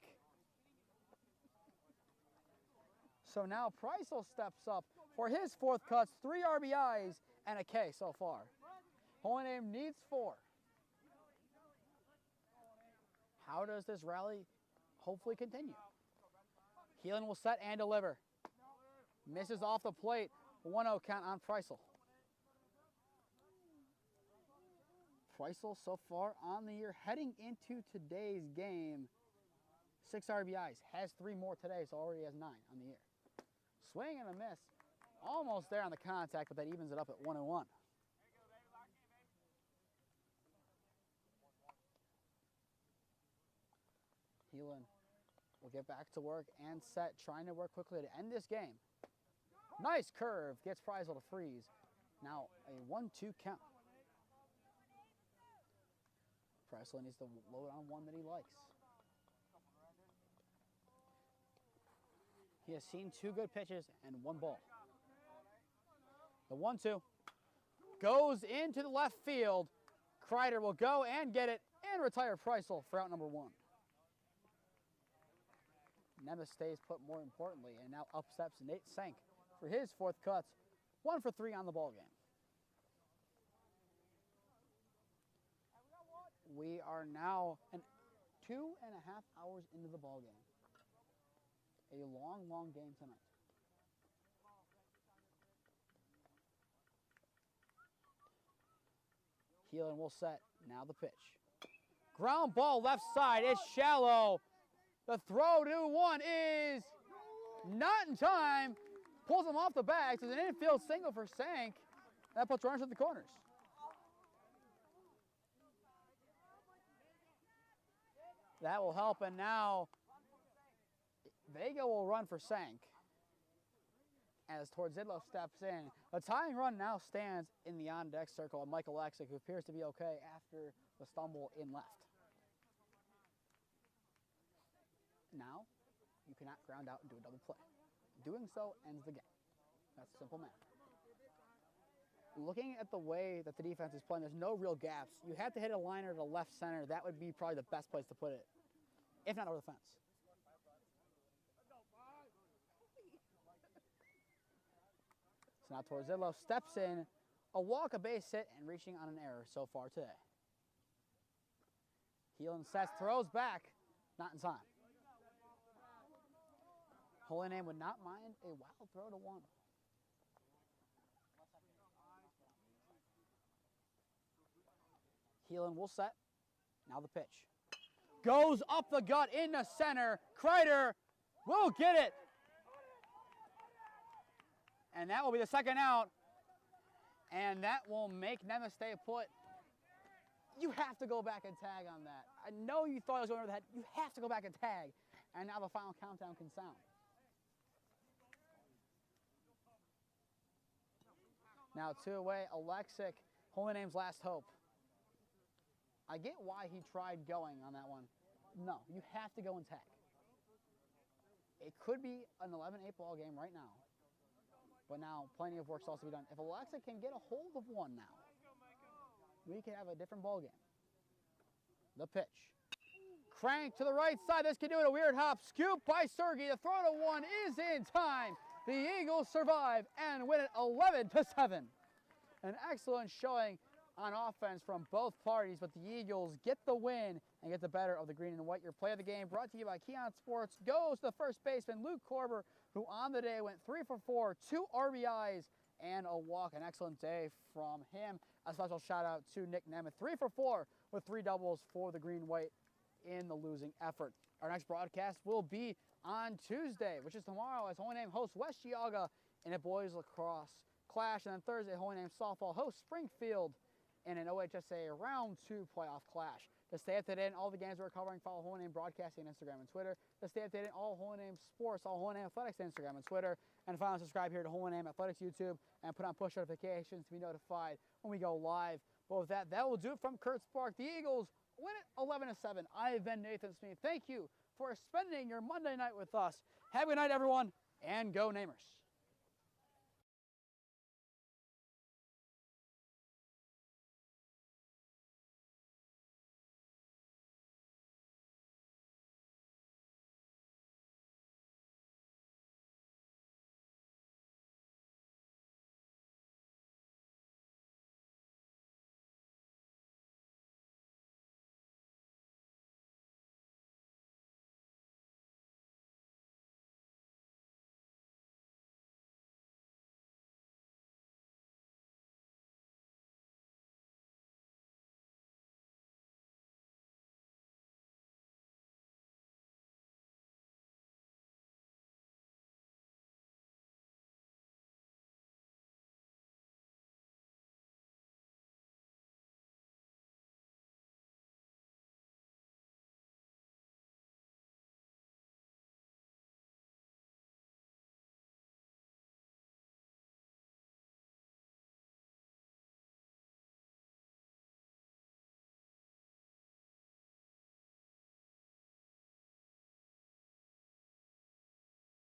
So now Preisel steps up for his 4th cuts, 3 RBIs and a K so far. Holy Name needs 4. How does this rally hopefully continue? Heelan will set and deliver. Misses off the plate. 1-0 count on Preisel. Preisel so far on the year, heading into today's game, 6 RBIs. Has 3 more today, so already has 9 on the year. Swing and a miss. Almost there on the contact, but that evens it up at 1-1. Heelan will get back to work and set, trying to work quickly to end this game. Nice curve, gets Preisel to freeze. Now a 1-2 count. Preisel needs to load on one that he likes. He has seen 2 good pitches and 1 ball. The 1-2. goes into the left field. Kreider will go and get it and retire Preisel for out number 1. Nemeth stays put more importantly and now upsteps Nate Senk for his 4th cuts. 1 for 3 on the ball game. We are now 2.5 hours into the ball game. A long, long game tonight. Heelan will set. Now the pitch. Ground ball left side. It's shallow. The throw to 1 is not in time. Pulls him off the bag. So it's an infield single for Sank. That puts runners at the corners. That will help, and now Vega will run for Sank as Torzidlo steps in. The tying run now stands in the on-deck circle of Michael Lexick, who appears to be okay after the stumble in left. Now, you cannot ground out and do a double play. Doing so ends the game. That's simple math. Looking at the way that the defense is playing, there's no real gaps. You have to hit a liner to left center. That would be probably the best place to put it, if not over the fence. So now Torzillo steps in, a walk, a base hit, and reaching on an error so far today. Heelan sets, throws back, not in time. Holy Name would not mind a wild throw to 1. Heelan will set. Now the pitch. Goes up the gut into center. Kreider will get it. And that will be the 2nd out. And that will make Nemeth stay put. You have to go back and tag on that. I know you thought it was going over the head. You have to go back and tag. And now the final countdown can sound. Now 2 away, Alexic, Holy Name's last hope. I get why he tried going on that one. No, you have to go and tag. It could be an 11-8 ball game right now. But now plenty of work still has to be done. If Alexic can get a hold of 1 now, we could have a different ball game. The pitch. Crank to the right side. This can do it. A weird hop. Scoop by Sergey. The throw to 1 is in time. The Eagles survive and win it 11-7. An excellent showing on offense from both parties, but the Eagles get the win and get the better of the green and white. Your play of the game brought to you by Keon Sports goes to the first baseman, Luke Koerber, who on the day went 3 for 4, 2 RBIs and a walk. An excellent day from him. A special shout out to Nick Nemeth, 3 for 4 with 3 doubles for the green-white in the losing effort. Our next broadcast will be on Tuesday, which is tomorrow, as Holy Name hosts West Geauga in a boys lacrosse clash. And then Thursday, Holy Name softball hosts Springfield in an OHSA Round 2 playoff clash. To stay up to date on all the games we're covering, follow Holy Name Broadcasting on Instagram and Twitter. To stay up to date on all Holy Name sports, all Holy Name Athletics on Instagram and Twitter. And finally, subscribe here to Holy Name Athletics YouTube and put on push notifications to be notified when we go live. But with that, that will do it from Kurtz Park. The Eagles win it 11-7. I have been Nathan Smee. Thank you for spending your Monday night with us. Have a good night, everyone, and go Namers.